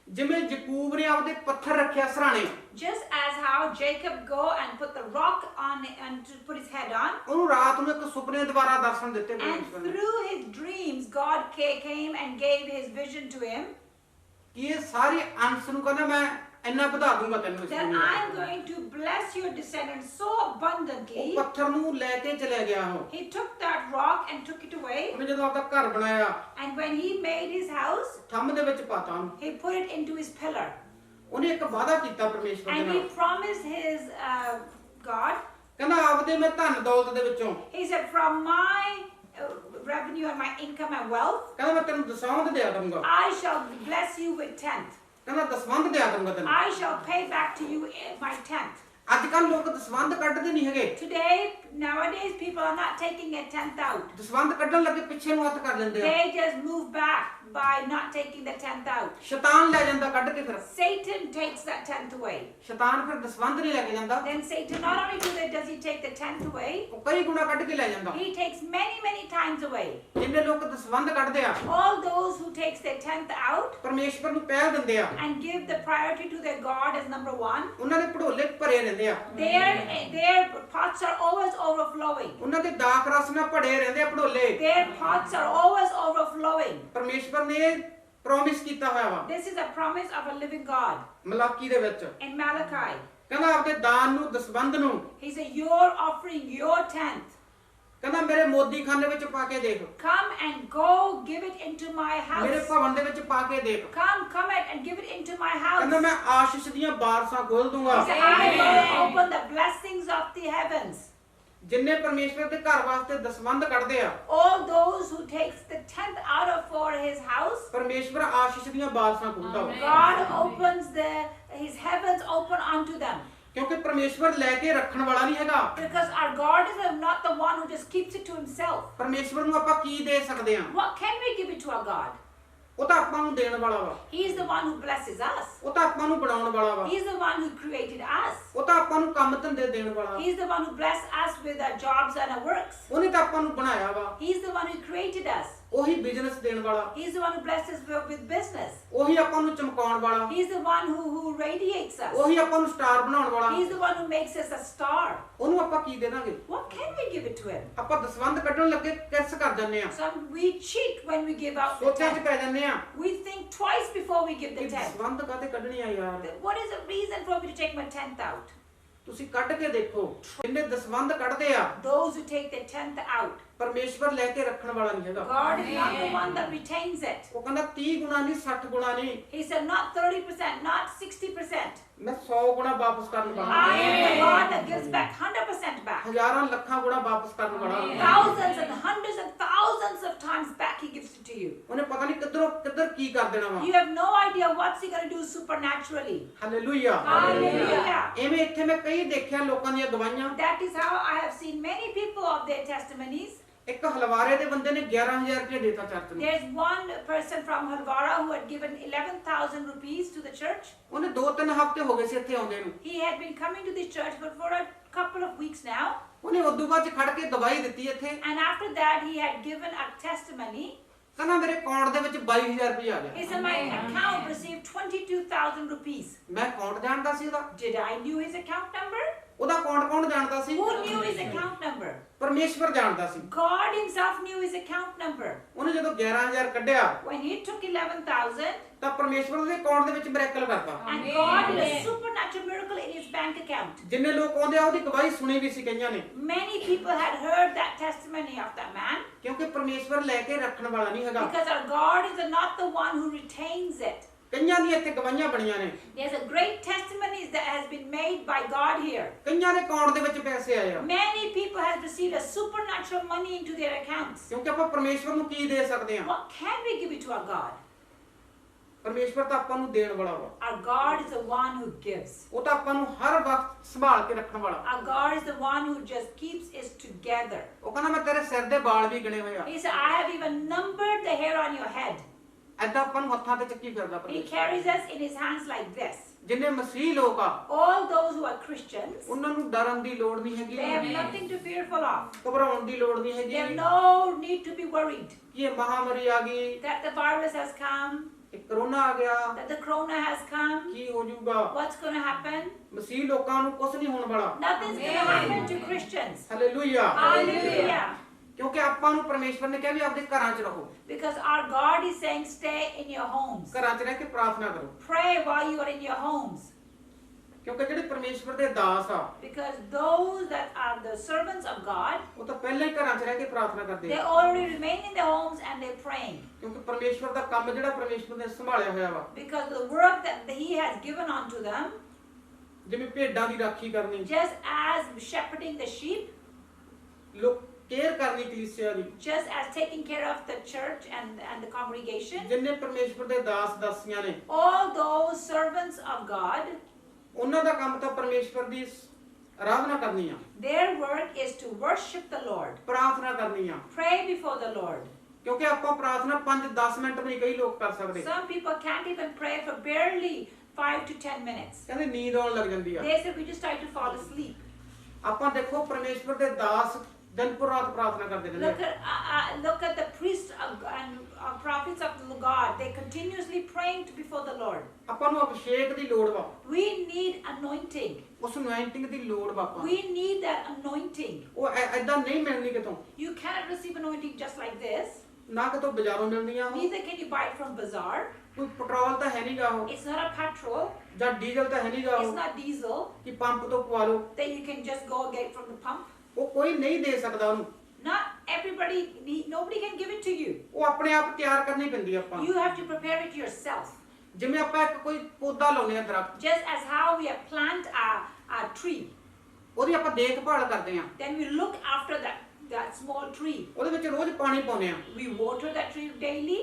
[SPEAKER 2] ਜਿਵੇਂ ਯਕੂਬ ਨੇ ਆਪਦੇ ਪੱਥਰ ਰੱਖਿਆ ਸਰਾਣੇ,
[SPEAKER 1] Just as how Jacob go and put the rock on and to put his head on,
[SPEAKER 2] ਉਹਨੂੰ ਰਾਤ ਨੂੰ ਇੱਕ ਸੁਪਨੇ ਦੁਆਰਾ ਦਰਸ਼ਨ ਦਿੱਤੇ
[SPEAKER 1] and
[SPEAKER 2] ਪਰਮੇਸ਼ਵਰ ਨੇ
[SPEAKER 1] through his dreams God came and gave his vision to him,
[SPEAKER 2] ਕਿ ਇਹ ਸਾਰੇ ਅੰਸ਼ ਨੂੰ ਕਹਿੰਦਾ ਮੈਂ ਇੰਨਾ ਵਧਾ ਦੂੰਗਾ ਤੈਨੂੰ ਇਸ
[SPEAKER 1] that
[SPEAKER 2] ਦੁਨੀਆ
[SPEAKER 1] I am
[SPEAKER 2] ਵਿੱਚ।
[SPEAKER 1] going to bless your descendants so abundantly.
[SPEAKER 2] ਉਹ ਪੱਥਰ ਨੂੰ ਲੈ ਕੇ ਚਲਿਆ ਗਿਆ ਉਹ।
[SPEAKER 1] He took that rock and took it away,
[SPEAKER 2] ਉਹਨੇ ਜਦੋਂ ਆਪਦਾ ਘਰ ਬਣਾਇਆ,
[SPEAKER 1] and when he made his house,
[SPEAKER 2] ਥੰਮ ਦੇ ਵਿੱਚ ਪਾਤਾ ਉਹਨੂੰ।
[SPEAKER 1] he put it into his pillar,
[SPEAKER 2] ਉਹਨੇ ਇੱਕ ਵਾਅਦਾ ਕੀਤਾ ਪਰਮੇਸ਼ਵਰ ਦੇ
[SPEAKER 1] and he
[SPEAKER 2] ਨਾਲ,
[SPEAKER 1] promised his God.
[SPEAKER 2] ਕਹਿੰਦਾ ਆਪਦੇ ਮੈਂ ਧਨ ਦੌਲਤ ਦੇ ਵਿੱਚੋਂ,
[SPEAKER 1] He said, from my revenue and my income and wealth,
[SPEAKER 2] ਕਹਿੰਦਾ ਮੈਂ ਤੈਨੂੰ ਦਸਾਂਦ ਦਿਆ ਦੂੰਗਾ,
[SPEAKER 1] I shall bless you with tenth.
[SPEAKER 2] ਕਹਿੰਦਾ ਦਸਵੰਧ ਦਿਆ ਦੂੰਗਾ ਤੈਨੂੰ।
[SPEAKER 1] I shall pay back to you my tenth.
[SPEAKER 2] ਅੱਜ ਕੱਲ ਲੋਕ ਦਸਵੰਧ ਕੱਢਦੇ ਨਹੀਂ ਹੈਗੇ,
[SPEAKER 1] Today, nowadays, people are not taking a tenth out.
[SPEAKER 2] ਦਸਵੰਧ ਕੱਢਣ ਲੱਗੇ ਪਿੱਛੇ ਨੂੰ ਹੱਥ ਕਰ ਲੈਂਦੇ ਆ,
[SPEAKER 1] They just move back by not taking the tenth out.
[SPEAKER 2] ਸ਼ੈਤਾਨ ਲੈ ਜਾਂਦਾ ਕੱਢ ਕੇ, ਫਿਰ
[SPEAKER 1] Satan takes that tenth away.
[SPEAKER 2] ਸ਼ੈਤਾਨ ਫਿਰ ਦਸਵੰਧ ਨਹੀਂ ਲੈ ਕੇ ਜਾਂਦਾ,
[SPEAKER 1] Then Satan not only does he take the tenth away,
[SPEAKER 2] ਉਹ ਕਈ ਗੁਣਾ ਕੱਢ ਕੇ ਲੈ ਜਾਂਦਾ।
[SPEAKER 1] he takes many times away.
[SPEAKER 2] ਜਿੰਨੇ ਲੋਕ ਦਸਵੰਧ ਕੱਢਦੇ ਆ,
[SPEAKER 1] All those who takes their tenth out
[SPEAKER 2] ਪਰਮੇਸ਼ਵਰ ਨੂੰ ਪਹਿਲ ਦਿੰਦੇ ਆ,
[SPEAKER 1] and give the priority to their God as number one,
[SPEAKER 2] ਉਹਨਾਂ ਦੇ ਭੜੋਲੇ ਭਰੇ ਰਹਿੰਦੇ ਆ,
[SPEAKER 1] their pots are always overflowing.
[SPEAKER 2] ਉਹਨਾਂ ਦੇ ਦਾਖ ਰਸ ਨਾਲ ਭੜੇ ਰਹਿੰਦੇ ਆ ਭੜੋਲੇ।
[SPEAKER 1] Their pots are always overflowing.
[SPEAKER 2] ਪਰਮੇਸ਼ਵਰ ਨੇ ਪ੍ਰੋਮਿਸ ਕੀਤਾ ਹੋਇਆ ਵਾ
[SPEAKER 1] This is a promise of a living God
[SPEAKER 2] Malachi ਦੇ ਵਿੱਚ,
[SPEAKER 1] in Malachi.
[SPEAKER 2] ਕਹਿੰਦਾ ਆਪਦੇ ਦਾਨ ਨੂੰ ਦਸਵੰਧ ਨੂੰ,
[SPEAKER 1] He said, your offering, your tenth,
[SPEAKER 2] ਕਹਿੰਦਾ ਮੇਰੇ ਮੋਦੀ ਖਾਨੇ ਵਿੱਚ ਪਾ ਕੇ ਦੇਖ,
[SPEAKER 1] come and go give it into my
[SPEAKER 2] ਮੇਰੇ
[SPEAKER 1] house.
[SPEAKER 2] ਭਵਨ ਦੇ ਵਿੱਚ ਪਾ ਕੇ ਦੇਖ,
[SPEAKER 1] Come and give it into my
[SPEAKER 2] ਕਹਿੰਦਾ
[SPEAKER 1] house.
[SPEAKER 2] ਮੈਂ ਆਸ਼ੀਸ਼ ਦੀਆਂ ਬਾਰਸਾਂ ਖੋਲ ਦੂੰਗਾ।
[SPEAKER 1] He said, I will open the blessings of the heavens.
[SPEAKER 2] ਜਿੰਨੇ ਪਰਮੇਸ਼ਵਰ ਦੇ ਘਰ ਵਾਸਤੇ ਦਸਵੰਧ ਕੱਢਦੇ ਆ,
[SPEAKER 1] All those who takes the tenth out of for his house,
[SPEAKER 2] ਪਰਮੇਸ਼ਵਰ ਆਸ਼ੀਸ਼ ਦੀਆਂ ਬਾਰਸਾਂ ਖੋਲਦਾ ਵਾ,
[SPEAKER 1] God opens his heavens open unto them.
[SPEAKER 2] ਕਿਉਂਕਿ ਪਰਮੇਸ਼ਵਰ ਲੈ ਕੇ ਰੱਖਣ ਵਾਲਾ ਨਹੀਂ ਹੈਗਾ।
[SPEAKER 1] Because our God is not the one who just keeps it to himself.
[SPEAKER 2] ਪਰਮੇਸ਼ਵਰ ਨੂੰ ਆਪਾਂ ਕੀ ਦੇ ਸਕਦੇ ਆ?
[SPEAKER 1] What can we give it to our God?
[SPEAKER 2] ਉਹ ਤਾਂ ਆਪਾਂ ਨੂੰ ਦੇਣ ਵਾਲਾ ਵਾ,
[SPEAKER 1] He is the one who blesses us.
[SPEAKER 2] ਉਹ ਤਾਂ ਆਪਾਂ ਨੂੰ ਬਣਾਉਣ ਵਾਲਾ ਵਾ,
[SPEAKER 1] He is the one who created us.
[SPEAKER 2] ਉਹ ਤਾਂ ਆਪਾਂ ਨੂੰ ਕੰਮ ਧੰਦੇ ਦੇਣ ਵਾਲਾ,
[SPEAKER 1] He is the one who blessed us with our jobs and our works.
[SPEAKER 2] ਉਹਨੇ ਤਾਂ ਆਪਾਂ ਨੂੰ ਬਣਾਇਆ ਵਾ,
[SPEAKER 1] He is the one who created us.
[SPEAKER 2] ਉਹੀ ਬਿਜ਼ਨਸ ਦੇਣ ਵਾਲਾ,
[SPEAKER 1] He is the one who blessed us with business.
[SPEAKER 2] ਉਹੀ ਆਪਾਂ ਨੂੰ ਚਮਕਾਉਣ ਵਾਲਾ,
[SPEAKER 1] He is the one who radiates us.
[SPEAKER 2] ਉਹੀ ਆਪਾਂ ਨੂੰ ਸਟਾਰ ਬਣਾਉਣ ਵਾਲਾ।
[SPEAKER 1] He is the one who makes us a star.
[SPEAKER 2] ਉਹਨੂੰ ਆਪਾਂ ਕੀ ਦੇ ਦਾਂਗੇ?
[SPEAKER 1] What can we give it to him?
[SPEAKER 2] ਆਪਾਂ ਦਸਵੰਧ ਕੱਢਣ ਲੱਗੇ ਕਿਰਸ ਕਰ ਜਾਂਦੇ ਆ,
[SPEAKER 1] We cheat when we give out the
[SPEAKER 2] ਸੋਚਾਂ 'ਚ
[SPEAKER 1] tenth.
[SPEAKER 2] ਪੈ ਜਾਂਦੇ ਆ
[SPEAKER 1] We think twice before we give
[SPEAKER 2] ਕਿ
[SPEAKER 1] the tenth.
[SPEAKER 2] ਦਸਵੰਧ ਕਾਹਤੇ ਕੱਢਣੀ ਆ ਯਾਰ।
[SPEAKER 1] What is the reason for me to take my tenth out?
[SPEAKER 2] ਤੁਸੀਂ ਕੱਢ ਕੇ ਦੇਖੋ, ਜਿੰਨੇ ਦਸਵੰਧ ਕੱਢਦੇ ਆ,
[SPEAKER 1] Those who take their tenth out,
[SPEAKER 2] ਪਰਮੇਸ਼ਵਰ ਲੈ ਕੇ ਰੱਖਣ ਵਾਲਾ ਨਹੀਂ ਹੈਗਾ।
[SPEAKER 1] God is not the one that retains it.
[SPEAKER 2] ਉਹ ਕਹਿੰਦਾ 30 ਗੁਣਾ ਨਹੀਂ 60 ਗੁਣਾ ਨਹੀਂ,
[SPEAKER 1] He said not 30%, not 60%.
[SPEAKER 2] ਮੈਂ 100 ਗੁਣਾ ਵਾਪਸ ਕਰਨ ਵਾਲਾ,
[SPEAKER 1] I am the God that gives back 100% back.
[SPEAKER 2] ਹਜ਼ਾਰਾਂ ਲੱਖਾਂ ਗੁਣਾ ਵਾਪਸ ਕਰਨ ਵਾਲਾ।
[SPEAKER 1] Thousands and hundreds and thousands of times back he gives it to you.
[SPEAKER 2] ਉਹਨੇ ਪਤਾ ਨਹੀਂ ਕਿੱਧਰ ਕੀ ਕਰ ਦੇਣਾ ਵਾ।
[SPEAKER 1] You have no idea what's he going to do supernaturally.
[SPEAKER 2] Hallelujah.
[SPEAKER 1] Hallelujah.
[SPEAKER 2] ਐਵੇਂ ਇੱਥੇ ਮੈਂ ਕਈ ਦੇਖਿਆ ਲੋਕਾਂ ਦੀਆਂ ਗਵਾਹੀਆਂ।
[SPEAKER 1] That is how I have seen many people of their testimonies.
[SPEAKER 2] ਇੱਕ ਹਲਵਾਰੇ ਦੇ ਬੰਦੇ ਨੇ 11000 ਰੁਪਏ ਦੇਤਾ ਚਰਚ ਨੂੰ।
[SPEAKER 1] There's one person from Halwara who had given 11,000 rupees to the church.
[SPEAKER 2] ਉਹਨੇ 2-3 ਹਫ਼ਤੇ ਹੋ ਗਏ ਸੀ ਇੱਥੇ ਆਉਂਦੇ ਨੂੰ।
[SPEAKER 1] He had been coming to this church for a couple of weeks now.
[SPEAKER 2] ਉਹਨੇ ਉਦੋਂ ਬਾਅਦ ਚ ਖੜ ਕੇ ਗਵਾਹੀ ਦਿੱਤੀ ਇੱਥੇ,
[SPEAKER 1] And after that he had given a testimony.
[SPEAKER 2] ਕਹਿੰਦਾ ਮੇਰੇ ਅਕਾਊਂਟ ਦੇ ਵਿੱਚ 22000 ਰੁਪਏ ਆ
[SPEAKER 1] He
[SPEAKER 2] ਗਿਆ।
[SPEAKER 1] said my account received 22,000 rupees.
[SPEAKER 2] ਮੈਂ ਅਕਾਊਂਟ ਜਾਣਦਾ ਸੀ ਉਹਦਾ,
[SPEAKER 1] Did I knew his account number?
[SPEAKER 2] ਉਹਦਾ ਅਕਾਊਂਟ ਕੌਣ ਜਾਣਦਾ ਸੀ?
[SPEAKER 1] Who knew his account number?
[SPEAKER 2] ਪਰਮੇਸ਼ਵਰ ਜਾਣਦਾ ਸੀ।
[SPEAKER 1] God himself knew his account number.
[SPEAKER 2] ਉਹਨੇ ਜਦੋਂ 11000 ਕੱਢਿਆ
[SPEAKER 1] When he took 11,000,
[SPEAKER 2] ਤਾਂ ਪਰਮੇਸ਼ਵਰ ਦੇ ਅਕਾਊਂਟ ਦੇ ਵਿੱਚ ਮਿਰੈਕਲ ਕਰਤਾ।
[SPEAKER 1] and God did a supernatural miracle in his bank account.
[SPEAKER 2] ਜਿੰਨੇ ਲੋਕ ਆਉਂਦੇ ਆ ਉਹਦੀ ਗਵਾਹੀ ਸੁਣੀ ਵੀ ਸੀ ਕਈਆਂ ਨੇ,
[SPEAKER 1] Many people had heard that testimony of that man,
[SPEAKER 2] ਕਿਉਂਕਿ ਪਰਮੇਸ਼ਵਰ ਲੈ ਕੇ ਰੱਖਣ ਵਾਲਾ ਨਹੀਂ ਹੈਗਾ।
[SPEAKER 1] because our God is not the one who retains it.
[SPEAKER 2] ਕਈਆਂ ਦੀਆਂ ਇੱਥੇ ਗਵਾਹੀਆਂ ਬਣੀਆਂ ਨੇ,
[SPEAKER 1] There's a great testimony that has been made by God here.
[SPEAKER 2] ਕਈਆਂ ਦੇ ਅਕਾਊਂਟ ਦੇ ਵਿੱਚ ਪੈਸੇ ਆਏ ਆ,
[SPEAKER 1] Many people have received a supernatural money into their accounts.
[SPEAKER 2] ਕਿਉਂਕਿ ਆਪਾਂ ਪਰਮੇਸ਼ਵਰ ਨੂੰ ਕੀ ਦੇ ਸਕਦੇ ਆ?
[SPEAKER 1] What can we give it to our God?
[SPEAKER 2] ਪਰਮੇਸ਼ਵਰ ਤਾਂ ਆਪਾਂ ਨੂੰ ਦੇਣ ਵਾਲਾ ਵਾ,
[SPEAKER 1] Our God is the one who gives.
[SPEAKER 2] ਉਹ ਤਾਂ ਆਪਾਂ ਨੂੰ ਹਰ ਵਕਤ ਸੰਭਾਲ ਕੇ ਰੱਖਣ ਵਾਲਾ।
[SPEAKER 1] Our God is the one who just keeps us together.
[SPEAKER 2] ਉਹ ਕਹਿੰਦਾ ਮੈਂ ਤੇਰੇ ਸਿਰ ਦੇ ਵਾਲ ਵੀ ਗਿਣੇ ਹੋਏ ਆ।
[SPEAKER 1] He said, I have even numbered the hair on your head.
[SPEAKER 2] ਐਦਾਂ ਆਪਾਂ ਨੂੰ ਹੱਥਾਂ ਤੇ ਚੱਕੀ ਫਿਰਦਾ
[SPEAKER 1] He
[SPEAKER 2] ਪਰਮੇਸ਼ਵਰ।
[SPEAKER 1] carries us in his hands like this.
[SPEAKER 2] ਜਿੰਨੇ ਮਸੀਹ ਲੋਕ ਆ
[SPEAKER 1] All those who are Christians,
[SPEAKER 2] ਉਹਨਾਂ ਨੂੰ ਡਰਨ ਦੀ ਲੋੜ ਨਹੀਂ ਹੈਗੀ,
[SPEAKER 1] they have nothing to fearful of.
[SPEAKER 2] ਘਬਰਾਉਣ ਦੀ ਲੋੜ ਨਹੀਂ
[SPEAKER 1] They have
[SPEAKER 2] ਹੈਗੀ
[SPEAKER 1] no need to be worried
[SPEAKER 2] ਕਿ ਇਹ ਮਹਾਮਾਰੀ ਆ ਗਈ,
[SPEAKER 1] that the virus has come,
[SPEAKER 2] ਇਹ ਕਰੋਨਾ ਆ ਗਿਆ,
[SPEAKER 1] that the corona has come.
[SPEAKER 2] ਕੀ ਹੋ ਜਾਊਗਾ?
[SPEAKER 1] What's going to happen?
[SPEAKER 2] ਮਸੀਹ ਲੋਕਾਂ ਨੂੰ ਕੁਝ ਨਹੀਂ ਹੋਣ ਵਾਲਾ।
[SPEAKER 1] Nothing's going to happen to Christians.
[SPEAKER 2] Hallelujah.
[SPEAKER 1] Hallelujah.
[SPEAKER 2] ਕਿਉਂਕਿ ਆਪਾਂ ਨੂੰ ਪਰਮੇਸ਼ਵਰ ਨੇ ਕਿਹਾ ਵੀ ਆਪਦੇ ਘਰਾਂ 'ਚ ਰਹੋ,
[SPEAKER 1] Because our God is saying, stay in your homes.
[SPEAKER 2] ਘਰਾਂ 'ਚ ਰਹਿ ਕੇ ਪ੍ਰਾਰਥਨਾ ਕਰੋ,
[SPEAKER 1] Pray while you are in your homes.
[SPEAKER 2] ਕਿਉਂਕਿ ਜਿਹੜੇ ਪਰਮੇਸ਼ਵਰ ਦੇ ਦਾਸ ਆ
[SPEAKER 1] Because those that are the servants of God,
[SPEAKER 2] ਉਹ ਤਾਂ ਪਹਿਲਾਂ ਹੀ ਘਰਾਂ 'ਚ ਰਹਿ ਕੇ ਪ੍ਰਾਰਥਨਾ ਕਰਦੇ
[SPEAKER 1] they
[SPEAKER 2] ਆ,
[SPEAKER 1] already remain in their homes and they're praying.
[SPEAKER 2] ਕਿਉਂਕਿ ਪਰਮੇਸ਼ਵਰ ਦਾ ਕੰਮ ਜਿਹੜਾ ਪਰਮੇਸ਼ਵਰ ਨੇ ਸੰਭਾਲਿਆ ਹੋਇਆ ਵਾ,
[SPEAKER 1] Because the work that He has given unto them,
[SPEAKER 2] ਜਿਵੇਂ ਭੇਡਾਂ ਦੀ ਰਾਖੀ ਕਰਨੀ,
[SPEAKER 1] just as shepherding the sheep,
[SPEAKER 2] ਲੋਕ ਕੇਅਰ ਕਰਨੀ ਕਲੀਸਿਆ ਦੀ,
[SPEAKER 1] just as taking care of the church and the congregation,
[SPEAKER 2] ਜਿੰਨੇ ਪਰਮੇਸ਼ਵਰ ਦੇ ਦਾਸ ਦਾਸੀਆਂ ਨੇ,
[SPEAKER 1] all those servants of God,
[SPEAKER 2] ਉਹਨਾਂ ਦਾ ਕੰਮ ਤਾਂ ਪਰਮੇਸ਼ਵਰ ਦੀ ਆਰਾਧਨਾ ਕਰਨੀ ਆ,
[SPEAKER 1] their work is to worship the Lord,
[SPEAKER 2] ਪ੍ਰਾਰਥਨਾ ਕਰਨੀ ਆ।
[SPEAKER 1] pray before the Lord.
[SPEAKER 2] ਕਿਉਂਕਿ ਆਪਾਂ ਪ੍ਰਾਰਥਨਾ 5-10 ਮਿੰਟ ਵੀ ਨਹੀਂ ਕਈ ਲੋਕ ਕਰ ਸਕਦੇ,
[SPEAKER 1] Some people can't even pray for barely 5 to 10 minutes.
[SPEAKER 2] ਕਹਿੰਦੇ ਨੀਂਦ ਆਉਣ ਲੱਗ ਜਾਂਦੀ ਆ।
[SPEAKER 1] They say we just try to fall asleep.
[SPEAKER 2] ਆਪਾਂ ਦੇਖੋ ਪਰਮੇਸ਼ਵਰ ਦੇ ਦਾਸ ਦਿਨ ਪਰ ਰਾਤ ਪ੍ਰਾਰਥਨਾ ਕਰਦੇ ਰਹਿੰਦੇ ਆ।
[SPEAKER 1] Look at the priests and prophets of the God. They continuously praying before the Lord.
[SPEAKER 2] ਆਪਾਂ ਨੂੰ ਅਭਿਸ਼ੇਕ ਦੀ ਲੋੜ ਵਾ,
[SPEAKER 1] We need anointing.
[SPEAKER 2] ਉਸ ਅਨੁਇੰਟਿੰਗ ਦੀ ਲੋੜ ਵਾ ਆਪਾਂ।
[SPEAKER 1] We need that anointing.
[SPEAKER 2] ਉਹ ਐਦਾਂ ਨਹੀਂ ਮਿਲਣੀ ਕਿਤੋਂ,
[SPEAKER 1] You cannot receive anointing just like this.
[SPEAKER 2] ਨਾ ਕਿਤੋਂ ਬਾਜ਼ਾਰੋਂ ਮਿਲਦੀਆਂ।
[SPEAKER 1] Neither can you buy it from bazaar.
[SPEAKER 2] ਕੋਈ ਪੈਟਰੋਲ ਤਾਂ ਹੈ ਨਹੀਂਗਾ ਉਹ,
[SPEAKER 1] It's not a petrol.
[SPEAKER 2] ਜਾਂ ਡੀਜ਼ਲ ਤਾਂ ਹੈ ਨਹੀਂਗਾ
[SPEAKER 1] It's
[SPEAKER 2] ਉਹ
[SPEAKER 1] not diesel
[SPEAKER 2] ਕਿ ਪੰਪ ਤੋਂ ਪਵਾ ਲਓ,
[SPEAKER 1] that you can just go get from the pump.
[SPEAKER 2] ਉਹ ਕੋਈ ਨਹੀਂ ਦੇ ਸਕਦਾ ਉਹਨੂੰ,
[SPEAKER 1] Not everybody, nobody can give it to you.
[SPEAKER 2] ਉਹ ਆਪਣੇ ਆਪ ਤਿਆਰ ਕਰਨੀ ਪੈਂਦੀ ਆ ਆਪਾਂ।
[SPEAKER 1] You have to prepare it yourself.
[SPEAKER 2] ਜਿਵੇਂ ਆਪਾਂ ਇੱਕ ਕੋਈ ਪੌਦਾ ਲਾਉਂਦੇ ਆ ਦਰਖਤ,
[SPEAKER 1] Just as how we plant a tree,
[SPEAKER 2] ਉਹਦੀ ਆਪਾਂ ਦੇਖਭਾਲ ਕਰਦੇ ਆ,
[SPEAKER 1] then we look after that small tree.
[SPEAKER 2] ਉਹਦੇ ਵਿੱਚ ਰੋਜ਼ ਪਾਣੀ ਪਾਉਂਦੇ ਆ,
[SPEAKER 1] We water that tree daily,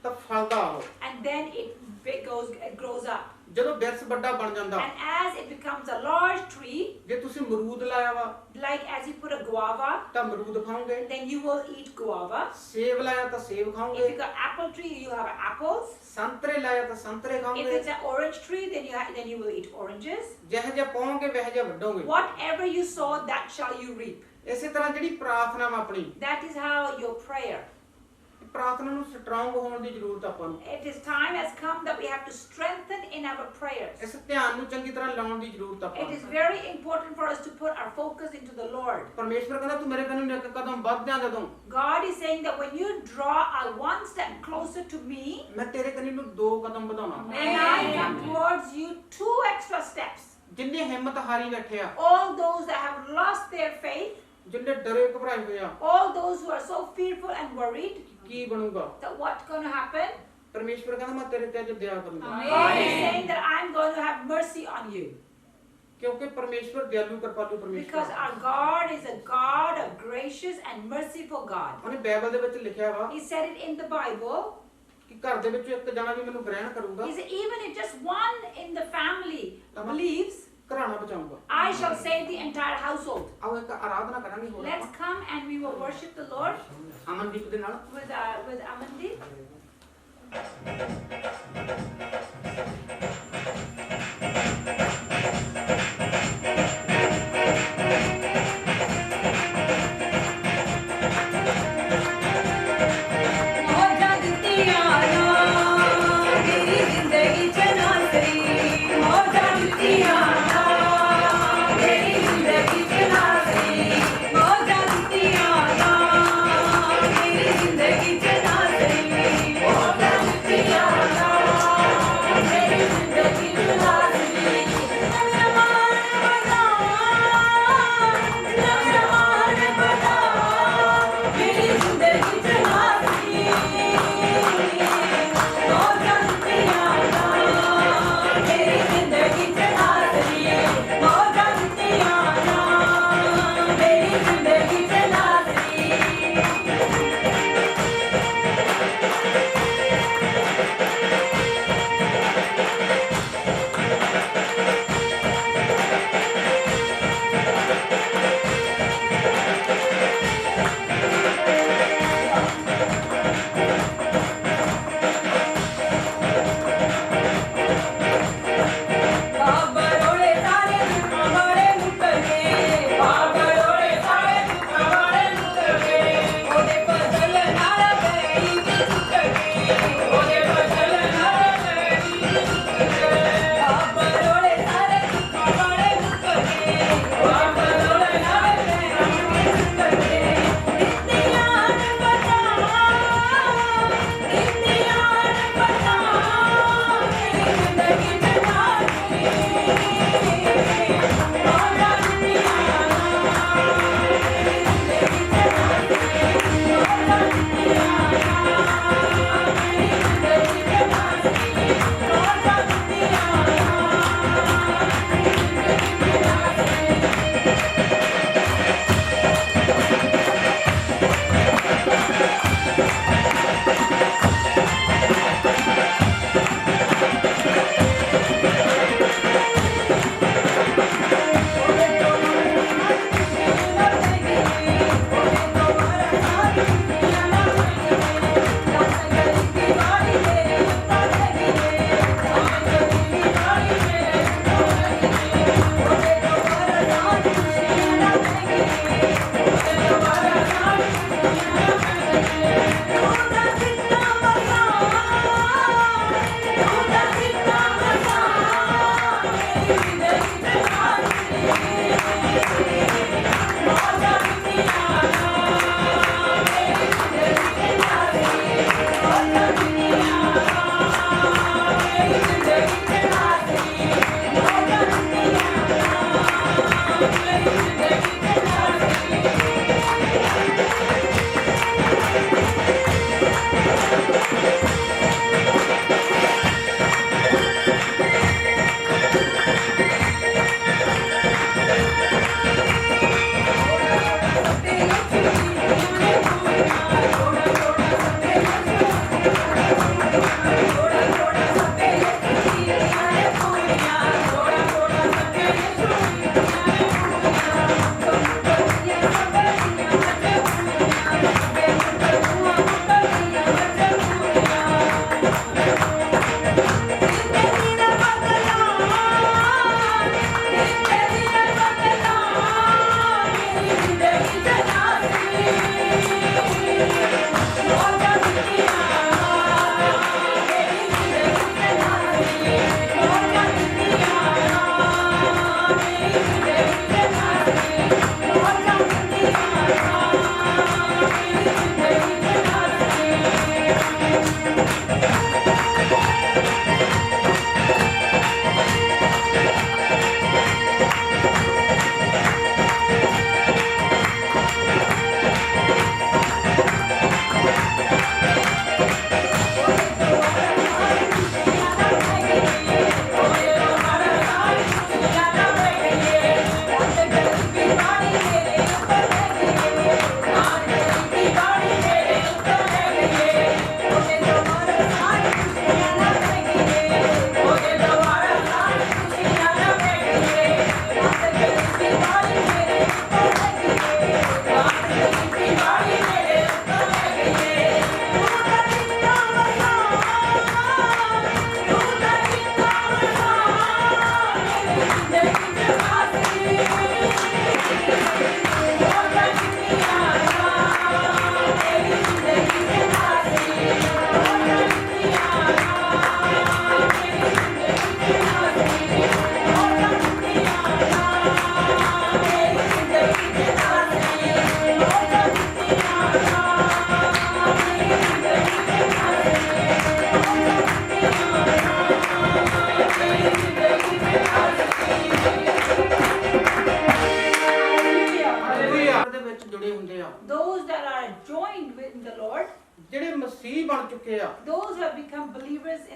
[SPEAKER 2] ਤਾਂ ਫਲਦਾ ਉਹ।
[SPEAKER 1] and then it grows up.
[SPEAKER 2] ਜਦੋਂ ਬਿਰਸ ਵੱਡਾ ਬਣ ਜਾਂਦਾ,
[SPEAKER 1] And as it becomes a large tree,
[SPEAKER 2] ਜੇ ਤੁਸੀਂ ਅਮਰੂਦ ਲਾਇਆ ਵਾ
[SPEAKER 1] like as you put a guava,
[SPEAKER 2] ਤਾਂ ਅਮਰੂਦ ਖਾਓਗੇ,
[SPEAKER 1] then you will eat guava.
[SPEAKER 2] ਸੇਬ ਲਾਇਆ ਤਾਂ ਸੇਬ
[SPEAKER 1] If
[SPEAKER 2] ਖਾਓਗੇ,
[SPEAKER 1] you got apple tree, you have apples.
[SPEAKER 2] ਸੰਤਰੇ ਲਾਇਆ ਤਾਂ ਸੰਤਰੇ
[SPEAKER 1] If
[SPEAKER 2] ਖਾਓਗੇ।
[SPEAKER 1] it's an orange tree, then you will eat oranges.
[SPEAKER 2] ਜਿਹੋ ਜਿਹਾ ਪਾਓਗੇ ਵਹਿ ਜਿਹਾ ਵੱਢੋਗੇ।
[SPEAKER 1] Whatever you sow, that shall you reap.
[SPEAKER 2] ਇਸੇ ਤਰ੍ਹਾਂ ਜਿਹੜੀ ਪ੍ਰਾਰਥਨਾ ਵਾ ਆਪਣੀ,
[SPEAKER 1] That is how your prayer.
[SPEAKER 2] ਪ੍ਰਾਰਥਨਾ ਨੂੰ ਸਟਰੋਂਗ ਹੋਣ ਦੀ ਜ਼ਰੂਰਤ ਆਪਾਂ ਨੂੰ,
[SPEAKER 1] It is time has come that we have to strengthen in our prayers.
[SPEAKER 2] ਇਸ ਧਿਆਨ ਨੂੰ ਚੰਗੀ ਤਰ੍ਹਾਂ ਲਾਉਣ ਦੀ ਜ਼ਰੂਰਤ ਆਪਾਂ
[SPEAKER 1] It is
[SPEAKER 2] ਨੂੰ।
[SPEAKER 1] very important for us to put our focus into the Lord.
[SPEAKER 2] ਪਰਮੇਸ਼ਵਰ ਕਹਿੰਦਾ ਤੂੰ ਮੇਰੇ ਕਨੂੰ ਇੱਕ ਕਦਮ ਵੱਧ ਜਾ ਜਦੋਂ
[SPEAKER 1] God is saying that when you draw one step closer to me,
[SPEAKER 2] ਮੈਂ ਤੇਰੇ ਕਨੀ ਨੂੰ 2 ਕਦਮ ਵਧਾਉਣਾ।
[SPEAKER 1] and I come towards you 2 extra steps.
[SPEAKER 2] ਜਿੰਨੇ ਹਿੰਮਤ ਹਾਰੀ ਬੈਠੇ ਆ,
[SPEAKER 1] All those that have lost their faith,
[SPEAKER 2] ਜਿੰਨੇ ਡਰੇ ਘਬਰਾਏ ਹੋਏ ਆ,
[SPEAKER 1] all those who are so fearful and worried
[SPEAKER 2] ਕੀ ਬਣੂਗਾ?
[SPEAKER 1] that what's going to happen,
[SPEAKER 2] ਪਰਮੇਸ਼ਵਰ ਕਹਿੰਦਾ ਮੈਂ ਤੇਰੇ ਤੇ ਅੱਜ ਦਇਆ ਕਰੂੰਗਾ,
[SPEAKER 1] God is saying that I'm going to have mercy on you.
[SPEAKER 2] ਕਿਉਂਕਿ ਪਰਮੇਸ਼ਵਰ ਦਿਆਲੂ ਕਿਰਪਾਲੂ
[SPEAKER 1] Because
[SPEAKER 2] ਪਰਮੇਸ਼ਵਰ।
[SPEAKER 1] our God is a God of gracious and merciful God.
[SPEAKER 2] ਉਹਨੇ ਬਾਈਬਲ ਦੇ ਵਿੱਚ ਲਿਖਿਆ ਵਾ
[SPEAKER 1] He said it in the Bible.
[SPEAKER 2] ਕਿ ਘਰ ਦੇ ਵਿੱਚੋਂ ਇੱਕ ਜਣਾ ਵੀ ਮੈਨੂੰ ਗ੍ਰਹਿਣ ਕਰੂਗਾ,
[SPEAKER 1] He said even if just one in the family believes,
[SPEAKER 2] gharana ਬਚਾਊਗਾ।
[SPEAKER 1] I shall save the entire household.
[SPEAKER 2] ਆਓ ਇੱਕ ਆਰਾਧਨਾ ਕਰਾਂਗੇ ਹੋਰ
[SPEAKER 1] Let's come and we will worship the Lord
[SPEAKER 2] Amandeep ਦੇ ਨਾਲ।
[SPEAKER 1] with Amandeep.
[SPEAKER 5] Oh,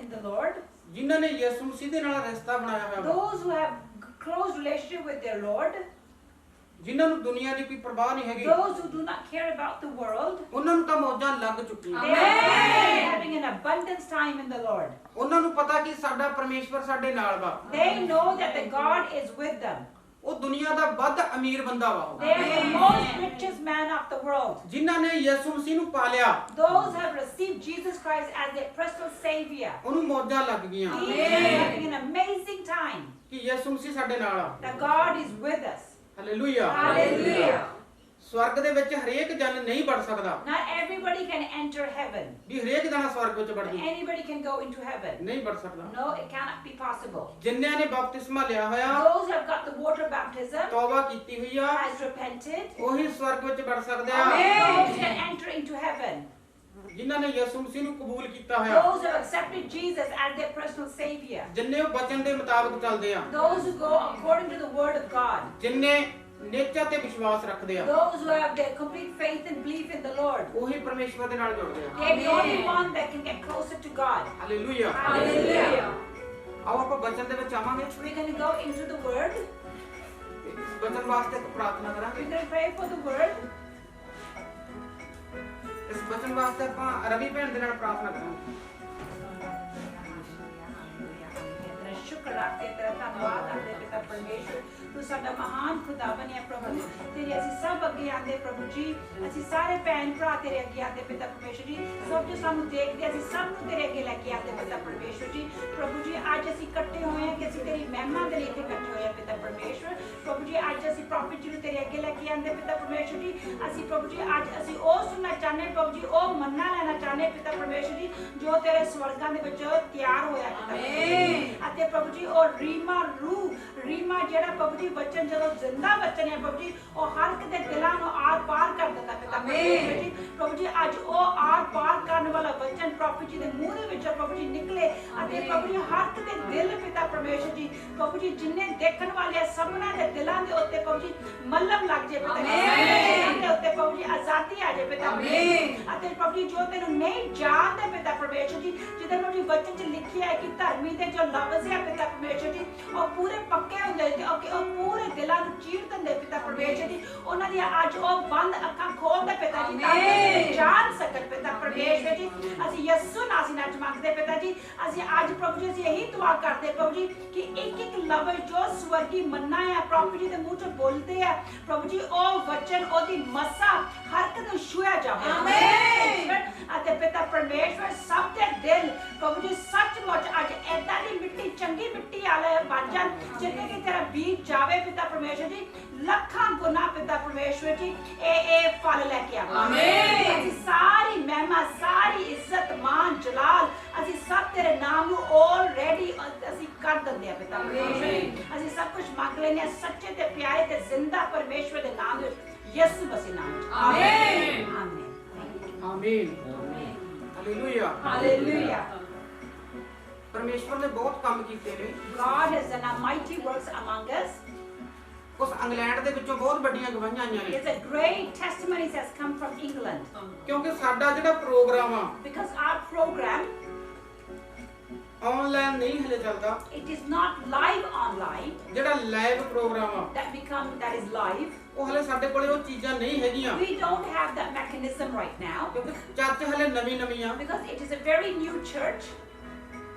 [SPEAKER 1] in the Lord,
[SPEAKER 2] ਜਿਨ੍ਹਾਂ ਨੇ ਯਿਸੂ ਮਸੀਹ ਦੇ ਨਾਲ ਰਿਸ਼ਤਾ ਬਣਾਇਆ ਹੋਇਆ ਵਾ,
[SPEAKER 1] those who have close relationship with their Lord,
[SPEAKER 2] ਜਿਨ੍ਹਾਂ ਨੂੰ ਦੁਨੀਆ ਦੀ ਕੋਈ ਪਰਵਾਹ ਨਹੀਂ ਹੈਗੀ,
[SPEAKER 1] those who do not care about the world,
[SPEAKER 2] ਉਹਨਾਂ ਨੂੰ ਤਾਂ ਮੌਜਾਂ ਲੱਗ ਚੁੱਕੀਆਂ।
[SPEAKER 1] they are having an abundance time in the Lord.
[SPEAKER 2] ਉਹਨਾਂ ਨੂੰ ਪਤਾ ਕਿ ਸਾਡਾ ਪਰਮੇਸ਼ਵਰ ਸਾਡੇ ਨਾਲ ਵਾ।
[SPEAKER 1] They know that the God is with them.
[SPEAKER 2] ਉਹ ਦੁਨੀਆ ਦਾ ਵੱਧ ਅਮੀਰ ਬੰਦਾ ਵਾ ਉਹ।
[SPEAKER 1] They are the most richest man of the world.
[SPEAKER 2] ਜਿਨ੍ਹਾਂ ਨੇ ਯਿਸੂ ਮਸੀਹ ਨੂੰ ਪਾ ਲਿਆ,
[SPEAKER 1] Those who have received Jesus Christ as their personal Savior.
[SPEAKER 2] ਉਹਨੂੰ ਮੌਜਾਂ ਲੱਗ ਗਈਆਂ
[SPEAKER 1] He is having an amazing time.
[SPEAKER 2] ਕਿ ਯਿਸੂ ਮਸੀਹ ਸਾਡੇ ਨਾਲ ਆ।
[SPEAKER 1] That God is with us.
[SPEAKER 2] Hallelujah.
[SPEAKER 1] Hallelujah.
[SPEAKER 2] ਸਵਰਗ ਦੇ ਵਿੱਚ ਹਰੇਕ ਜਨ ਨਹੀਂ ਵੜ ਸਕਦਾ,
[SPEAKER 1] Not everybody can enter heaven.
[SPEAKER 2] ਵੀ ਹਰੇਕ ਜਣਾ ਸਵਰਗ ਵਿੱਚ ਵੜ ਜੂ,
[SPEAKER 1] Anybody can go into heaven.
[SPEAKER 2] ਨਹੀਂ ਵੜ ਸਕਦਾ।
[SPEAKER 1] No, it cannot be possible.
[SPEAKER 2] ਜਿਨ੍ਹਾਂ ਨੇ ਬਪਤਿਸਮਾ ਲਿਆ ਹੋਇਆ,
[SPEAKER 1] Those who have got the water baptism,
[SPEAKER 2] ਤੌਬਾ ਕੀਤੀ ਹੋਈ ਆ,
[SPEAKER 1] has repented,
[SPEAKER 2] ਉਹੀ ਸਵਰਗ ਵਿੱਚ ਵੜ ਸਕਦੇ ਆ।
[SPEAKER 1] those can enter into heaven.
[SPEAKER 2] ਜਿਨ੍ਹਾਂ ਨੇ ਯਿਸੂ ਮਸੀਹ ਨੂੰ ਕਬੂਲ ਕੀਤਾ ਹੋਇਆ,
[SPEAKER 1] Those who have accepted Jesus as their personal Savior.
[SPEAKER 2] ਜਿਨਨੇ ਉਹ ਬਚਨ ਦੇ ਮੁਤਾਬਕ ਚੱਲਦੇ ਆ,
[SPEAKER 1] Those who go according to the word of God.
[SPEAKER 2] ਜਿਨਨੇ ਨੇਚਾ ਤੇ ਵਿਸ਼ਵਾਸ ਰੱਖਦੇ ਆ,
[SPEAKER 1] Those who have their complete faith and belief in the Lord.
[SPEAKER 2] ਉਹੀ ਪਰਮੇਸ਼ਵਰ ਦੇ ਨਾਲ ਜੁੜਦੇ ਆ।
[SPEAKER 1] They're the only one that can get closer to God.
[SPEAKER 2] Hallelujah.
[SPEAKER 1] Hallelujah.
[SPEAKER 2] ਆਓ ਆਪਾਂ ਬਚਨ ਦੇ ਵਿੱਚ ਆਵਾਂਗੇ,
[SPEAKER 1] We're going to go into the word.
[SPEAKER 2] ਇਸ ਬਚਨ ਵਾਸਤੇ ਇੱਕ ਪ੍ਰਾਰਥਨਾ ਕਰਾਂਗੇ।
[SPEAKER 1] We're going to pray for the word.
[SPEAKER 2] ਇਸ ਬਚਨ ਵਾਸਤੇ ਆਪਾਂ ਰਵੀ ਭੈਣ ਦੇ ਨਾਲ ਪ੍ਰਾਰਥਨਾ ਕਰਾਂਗੇ।
[SPEAKER 1] शुक्र रखते तेरा धन्यवाद आते पिता परमेश्वर तू साडा महान खुदा बनिया प्रभु तेरे ਅਸੀਂ ਸਭ ਅੱਗੇ ਆਂਦੇ ਪ੍ਰਭੂ ਜੀ ਅਸੀਂ ਸਾਰੇ ਭੈਣ ਭਰਾ ਤੇਰੇ ਅੱਗੇ ਆਂਦੇ ਪਿਤਾ ਪਰਮੇਸ਼ਵਰ ਜੀ ਸਭ ਜੋ ਸਾਨੂੰ ਦੇਖਦੇ ਅਸੀਂ ਸਭ ਨੂੰ ਤੇਰੇ ਅੱਗੇ ਲੈ ਕੇ ਆਂਦੇ ਪਿਤਾ ਪਰਮੇਸ਼ਵਰ ਜੀ ਪ੍ਰਭੂ ਜੀ ਅੱਜ ਅਸੀਂ ਇਕੱਠੇ ਹੋਏ ਹਾਂ ਕਿ ਅਸੀਂ ਤੇਰੀ ਮਹਿਮਾ ਦੇ ਲਈ ਇੱਥੇ ਇਕੱਠੇ ਹੋਏ ਹਾਂ ਪਿਤਾ ਪਰਮੇਸ਼ਵਰ ਪ੍ਰਭੂ ਜੀ ਅੱਜ ਅਸੀਂ ਪ੍ਰੋਫਿਟ ਜੀ ਨੂੰ ਤੇਰੇ ਅੱਗੇ ਲੈ ਕੇ ਆਂਦੇ ਪਿਤਾ ਪਰਮੇਸ਼ਵਰ ਜੀ ਅਸੀਂ ਪ੍ਰਭੂ ਜੀ ਅੱਜ ਅਸੀਂ ਉਹ ਸੁਣਨਾ ਚਾਹੁੰਦੇ ਪ੍ਰਭੂ ਜੀ ਉਹ ਮੰਨਣਾ ਲੈਣਾ ਚਾਹੁੰਦੇ ਪਿਤਾ ਪਰਮੇਸ਼ਵਰ ਜੀ ਜੋ ਤੇਰੇ ਸਵਰਗਾਂ ਦੇ ਵਿੱਚ ਤਿਆਰ ਹੋਇਆ ਪਿਤਾ ਅਤੇ ਪ੍ਰਭੂ ਜੀ ਉਹ ਰੀਮਾ ਜਿਹੜਾ ਪ੍ਰਭੂ ਜੀ ਬੱਚਨ ਜਦੋਂ ਜ਼ਿੰਦਾ ਬੱਚਨ ਹੈ ਪ੍ਰਭੂ ਜੀ ਉਹ ਹਰ ਇੱਕ ਦੇ ਦਿਲਾਂ ਨੂੰ ਆਰ ਪਾਰ ਕਰ ਦਿੰਦਾ ਪਿਤਾ ਪਰਮੇਸ਼ਵਰ ਜੀ ਪ੍ਰਭੂ ਜੀ ਅੱਜ ਉਹ ਆਰ ਪਾਰ ਕਰਨ ਵਾਲਾ ਬੱਚਨ ਪ੍ਰਭੂ ਜੀ ਦੇ ਮੂੰਹ ਦੇ ਵਿੱਚੋਂ ਪ੍ਰਭੂ ਜੀ ਨਿਕਲੇ ਅਤੇ ਪ੍ਰਭੂ ਜੀ ਹਰ ਇੱਕ ਦੇ ਦਿਲ ਪਿਤਾ ਪਰਮੇਸ਼ਵਰ ਜੀ ਪ੍ਰਭੂ ਜੀ ਜਿੰਨੇ ਦੇਖਣ ਵਾਲੇ ਸਭਨਾਂ ਦੇ ਦਿਲਾਂ ਦੇ ਉੱਤੇ ਪ੍ਰਭੂ ਜੀ ਮੱਲਮ ਲੱਗ ਜੇ ਪਿਤਾ ਦੇ ਉੱਤੇ ਪ੍ਰਭੂ ਜੀ ਆਜ਼ਾਦੀ ਆ ਜੇ ਪਿਤਾ ਅਤੇ ਪ੍ਰਭੂ ਜੀ ਜੋ ਤੈਨੂੰ ਨਹੀਂ ਜਾਣਦੇ ਪਿਤਾ ਪਰਮੇਸ਼ਵਰ ਜੀ ਜਿਹਦੇ ਪ੍ਰਭੂ ਜੀ ਬੱਚਨ ਚ ਲਿਖਿਆ ਹੈ ਕਿ ਧਰਮੀ ਦੇ ਜੋ ਲਫ਼ਜ਼ ਹੈ ਪਿਤਾ ਪਰਮੇਸ਼ਵਰ ਜੀ ਉਹ ਪੂਰੇ ਪੱਕੇ ਹੁੰਦੇ ਤੇ ਉਹ ਪੂਰੇ ਦਿਲਾਂ ਨੂੰ ਚੀਰ ਦਿੰਦੇ ਪਿਤਾ ਪਰਮੇਸ਼ਵਰ ਜੀ ਉਹਨਾਂ ਦੀ ਅੱਜ ਉਹ ਬੰਦ ਅੱਖਾਂ ਖੋਲਦੇ ਪਿਤਾ ਜੀ ਤਾਂ ਕਿ ਜਾਣ ਸਕਣ ਪਿਤਾ ਪਰਮੇਸ਼ਵਰ ਜੀ ਅਸੀਂ ਯਿਸੂ ਨਾਮ ਨਾਲ ਮੰਗਦੇ ਪਿਤਾ ਜੀ ਅਸੀਂ ਅੱਜ ਪ੍ਰਭੂ ਜੀ ਅਸੀਂ ਇਹੀ ਦੁਆ ਕਰਦੇ ਪ੍ਰਭੂ ਜੀ ਕਿ ਇੱਕ ਇੱਕ ਲਫ਼ਜ਼ ਜੋ ਸਵਰਗੀ ਮੰਨਾ ਹੈ ਪ੍ਰਭੂ ਜੀ ਦੇ ਮੂੰਹ ਚੋਂ ਬੋਲਦੇ ਆ ਪ੍ਰਭੂ ਜੀ ਉਹ ਵਚਨ ਉਹਦੀ ਮਸਾ ਹਰ ਇੱਕ ਨੂੰ ਛੂਇਆ ਜਾਵੇ ਆਮੇਨ ਅਤੇ ਪਿਤਾ ਪਰਮੇਸ਼ਵਰ ਸਭ ਦੇ ਦਿਲ ਪ੍ਰਭੂ ਜੀ ਸੱਚਮੁੱਚ ਅੱਜ ਏਦਾਂ ਦੀ ਮਿੱਟੀ ਚੰਗੀ ਮਿੱਟੀ ਵਾਲੇ ਬਣ ਜਾਣ ਜਿੱਥੇ ਕਿ ਤੇਰਾ ਬੀਜ ਜਾਵੇ ਪਿਤਾ ਪਰਮੇਸ਼ਵਰ ਜੀ ਲੱਖਾਂ ਗੁਨਾ ਪਿਤਾ ਪਰਮੇਸ਼ਵਰ ਜੀ ਇਹ ਫਲ ਲੈ ਕੇ ਆਵੇ ਆਮੇਨ ਅਸੀਂ ਸਾਰੀ ਮਹਿਮਾ ਸਾਰੀ ਇੱਜ਼ਤ ਮਾਨ ਜਲਾਲ ਅਸੀਂ ਸਭ ਤੇਰੇ ਨਾਮ ਨੂੰ ਆਲਰੇਡੀ ਅਸੀਂ ਕਰ ਦਿੰਦੇ ਆ ਪਿਤਾ ਪਰਮੇਸ਼ਵਰ ਅਸੀਂ ਸਭ ਕੁਝ ਮੰਗ ਲੈਂਦੇ ਆ ਸੱਚੇ ਤੇ ਪਿਆਰੇ ਤੇ ਜ਼ਿੰਦਾ ਪਰਮੇਸ਼ਵਰ ਦੇ ਨਾਮ ਵਿੱਚ ਯਿਸੂ ਮਸੀਹ ਨਾਮ ਵਿੱਚ ਆਮੇਨ
[SPEAKER 2] ਆਮੀਨ। ਹਾਲੇਲੂਇਆ।
[SPEAKER 1] ਹਾਲੇਲੂਇਆ।
[SPEAKER 2] ਪਰਮੇਸ਼ਵਰ ਨੇ ਬਹੁਤ ਕੰਮ ਕੀਤੇ ਨੇ।
[SPEAKER 1] God has done mighty works among us.
[SPEAKER 2] ਉਸ ਇੰਗਲੈਂਡ ਦੇ ਵਿੱਚੋਂ ਬਹੁਤ ਵੱਡੀਆਂ ਗਵਾਹੀਆਂ ਆਈਆਂ ਨੇ
[SPEAKER 1] There's a great testimony that has come from England.
[SPEAKER 2] ਕਿਉਂਕਿ ਸਾਡਾ ਜਿਹੜਾ ਪ੍ਰੋਗਰਾਮ ਆ
[SPEAKER 1] Because our program,
[SPEAKER 2] ਆਨਲਾਈਨ ਨਹੀਂ ਹਲੇ ਚੱਲਦਾ,
[SPEAKER 1] it is not live online,
[SPEAKER 2] ਜਿਹੜਾ ਲਾਈਵ ਪ੍ਰੋਗਰਾਮ ਆ
[SPEAKER 1] that is live.
[SPEAKER 2] ਉਹ ਹਲੇ ਸਾਡੇ ਕੋਲੇ ਉਹ ਚੀਜ਼ਾਂ ਨਹੀਂ ਹੈਗੀਆਂ
[SPEAKER 1] We don't have that mechanism right now
[SPEAKER 2] ਕਿਉਂਕਿ ਚਰਚ ਹਲੇ ਨਵੀਂ ਆ।
[SPEAKER 1] because it is a very new church.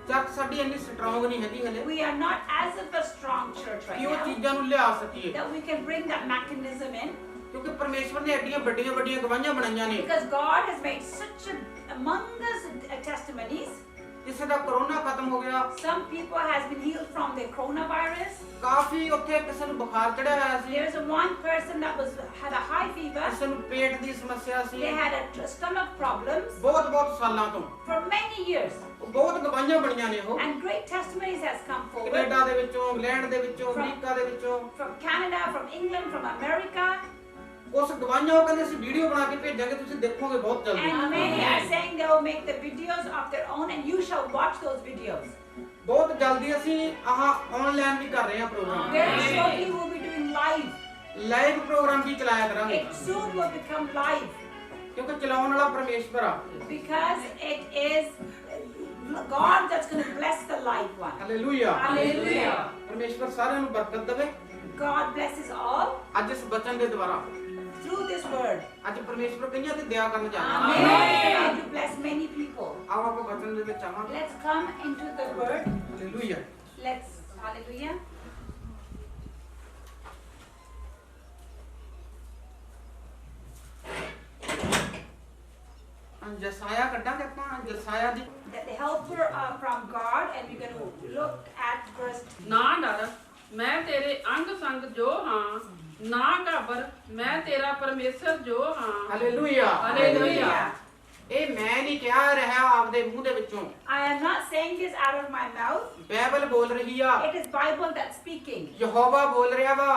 [SPEAKER 2] Church ਸਾਡੀ ਇੰਨੀ ਸਟਰੋਂਗ ਨਹੀਂ ਹੈਗੀ ਹਲੇ
[SPEAKER 1] We are not as of a strong church right
[SPEAKER 2] ਕਿ ਉਹ
[SPEAKER 1] now
[SPEAKER 2] ਚੀਜ਼ਾਂ ਨੂੰ ਲਿਆ ਸਕੀਏ
[SPEAKER 1] that we can bring that mechanism in
[SPEAKER 2] ਕਿਉਂਕਿ ਪਰਮੇਸ਼ਵਰ ਨੇ ਐਡੀਆਂ ਵੱਡੀਆਂ ਗਵਾਹੀਆਂ ਬਣਾਈਆਂ ਨੇ।
[SPEAKER 1] because God has made such humongous testimonies.
[SPEAKER 2] ਕਿਸੇ ਦਾ ਕਰੋਨਾ ਖਤਮ ਹੋ ਗਿਆ,
[SPEAKER 1] Some people has been healed from the coronavirus.
[SPEAKER 2] ਕਾਫੀ ਉੱਥੇ ਕਿਸੇ ਨੂੰ ਬੁਖਾਰ ਚੜਿਆ ਹੋਇਆ ਸੀ,
[SPEAKER 1] There's one person that had a high fever.
[SPEAKER 2] ਕਿਸੇ ਨੂੰ ਪੇਟ ਦੀ ਸਮੱਸਿਆ ਸੀ,
[SPEAKER 1] They had stomach problems
[SPEAKER 2] ਬਹੁਤ ਸਾਲਾਂ ਤੋਂ
[SPEAKER 1] for many years.
[SPEAKER 2] ਬਹੁਤ ਗਵਾਹੀਆਂ ਬਣੀਆਂ ਨੇ ਉਹ
[SPEAKER 1] And great testimonies has come forward
[SPEAKER 2] Canada ਦੇ ਵਿੱਚੋਂ, ਇੰਗਲੈਂਡ ਦੇ ਵਿੱਚੋਂ, ਅਮਰੀਕਾ ਦੇ ਵਿੱਚੋਂ,
[SPEAKER 1] from Canada, from England, from America.
[SPEAKER 2] ਉਸ ਗਵਾਹੀਆਂ ਉਹ ਕਹਿੰਦੇ ਅਸੀਂ ਵੀਡੀਓ ਬਣਾ ਕੇ ਭੇਜਾਂਗੇ, ਤੁਸੀਂ ਦੇਖੋਗੇ ਬਹੁਤ ਜਲਦੀ।
[SPEAKER 1] And many are saying they will make the videos of their own and you shall watch those videos.
[SPEAKER 2] ਬਹੁਤ ਜਲਦੀ ਅਸੀਂ ਆਨਲਾਈਨ ਵੀ ਕਰ ਰਹੇ ਹਾਂ program,
[SPEAKER 1] Very shortly we'll be doing live.
[SPEAKER 2] Live program ਵੀ ਚਲਾਇਆ ਕਰਾਂਗੇ
[SPEAKER 1] It soon will become live
[SPEAKER 2] ਕਿਉਂਕਿ ਚਲਾਉਣ ਵਾਲਾ ਪਰਮੇਸ਼ਵਰ ਆ।
[SPEAKER 1] because it is God that's going to bless the light one.
[SPEAKER 2] Hallelujah
[SPEAKER 1] Hallelujah.
[SPEAKER 2] ਪਰਮੇਸ਼ਵਰ ਸਾਰਿਆਂ ਨੂੰ ਬਰਕਤ ਦੇਵੇ
[SPEAKER 1] God blesses all
[SPEAKER 2] ਅੱਜ ਇਸ ਬਚਨ ਦੇ ਦੁਆਰਾ
[SPEAKER 1] through this word.
[SPEAKER 2] ਅੱਜ ਪਰਮੇਸ਼ਵਰ ਕਈਆਂ ਤੇ ਦਇਆ ਕਰਨ ਜਾ ਰਿਹਾ
[SPEAKER 1] God is going to bless many people.
[SPEAKER 2] ਆਓ ਆਪਾਂ ਬਚਨ ਦੇ ਵਿੱਚ ਆਵਾਂਗੇ
[SPEAKER 1] Let's come into the word.
[SPEAKER 2] Hallelujah
[SPEAKER 1] Let's, hallelujah.
[SPEAKER 2] ਜਸਾਇਆ ਕੱਢਾਂਗੇ ਆਪਾਂ ਜਸਾਇਆ ਦੀ
[SPEAKER 1] The helper from God, and we're going to look at verse.
[SPEAKER 3] ਨਾ ਡਰ ਮੈਂ ਤੇਰੇ ਅੰਗ ਸੰਗ ਜੋ ਹਾਂ ਨਾ ਘਾਬਰ ਮੈਂ ਤੇਰਾ ਪਰਮੇਸ਼ਰ ਜੋ ਹਾਂ
[SPEAKER 2] ਹਾਲੇਲੂਇਆ
[SPEAKER 3] ਹਾਲੇਲੂਇਆ
[SPEAKER 2] ਇਹ ਮੈਂ ਨਹੀਂ ਕਹਿ ਰਿਹਾ ਆਪਦੇ ਮੂੰਹ ਦੇ ਵਿੱਚੋਂ
[SPEAKER 1] I am not saying this out of my mouth.
[SPEAKER 2] Bible ਬੋਲ ਰਹੀ ਆ
[SPEAKER 1] It is Bible that's speaking.
[SPEAKER 2] Jehovah ਬੋਲ ਰਿਹਾ ਵਾ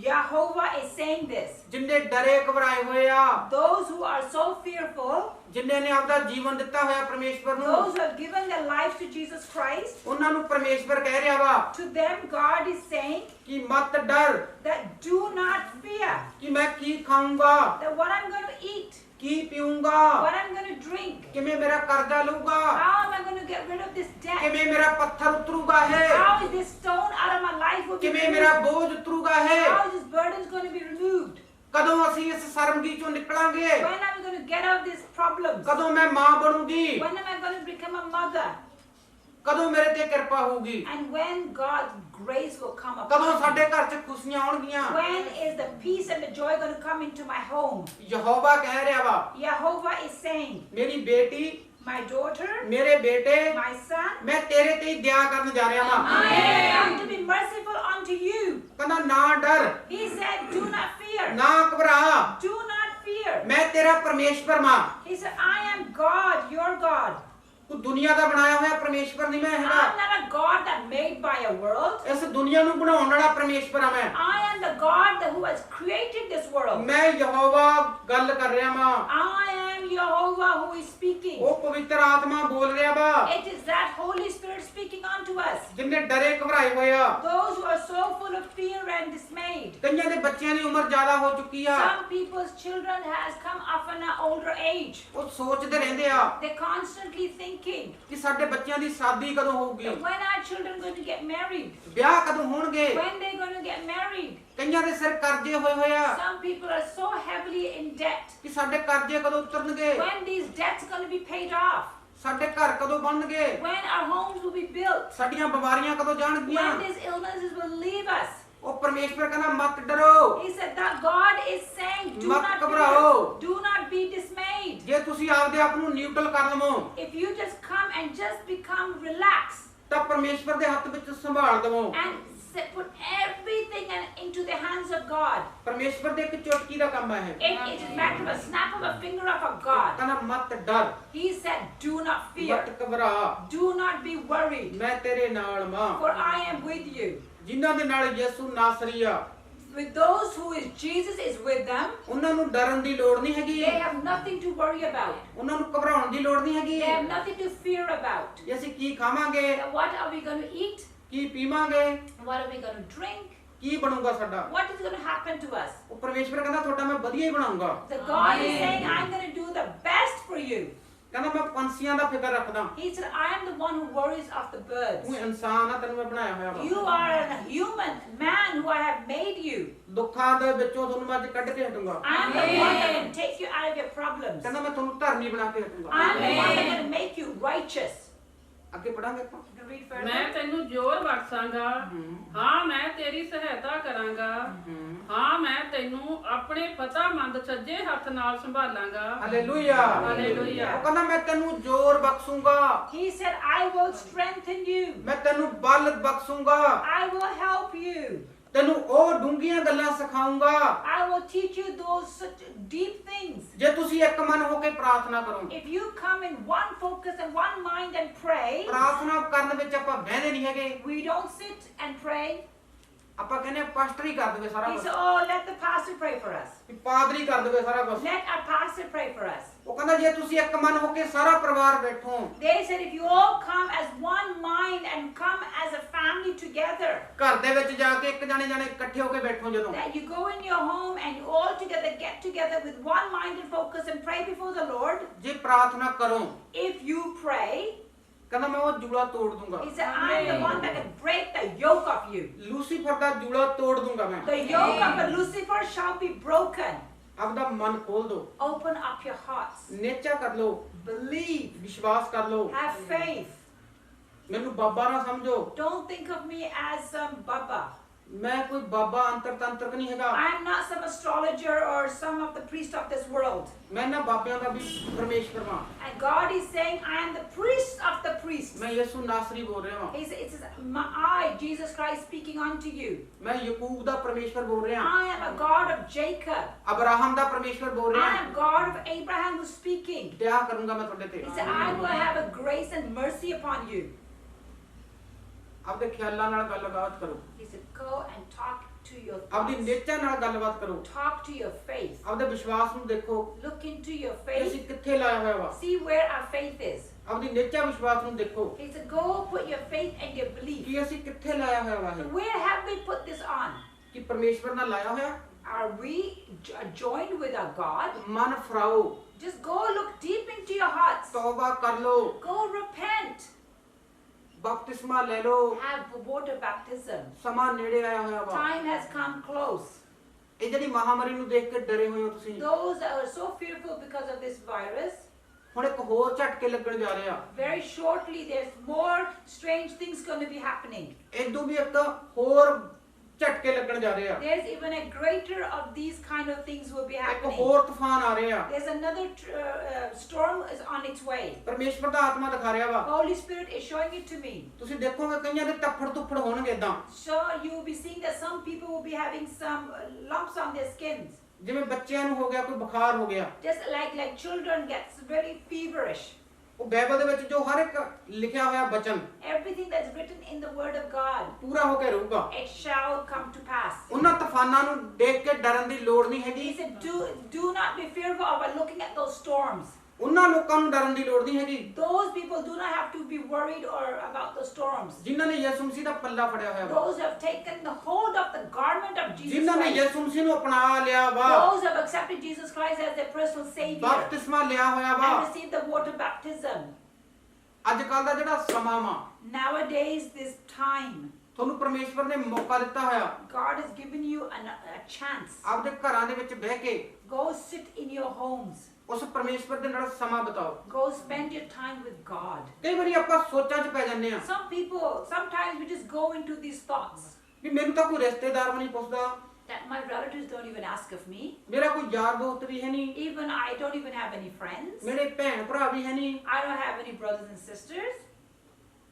[SPEAKER 1] Jehovah is saying this.
[SPEAKER 2] ਜਿੰਨੇ ਡਰੇ ਘਬਰਾਏ ਹੋਏ ਆ
[SPEAKER 1] Those who are so fearful,
[SPEAKER 2] ਜਿਨ੍ਹਾਂ ਨੇ ਆਪਦਾ ਜੀਵਨ ਦਿੱਤਾ ਹੋਇਆ ਪਰਮੇਸ਼ਵਰ ਨੂੰ
[SPEAKER 1] those who have given their lives to Jesus Christ,
[SPEAKER 2] ਉਹਨਾਂ ਨੂੰ ਪਰਮੇਸ਼ਵਰ ਕਹਿ ਰਿਹਾ ਵਾ
[SPEAKER 1] to them God is saying
[SPEAKER 2] ਕਿ ਮਤ ਡਰ
[SPEAKER 1] that do not fear,
[SPEAKER 2] ਕਿ ਮੈਂ ਕੀ ਖਾਊਂਗਾ
[SPEAKER 1] that what I'm going to eat,
[SPEAKER 2] Ki ਪੀਊਂਗਾ
[SPEAKER 1] what I'm going to drink,
[SPEAKER 2] ਕਿਵੇਂ ਮੇਰਾ ਕਰਜ਼ਾ ਲਊਗਾ
[SPEAKER 1] how am I going to get rid of this debt,
[SPEAKER 2] ਕਿਵੇਂ ਮੇਰਾ ਪੱਥਰ ਉਤਰੂਗਾ ਹੈ
[SPEAKER 1] how is this stone out of my life will be
[SPEAKER 2] ਕਿਵੇਂ ਮੇਰਾ
[SPEAKER 1] removed,
[SPEAKER 2] ਬੋਝ ਉਤਰੂਗਾ ਹੈ
[SPEAKER 1] how is this burden going to be removed,
[SPEAKER 2] ਕਦੋਂ ਅਸੀਂ ਇਸ ਸ਼ਰਮਗੀ ਚੋਂ ਨਿਕਲਾਂਗੇ
[SPEAKER 1] when am I going to get out of these problems,
[SPEAKER 2] ਕਦੋਂ ਮੈਂ ਮਾਂ ਬਣੂਗੀ
[SPEAKER 1] when am I going to become a mother,
[SPEAKER 2] ਕਦੋਂ ਮੇਰੇ ਤੇ ਕਿਰਪਾ ਹੋਊਗੀ
[SPEAKER 1] and when God's grace will come
[SPEAKER 2] ਕਦੋਂ
[SPEAKER 1] upon me.
[SPEAKER 2] ਸਾਡੇ ਘਰ 'ਚ ਖੁਸ਼ੀਆਂ ਆਉਣਗੀਆਂ
[SPEAKER 1] When is the peace and the joy going to come into my home?
[SPEAKER 2] Jehovah ਕਹਿ ਰਿਹਾ ਵਾ
[SPEAKER 1] Jehovah is saying,
[SPEAKER 2] ਮੇਰੀ ਬੇਟੀ
[SPEAKER 1] my daughter,
[SPEAKER 2] ਮੇਰੇ ਬੇਟੇ
[SPEAKER 1] my son,
[SPEAKER 2] ਮੈਂ ਤੇਰੇ ਤੇ ਹੀ ਦਇਆ ਕਰਨ ਜਾ ਰਿਹਾ ਵਾਂ
[SPEAKER 1] I am to be merciful unto you.
[SPEAKER 2] ਕਹਿੰਦਾ ਨਾ ਡਰ
[SPEAKER 1] He said, do not fear.
[SPEAKER 2] ਨਾ ਘਬਰਾ
[SPEAKER 1] Do not fear.
[SPEAKER 2] ਮੈਂ ਤੇਰਾ ਪਰਮੇਸ਼ਵਰ ਮਾਂ
[SPEAKER 1] He said, I am God, your God.
[SPEAKER 2] ਤੂੰ ਦੁਨੀਆ ਦਾ ਬਣਾਇਆ ਹੋਇਆ ਪਰਮੇਸ਼ਵਰ ਨਹੀਂ ਮੈਂ
[SPEAKER 1] I'm
[SPEAKER 2] ਹੈਗਾ
[SPEAKER 1] not a God that made by a world.
[SPEAKER 2] ਇਸ ਦੁਨੀਆ ਨੂੰ ਬਣਾਉਣ ਵਾਲਾ ਪਰਮੇਸ਼ਵਰ ਆ ਮੈਂ
[SPEAKER 1] I am the God who has created this world.
[SPEAKER 2] ਮੈਂ ਯਹੋਵਾ ਗੱਲ ਕਰ ਰਿਹਾ ਵਾਂ
[SPEAKER 1] I am Jehovah who is speaking.
[SPEAKER 2] ਉਹ ਪਵਿੱਤਰ ਆਤਮਾ ਬੋਲ ਰਿਹਾ ਵਾ
[SPEAKER 1] It is that Holy Spirit speaking unto us.
[SPEAKER 2] ਜਿੰਨੇ ਡਰੇ ਘਬਰਾਏ ਹੋਏ ਆ
[SPEAKER 1] Those who are so full of fear and dismayed.
[SPEAKER 2] ਕਈਆਂ ਦੇ ਬੱਚਿਆਂ ਦੀ ਉਮਰ ਜ਼ਿਆਦਾ ਹੋ ਚੁੱਕੀ ਆ
[SPEAKER 1] Some people's children has come of an older age.
[SPEAKER 2] ਉਹ ਸੋਚਦੇ ਰਹਿੰਦੇ ਆ
[SPEAKER 1] They're constantly thinking,
[SPEAKER 2] ਕਿ ਸਾਡੇ ਬੱਚਿਆਂ ਦੀ ਸ਼ਾਦੀ ਕਦੋਂ ਹੋਊਗੀ
[SPEAKER 1] when are children going to get married?
[SPEAKER 2] ਵਿਆਹ ਕਦੋਂ ਹੋਣਗੇ
[SPEAKER 1] When they're going to get married?
[SPEAKER 2] ਕਈਆਂ ਦੇ ਸਿਰ ਕਰਜ਼ੇ ਹੋਏ ਹੋਏ ਆ
[SPEAKER 1] Some people are so heavily in debt.
[SPEAKER 2] ਕਿ ਸਾਡੇ ਕਰਜ਼ੇ ਕਦੋਂ ਉਤਰਨਗੇ
[SPEAKER 1] When these debts going to be paid off?
[SPEAKER 2] ਸਾਡੇ ਘਰ ਕਦੋਂ ਬਣਨਗੇ
[SPEAKER 1] When our homes will be built?
[SPEAKER 2] ਸਾਡੀਆਂ ਬਿਮਾਰੀਆਂ ਕਦੋਂ ਜਾਣਗੀਆਂ
[SPEAKER 1] When these illnesses will leave us?
[SPEAKER 2] ਉਹ ਪਰਮੇਸ਼ਵਰ ਕਹਿੰਦਾ ਮਤ ਡਰੋ
[SPEAKER 1] He said that God is saying, do
[SPEAKER 2] ਮਤ
[SPEAKER 1] not
[SPEAKER 2] ਘਬਰਾਓ।
[SPEAKER 1] fear. Do not be dismayed.
[SPEAKER 2] ਜੇ ਤੁਸੀਂ ਆਪਦੇ ਆਪ ਨੂੰ ਨਿਊਟਰਲ ਕਰ ਲਵੋ
[SPEAKER 1] If you just come and just become relaxed
[SPEAKER 2] ਤਾਂ ਪਰਮੇਸ਼ਵਰ ਦੇ ਹੱਥ ਵਿੱਚ ਸੰਭਾਲ ਦਵੋ
[SPEAKER 1] and put everything into the hands of God.
[SPEAKER 2] ਪਰਮੇਸ਼ਵਰ ਦੇ ਇੱਕ ਚੁਟਕੀ ਦਾ ਕੰਮ ਹੈ
[SPEAKER 1] It is a matter of a snap of a finger of a God.
[SPEAKER 2] ਕਹਿੰਦਾ ਮਤ ਡਰ
[SPEAKER 1] He said, do not fear.
[SPEAKER 2] ਮਤ ਘਬਰਾ
[SPEAKER 1] Do not be worried,
[SPEAKER 2] ਮੈਂ ਤੇਰੇ ਨਾਲ ਮਾਂ
[SPEAKER 1] for I am with you.
[SPEAKER 2] ਜਿਨ੍ਹਾਂ ਦੇ ਨਾਲ ਯਿਸੂ ਨਾਸਰੀ ਆ
[SPEAKER 1] With those who is Jesus is with them,
[SPEAKER 2] ਉਹਨਾਂ ਨੂੰ ਡਰਨ ਦੀ ਲੋੜ ਨਹੀਂ ਹੈਗੀ
[SPEAKER 1] they have nothing to worry about.
[SPEAKER 2] ਉਹਨਾਂ ਨੂੰ ਘਬਰਾਉਣ ਦੀ ਲੋੜ ਨਹੀਂ ਹੈਗੀ
[SPEAKER 1] They have nothing to fear about.
[SPEAKER 2] ਕਿ ਅਸੀਂ ਕੀ ਖਾਵਾਂਗੇ
[SPEAKER 1] That what are we going to eat?
[SPEAKER 2] ਕੀ ਪੀਵਾਂਗੇ
[SPEAKER 1] What are we going to drink?
[SPEAKER 2] ਕੀ ਬਣੂਗਾ ਸਾਡਾ
[SPEAKER 1] What is going to happen to us?
[SPEAKER 2] ਉਹ ਪਰਮੇਸ਼ਵਰ ਕਹਿੰਦਾ ਤੁਹਾਡਾ ਮੈਂ ਵਧੀਆ ਹੀ ਬਣਾਉਂਗਾ
[SPEAKER 1] The God is saying, I'm going to do the best for you.
[SPEAKER 2] ਕਹਿੰਦਾ ਮੈਂ ਪੰਛੀਆਂ ਦਾ ਫਿਕਰ ਰੱਖਦਾ
[SPEAKER 1] He said, I am the one who worries of the birds.
[SPEAKER 2] ਤੂੰ ਇਨਸਾਨ ਆ ਤੈਨੂੰ ਮੈਂ ਬਣਾਇਆ ਹੋਇਆ ਵਾ
[SPEAKER 1] You are a human man who I have made you.
[SPEAKER 2] ਦੁੱਖਾਂ ਦੇ ਵਿੱਚੋਂ ਤੁਹਾਨੂੰ ਮੈਂ ਅੱਜ ਕੱਢ ਕੇ ਹਟੂੰਗਾ
[SPEAKER 1] I am the one that can take you out of your problems.
[SPEAKER 2] ਕਹਿੰਦਾ ਮੈਂ ਤੁਹਾਨੂੰ ਧਰਮੀ ਬਣਾ ਕੇ
[SPEAKER 1] I
[SPEAKER 2] ਹਟੂੰਗਾ
[SPEAKER 1] am the one that can make you righteous.
[SPEAKER 2] ਅੱਗੇ ਪੜਾਂਗੇ ਆਪਾਂ
[SPEAKER 1] You can read
[SPEAKER 3] ਮੈਂ
[SPEAKER 1] further.
[SPEAKER 3] ਤੈਨੂੰ ਜ਼ੋਰ ਬਖਸ਼ਾਂਗਾ ਹਾਂ ਮੈਂ ਤੇਰੀ ਸਹਾਇਤਾ ਕਰਾਂਗਾ ਹਾਂ ਮੈਂ ਤੈਨੂੰ ਆਪਣੇ ਫਤਹਿਮੰਦ ਸੱਜੇ ਹੱਥ ਨਾਲ ਸੰਭਾਲਾਂਗਾ
[SPEAKER 2] ਹਾਲੇਲੂਇਆ
[SPEAKER 3] ਹਾਲੇਲੂਇਆ।
[SPEAKER 2] ਉਹ ਕਹਿੰਦਾ ਮੈਂ ਤੈਨੂੰ ਜ਼ੋਰ ਬਖਸ਼ੂੰਗਾ
[SPEAKER 1] He said, I will strengthen you.
[SPEAKER 2] ਮੈਂ ਤੈਨੂੰ ਬਲ ਬਖਸ਼ੂੰਗਾ
[SPEAKER 1] I will help you.
[SPEAKER 2] ਤੈਨੂੰ ਉਹ ਡੂੰਘੀਆਂ ਗੱਲਾਂ ਸਿਖਾਉਂਗਾ
[SPEAKER 1] I will teach you those such deep things.
[SPEAKER 2] ਜੇ ਤੁਸੀਂ ਇੱਕ ਮਨ ਹੋ ਕੇ ਪ੍ਰਾਰਥਨਾ ਕਰੋ
[SPEAKER 1] If you come in one focus and one mind and pray,
[SPEAKER 2] ਪ੍ਰਾਰਥਨਾ ਕਰਨ ਵਿੱਚ ਆਪਾਂ ਬਹਿੰਦੇ ਨਹੀਂ ਹੈਗੇ
[SPEAKER 1] we don't sit and pray.
[SPEAKER 2] ਆਪਾਂ ਕਹਿੰਦੇ ਪਾਸਟਰ ਹੀ ਕਰ ਦੇਵੇ ਸਾਰਾ
[SPEAKER 1] He
[SPEAKER 2] ਕੁਝ
[SPEAKER 1] said, oh, let the pastor pray for us.
[SPEAKER 2] ਪਾਦਰੀ ਕਰ ਦੇਵੇ ਸਾਰਾ ਕੁਝ
[SPEAKER 1] Let our pastor pray for us.
[SPEAKER 2] ਉਹ ਕਹਿੰਦਾ ਜੇ ਤੁਸੀਂ ਇੱਕ ਮਨ ਹੋ ਕੇ ਸਾਰਾ ਪਰਿਵਾਰ ਬੈਠੋ
[SPEAKER 1] They said, if you all come as one mind and come as a family together,
[SPEAKER 2] ਘਰ ਦੇ ਵਿੱਚ ਜਾ ਕੇ ਇੱਕ ਜਾਣੇ ਇਕੱਠੇ ਹੋ ਕੇ ਬੈਠੋ ਜਦੋਂ
[SPEAKER 1] that you go in your home and you all together get together with one mind and focus and pray before the Lord.
[SPEAKER 2] ਜੇ ਪ੍ਰਾਰਥਨਾ ਕਰੋ
[SPEAKER 1] If you pray,
[SPEAKER 2] ਕਹਿੰਦਾ ਮੈਂ ਉਹ ਜੂੜਾ ਤੋੜ ਦੂੰਗਾ।
[SPEAKER 1] He said, I'm the one that can break the yoke of you.
[SPEAKER 2] Lucifer ਦਾ ਜੂੜਾ ਤੋੜ ਦੂੰਗਾ ਮੈਂ।
[SPEAKER 1] The yoke of Lucifer shall be broken.
[SPEAKER 2] ਆਪਦਾ ਮਨ ਖੋਲ ਦੋ।
[SPEAKER 1] Open up your hearts.
[SPEAKER 2] ਨੇਚਾ ਕਰ ਲੋ।
[SPEAKER 1] Believe.
[SPEAKER 2] ਵਿਸ਼ਵਾਸ ਕਰ ਲੋ।
[SPEAKER 1] Have faith.
[SPEAKER 2] ਮੈਨੂੰ ਬਾਬਾ ਨਾ ਸਮਝੋ।
[SPEAKER 1] Don't think of me as some Baba.
[SPEAKER 2] ਮੈਂ ਕੋਈ ਬਾਬਾ ਅੰਤਰ ਤੰਤਰਕ ਨਹੀਂ ਹੈਗਾ।
[SPEAKER 1] I am not some astrologer or some of the priest of this world.
[SPEAKER 2] ਮੈਂ ਨਾ ਬਾਬਿਆਂ ਦਾ ਵੀ ਪਰਮੇਸ਼ਵਰ ਹਾਂ।
[SPEAKER 1] And God is saying, I am the priest of the priests.
[SPEAKER 2] ਮੈਂ ਯਿਸੂ ਨਾਸਰੀ ਬੋਲ ਰਿਹਾ ਹਾਂ।
[SPEAKER 1] It says, I, Jesus Christ, speaking unto you.
[SPEAKER 2] ਮੈਂ ਯਾਕੂਬ ਦਾ ਪਰਮੇਸ਼ਵਰ ਬੋਲ ਰਿਹਾ
[SPEAKER 1] I am a God of Jacob.
[SPEAKER 2] Abraham ਦਾ ਪਰਮੇਸ਼ਵਰ ਬੋਲ ਰਿਹਾ
[SPEAKER 1] I am God of Abraham who's speaking.
[SPEAKER 2] ਦਇਆ ਕਰੂੰਗਾ ਮੈਂ ਤੁਹਾਡੇ ਤੇ।
[SPEAKER 1] He said, I will have a grace and mercy upon you.
[SPEAKER 2] ਆਪਦੇ ਖਿਆਲਾਂ ਨਾਲ ਗੱਲਬਾਤ ਕਰੋ।
[SPEAKER 1] He said, go and talk to your
[SPEAKER 2] ਆਪਦੀ
[SPEAKER 1] thoughts.
[SPEAKER 2] ਨੇਚਾ ਨਾਲ ਗੱਲਬਾਤ ਕਰੋ।
[SPEAKER 1] Talk to your faith.
[SPEAKER 2] ਆਪਦੇ ਵਿਸ਼ਵਾਸ ਨੂੰ ਦੇਖੋ
[SPEAKER 1] Look into your
[SPEAKER 2] ਕਿ ਅਸੀਂ
[SPEAKER 1] faith.
[SPEAKER 2] ਕਿੱਥੇ ਲਾਇਆ ਹੋਇਆ ਵਾ।
[SPEAKER 1] See where our faith is.
[SPEAKER 2] ਆਪਦੀ ਨੇਚਾ ਵਿਸ਼ਵਾਸ ਨੂੰ ਦੇਖੋ
[SPEAKER 1] He said, go put your faith and your belief.
[SPEAKER 2] ਕਿ ਅਸੀਂ ਕਿੱਥੇ ਲਾਇਆ ਹੋਇਆ ਵਾ ਇਹ।
[SPEAKER 1] Where have we put this on?
[SPEAKER 2] ਕਿ ਪਰਮੇਸ਼ਵਰ ਨਾਲ ਲਾਇਆ ਹੋਇਆ।
[SPEAKER 1] Are we joined with our God?
[SPEAKER 2] ਮਨ ਫਰਾਓ।
[SPEAKER 1] Just go look deep into your hearts.
[SPEAKER 2] ਤੌਬਾ ਕਰ ਲੋ।
[SPEAKER 1] Go repent.
[SPEAKER 2] ਬਪਤਿਸਮਾ ਲੈ ਲੋ।
[SPEAKER 1] Have water baptism.
[SPEAKER 2] ਸਮਾਂ ਨੇੜੇ ਆਇਆ ਹੋਇਆ ਵਾ।
[SPEAKER 1] Time has come close.
[SPEAKER 2] ਇਹ ਜਿਹੜੀ ਮਹਾਮਾਰੀ ਨੂੰ ਦੇਖ ਕੇ ਡਰੇ ਹੋਏ ਹੋ ਤੁਸੀਂ।
[SPEAKER 1] Those that are so fearful because of this virus,
[SPEAKER 2] ਹੁਣ ਇੱਕ ਹੋਰ ਝਟਕੇ ਲੱਗਣ ਜਾ ਰਿਹਾ।
[SPEAKER 1] very shortly there's more strange things going to be happening.
[SPEAKER 2] ਇਦੋਂ ਵੀ ਇੱਕ ਹੋਰ ਝਟਕੇ ਲੱਗਣ ਜਾ ਰਹੇ ਆ।
[SPEAKER 1] There's even a greater of these kind of things will be
[SPEAKER 2] ਇੱਕ
[SPEAKER 1] happening.
[SPEAKER 2] ਹੋਰ ਤੂਫਾਨ ਆ ਰਹੇ ਆ।
[SPEAKER 1] There's another storm is on its way.
[SPEAKER 2] ਪਰਮੇਸ਼ਵਰ ਦਾ ਆਤਮਾ ਦਿਖਾ ਰਿਹਾ ਵਾ।
[SPEAKER 1] Holy Spirit is showing it to me.
[SPEAKER 2] ਤੁਸੀਂ ਦੇਖੋਗੇ ਕਈਆਂ ਦੇ ਤੱਫੜ ਤੁੱਫੜ ਹੋਣਗੇ ਇਦਾਂ।
[SPEAKER 1] So you will be seeing that some people will be having some lumps on their skins.
[SPEAKER 2] ਜਿਵੇਂ ਬੱਚਿਆਂ ਨੂੰ ਹੋ ਗਿਆ ਕੋਈ ਬੁਖਾਰ ਹੋ ਗਿਆ।
[SPEAKER 1] Just like children gets very feverish.
[SPEAKER 2] ਉਹ ਬਾਈਬਲ ਦੇ ਵਿੱਚ ਜੋ ਹਰ ਇੱਕ ਲਿਖਿਆ ਹੋਇਆ ਬਚਨ
[SPEAKER 1] Everything that's written in the word of God,
[SPEAKER 2] ਪੂਰਾ ਹੋ ਕੇ ਰਹੂਗਾ।
[SPEAKER 1] it shall come to pass.
[SPEAKER 2] ਉਹਨਾਂ ਤੂਫਾਨਾਂ ਨੂੰ ਦੇਖ ਕੇ ਡਰਨ ਦੀ ਲੋੜ ਨਹੀਂ
[SPEAKER 1] He
[SPEAKER 2] ਹੈਗੀ।
[SPEAKER 1] said, do not be fearful of looking at those storms.
[SPEAKER 2] ਉਹਨਾਂ ਲੋਕਾਂ ਨੂੰ ਡਰਨ ਦੀ ਲੋੜ ਨਹੀਂ ਹੈਗੀ
[SPEAKER 1] Those people do not have to be worried or about the storms.
[SPEAKER 2] ਜਿਨ੍ਹਾਂ ਨੇ ਯਿਸੂ ਮਸੀਹ ਦਾ ਪੱਲਾ ਫੜਿਆ ਹੋਇਆ ਵਾ।
[SPEAKER 1] Those who have taken the hold of the garment of Jesus
[SPEAKER 2] ਜਿਨ੍ਹਾਂ ਨੇ
[SPEAKER 1] Christ.
[SPEAKER 2] ਯਿਸੂ ਮਸੀਹ ਨੂੰ ਅਪਣਾ ਲਿਆ ਵਾ।
[SPEAKER 1] Those who have accepted Jesus Christ as their personal Savior
[SPEAKER 2] ਬਪਤਿਸਮਾ ਲਿਆ ਹੋਇਆ ਵਾ।
[SPEAKER 1] and received the water baptism.
[SPEAKER 2] ਅੱਜ ਕੱਲ ਦਾ ਜਿਹੜਾ ਸਮਾਂ ਵਾ
[SPEAKER 1] Nowadays, this time,
[SPEAKER 2] ਤੁਹਾਨੂੰ ਪਰਮੇਸ਼ਵਰ ਨੇ ਮੌਕਾ ਦਿੱਤਾ ਹੋਇਆ
[SPEAKER 1] God has given you a chance.
[SPEAKER 2] ਆਪਦੇ ਘਰਾਂ ਦੇ ਵਿੱਚ ਬਹਿ ਕੇ
[SPEAKER 1] Go sit in your homes.
[SPEAKER 2] ਉਸ ਪਰਮੇਸ਼ਵਰ ਦੇ ਨਾਲ ਸਮਾਂ ਬਿਤਾਓ।
[SPEAKER 1] Go spend your time with God.
[SPEAKER 2] ਕਈ ਵਾਰੀ ਆਪਾਂ ਸੋਚਾਂ 'ਚ ਪੈ ਜਾਂਦੇ ਆ
[SPEAKER 1] Sometimes we just go into these thoughts
[SPEAKER 2] ਵੀ ਮੈਨੂੰ ਤਾਂ ਕੋਈ ਰਿਸ਼ਤੇਦਾਰ ਵੀ ਨਹੀਂ ਪੁੱਛਦਾ,
[SPEAKER 1] that my relatives don't even ask of me.
[SPEAKER 2] ਮੇਰਾ ਕੋਈ ਯਾਰ ਦੋਸਤ ਵੀ ਹੈ ਨਹੀਂ,
[SPEAKER 1] Even I don't even have any friends.
[SPEAKER 2] ਮੇਰੇ ਭੈਣ ਭਰਾ ਵੀ ਹੈ ਨਹੀਂ।
[SPEAKER 1] I don't have any brothers and sisters.